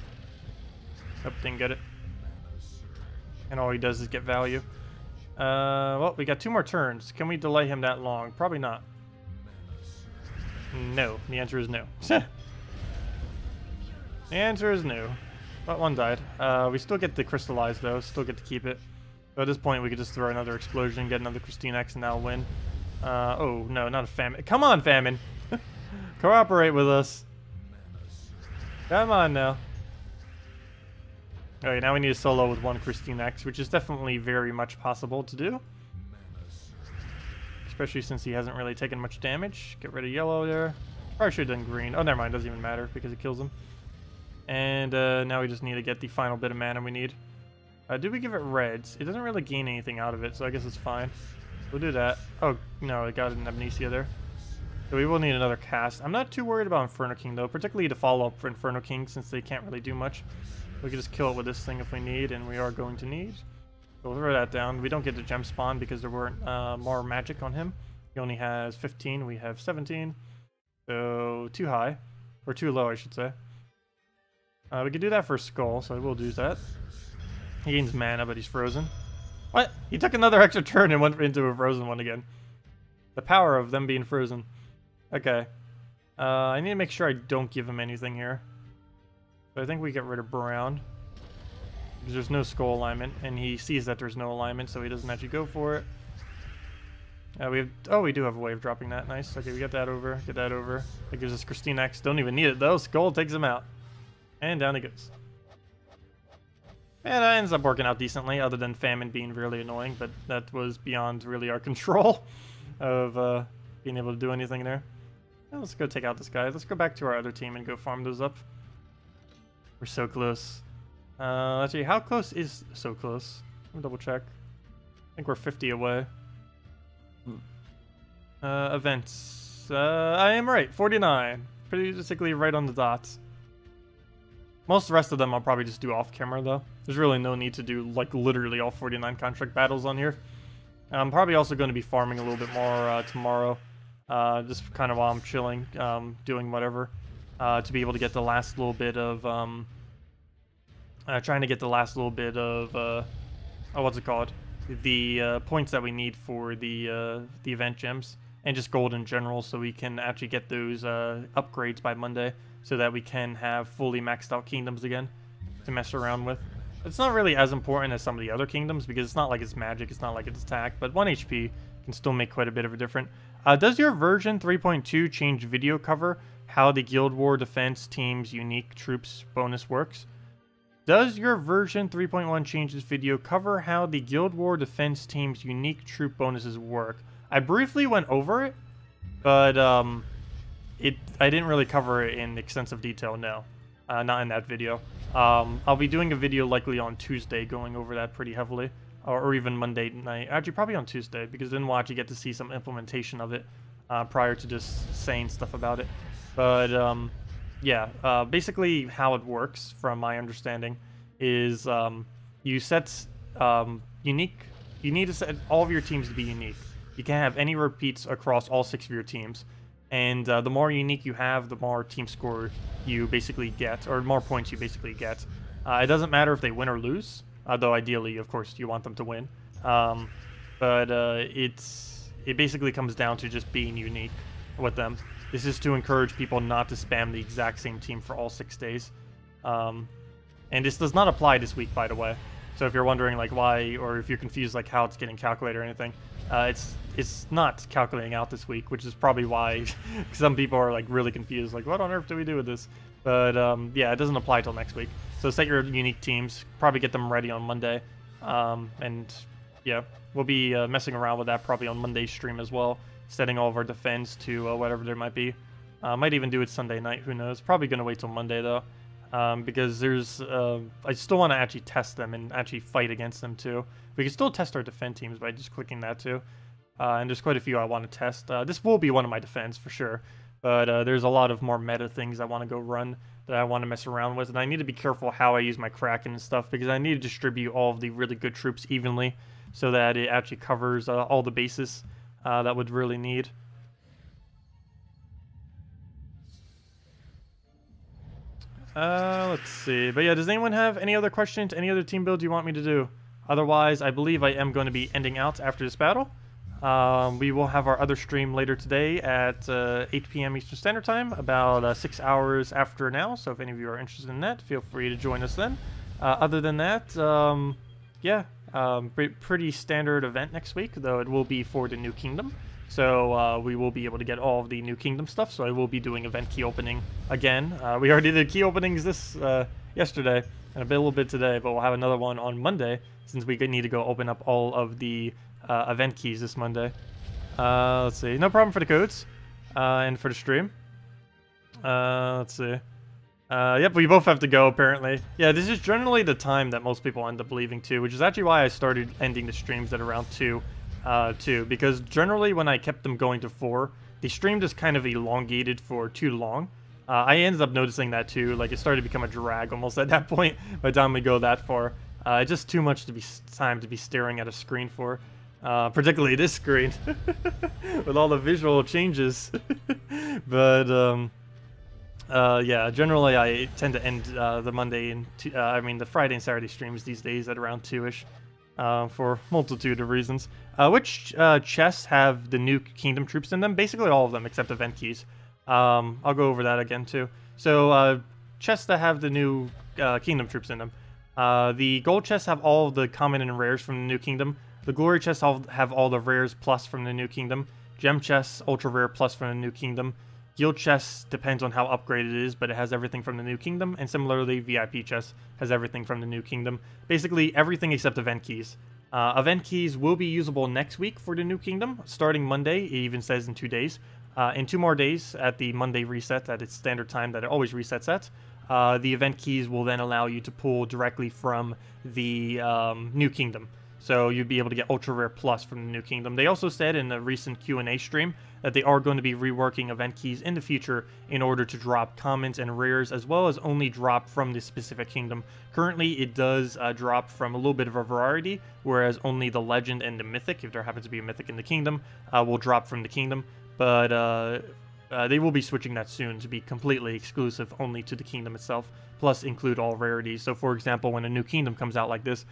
S1: Nope, didn't get it. And all he does is get value. Well, we got 2 more turns. Can we delay him that long? Probably not. No. The answer is no. The answer is no. But 1 died. We still get to crystallize, though. Still get to keep it. So at this point, we could just throw another explosion, get another KrissTigger, and that'll win. Oh, no, not a famine. Come on, famine! Cooperate with us. Come on, now. Okay, now we need a solo with 1 KrissTigger, which is definitely very much possible to do. Especially since he hasn't really taken much damage. Get rid of yellow there. Probably should have done green. Oh, never mind. Doesn't even matter because it kills him. And now we just need to get the final bit of mana we need. Did we give it reds? It doesn't really gain anything out of it, so I guess it's fine. We'll do that. Oh, no, it got an amnesia there. So we will need another cast. I'm not too worried about Inferno King, though, particularly to follow up for Inferno King, since they can't really do much. We can just kill it with this thing if we need, and we are going to need. So we'll throw that down. We don't get the gem spawn because there weren't more magic on him. He only has 15. We have 17. So too high. Or too low, I should say. We could do that for a skull, so we'll do that. He gains mana, but he's frozen. What? He took another extra turn and went into a frozen one again. The power of them being frozen. Okay. I need to make sure I don't give him anything here. So I think we get rid of brown. Because there's no skull alignment, and he sees that there's no alignment, so he doesn't actually go for it. We do have a way of dropping that. Nice. Okay, we get that over. Get that over. That gives us KrissTigger. Don't even need it, though. Skull takes him out. And down he goes. And that ends up working out decently, other than famine being really annoying, but that was beyond really our control of being able to do anything there. Well, let's go take out this guy. Let's go back to our other team and go farm those up. We're so close. Let's see, how close is so close? Let me double check. I think we're 50 away. Events. I am right, 49. Pretty basically right on the dots. Most of the rest of them I'll probably just do off camera, though. There's really no need to do, like, literally all 49 contract battles on here. I'm probably also going to be farming a little bit more tomorrow. Just kind of while I'm chilling, doing whatever. To be able to get the last little bit of, trying to get the last little bit of, oh, what's it called? The points that we need for the event gems. And just gold in general, so we can actually get those upgrades by Monday. So that we can have fully maxed out kingdoms again to mess around with. It's not really as important as some of the other kingdoms because it's not like it's magic, it's not like it's attack, but 1 HP can still make quite a bit of a difference. Does your version 3.2 change video cover how the Guild War Defense Team's unique troops bonus works? Does your version 3.1 change this video cover how the Guild War Defense Team's unique troop bonuses work? I briefly went over it, but I didn't really cover it in extensive detail, no. Not in that video. I'll be doing a video likely on Tuesday going over that pretty heavily. Or even Monday night. Actually, probably on Tuesday, because then we'll actually get to see some implementation of it prior to just saying stuff about it. But, yeah. Basically, how it works, from my understanding, is you set unique... You need to set all of your teams to be unique. You can't have any repeats across all 6 of your teams. And the more unique you have, the more team score you basically get, or more points you basically get. It doesn't matter if they win or lose. Though ideally, of course, you want them to win. But it basically comes down to just being unique with them. This is to encourage people not to spam the exact same team for all 6 days. And this does not apply this week, by the way. So if you're wondering like why, or if you're confused like how it's getting calculated or anything, it's not calculating out this week, which is probably why some people are like really confused, like what on earth do we do with this? But yeah, it doesn't apply till next week. So set your unique teams, probably get them ready on Monday, and yeah, we'll be messing around with that probably on Monday's stream as well, setting all of our defense to whatever there might be. Might even do it Sunday night, who knows? Probably gonna wait till Monday though. Because there's, I still want to actually test them and actually fight against them too. We can still test our defend teams by just clicking that too. And there's quite a few I want to test. This will be one of my defends for sure. But there's a lot of more meta things I want to go run that I want to mess around with. And I need to be careful how I use my Kraken and stuff, because I need to distribute all of the really good troops evenly so that it actually covers all the bases that would really need. Let's see. But yeah, does anyone have any other questions? Any other team builds you want me to do? Otherwise, I believe I am going to be ending out after this battle. We will have our other stream later today at 8 p.m. Eastern Standard Time, about 6 hours after now. So if any of you are interested in that, feel free to join us then. Other than that, yeah, pretty standard event next week, though it will be for the New Kingdom. So we will be able to get all of the New Kingdom stuff, so I will be doing event key opening again. We already did key openings this yesterday, and a little bit today, but we'll have another one on Monday, since we need to go open up all of the event keys this Monday. Let's see. No problem for the codes, and for the stream. Let's see. Yep, we both have to go, apparently. Yeah, this is generally the time that most people end up leaving, too, which is actually why I started ending the streams at around 2. Because generally when I kept them going to 4, the stream just kind of elongated for too long. I ended up noticing that too, like it started to become a drag almost at that point by the time we go that far. Just too much time to be staring at a screen for, particularly this screen, with all the visual changes. But, yeah, generally I tend to end the Monday and, the Friday and Saturday streams these days at around 2-ish. For a multitude of reasons. Which chests have the New Kingdom troops in them? Basically all of them, except event keys. I'll go over that again too. So, chests that have the New Kingdom troops in them. The gold chests have all of the common and rares from the New Kingdom. The glory chests have all the rares plus from the New Kingdom. Gem chests, ultra rare plus from the New Kingdom. Guild chests depends on how upgraded it is, but it has everything from the New Kingdom, and similarly, VIP chests has everything from the New Kingdom. Basically, everything except event keys. Event keys will be usable next week for the New Kingdom, starting Monday. It even says in 2 days. In 2 more days, at the Monday reset, at its standard time that it always resets at, the event keys will then allow you to pull directly from the New Kingdom. So you'd be able to get Ultra Rare Plus from the New Kingdom. They also said in a recent Q&A stream that they are going to be reworking event keys in the future in order to drop commons and rares, as well as only drop from the specific kingdom. Currently, it does drop from a little bit of a variety, whereas only the legend and the mythic, if there happens to be a mythic in the kingdom, will drop from the kingdom. But they will be switching that soon to be completely exclusive only to the kingdom itself, plus include all rarities. So for example, when a new kingdom comes out like this,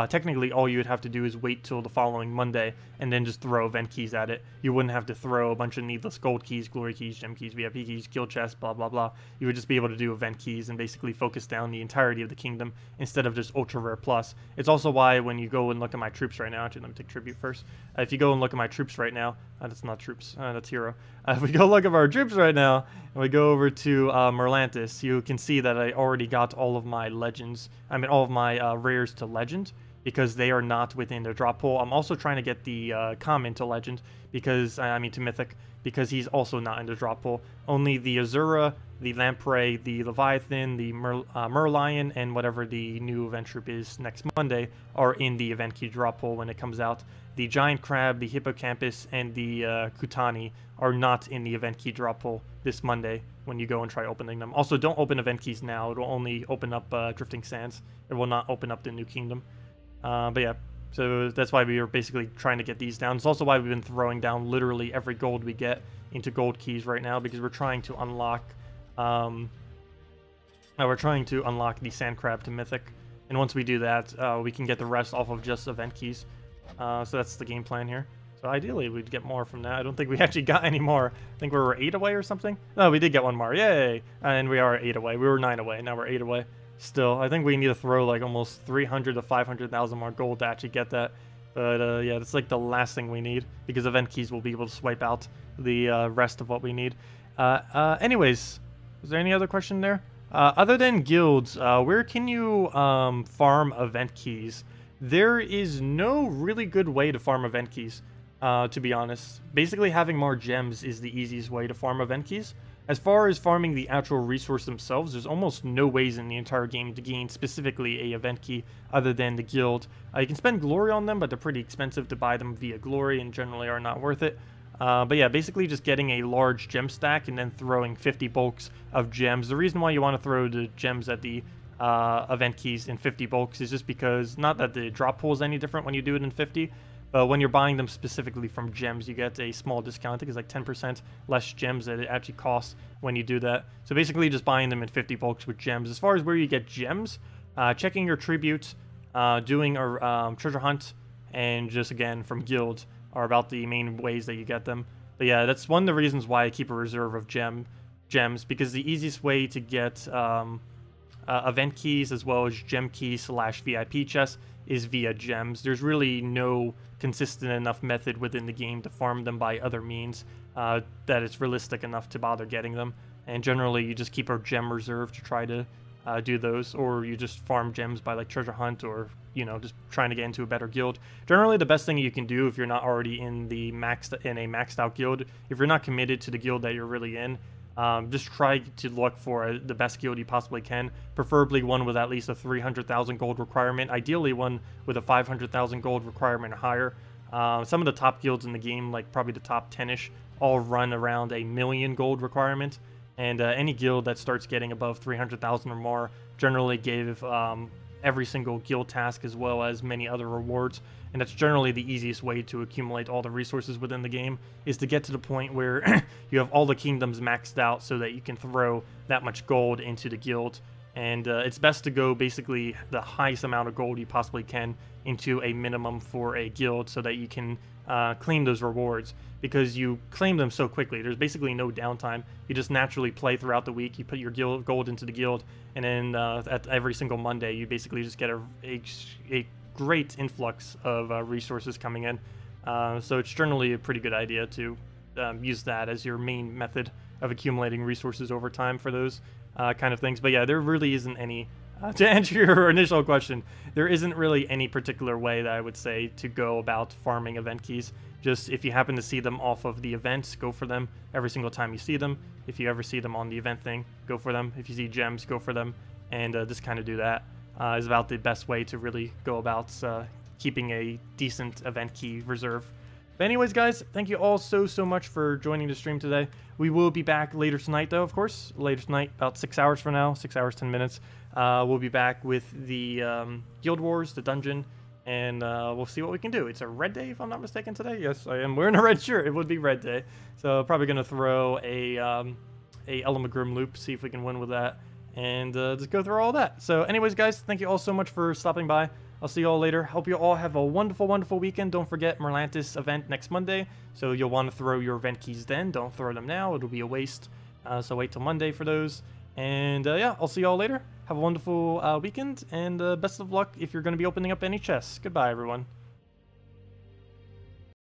S1: technically all you would have to do is wait till the following Monday and then just throw event keys at it. You wouldn't have to throw a bunch of needless gold keys, glory keys, gem keys, VIP keys, guild chests, blah blah blah. You would just be able to do event keys and basically focus down the entirety of the kingdom instead of just ultra rare plus. It's also why when you go and look at my troops right now, actually let me take tribute first. If you go and look at my troops right now, that's not troops, that's hero. If we go look at our troops right now and we go over to Merlantis, you can see that I already got all of my legends, all of my rares to legend, because they are not within their drop pool. I'm also trying to get the common to legend, because, to mythic, because he's also not in the drop pool. Only the Azura, the Lamprey, the Leviathan, the Merlion, and whatever the new event troop is next Monday are in the event key drop pool when it comes out. The Giant Crab, the Hippocampus, and the Kutani are not in the event key drop pool this Monday when you go and try opening them. Also, don't open event keys now. It will only open up Drifting Sands. It will not open up the New Kingdom. But yeah, so that's why we are basically trying to get these down. It's also why we've been throwing down literally every gold we get into gold keys right now, because we're trying to unlock the Sand Crab to Mythic. And once we do that, we can get the rest off of just event keys. So that's the game plan here. So ideally, we'd get more from that. I don't think we actually got any more. I think we were 8 away or something. No, we did get one more. Yay! And we are 8 away. We were 9 away. Now we're 8 away. Still, I think we need to throw like almost 300 to 500,000 more gold to actually get that. But yeah, that's like the last thing we need, because event keys will be able to swipe out the rest of what we need. Anyways, is there any other question there? Other than guilds, where can you farm event keys? There is no really good way to farm event keys, to be honest. Basically, having more gems is the easiest way to farm event keys. As far as farming the actual resource themselves, there's almost no ways in the entire game to gain specifically a event key other than the guild. You can spend glory on them, but they're pretty expensive to buy them via glory and generally are not worth it. But yeah, basically just getting a large gem stack and then throwing 50 bulks of gems. The reason why you want to throw the gems at the event keys in 50 bulks is just because, not that the drop pool is any different when you do it in 50, but when you're buying them specifically from gems, you get a small discount. I think it's like 10% less gems that it actually costs when you do that. So basically just buying them in 50 bulks with gems. As far as where you get gems, checking your tribute, doing a treasure hunt, and just again from guild are about the main ways that you get them. But yeah, that's one of the reasons why I keep a reserve of gems, because the easiest way to get event keys as well as gem keys / VIP chests is via gems. There's really no consistent enough method within the game to farm them by other means that it's realistic enough to bother getting them. And generally, you just keep a gem reserve to try to do those, or you just farm gems by like treasure hunt, or you know, just trying to get into a better guild. Generally, the best thing you can do if you're not already in a maxed out guild, if you're not committed to the guild that you're really in, just try to look for the best guild you possibly can, preferably one with at least a 300,000 gold requirement, ideally one with a 500,000 gold requirement or higher. Some of the top guilds in the game, like probably the top 10-ish, all run around a 1,000,000 gold requirement, and any guild that starts getting above 300,000 or more generally give every single guild task as well as many other rewards. And that's generally the easiest way to accumulate all the resources within the game, is to get to the point where you have all the kingdoms maxed out so that you can throw that much gold into the guild. And it's best to go basically the highest amount of gold you possibly can into a minimum for a guild so that you can claim those rewards, because you claim them so quickly. There's basically no downtime. You just naturally play throughout the week. You put your gold into the guild, and then at every single Monday, you basically just get a great influx of resources coming in. So it's generally a pretty good idea to use that as your main method of accumulating resources over time for those kind of things. But yeah, there really isn't any, to answer your initial question, there isn't really any particular way that I would say to go about farming event keys. Just if you happen to see them off of the events, go for them every single time you see them. If you ever see them on the event thing, go for them. If you see gems, go for them, and just kind of do that. Is about the best way to really go about keeping a decent event key reserve. But anyways, guys, thank you all so much for joining the stream today. We will be back later tonight, though, of course. Later tonight, about 6 hours from now, 6 hours, 10 minutes. We'll be back with the Guild Wars, the dungeon, and we'll see what we can do. It's a red day, if I'm not mistaken, today. Yes, I am wearing a red shirt. It would be red day. So probably going to throw a Elamagrim loop, see if we can win with that, and just go through all that. So anyways, guys, thank you all so much for stopping by. I'll see you all later. Hope you all have a wonderful, wonderful weekend. Don't forget Merlantis event next Monday, so you'll want to throw your event keys then. Don't throw them now. It'll be a waste. So wait till Monday for those. And yeah, I'll see you all later. Have a wonderful weekend, and best of luck if you're going to be opening up any chests. Goodbye, everyone.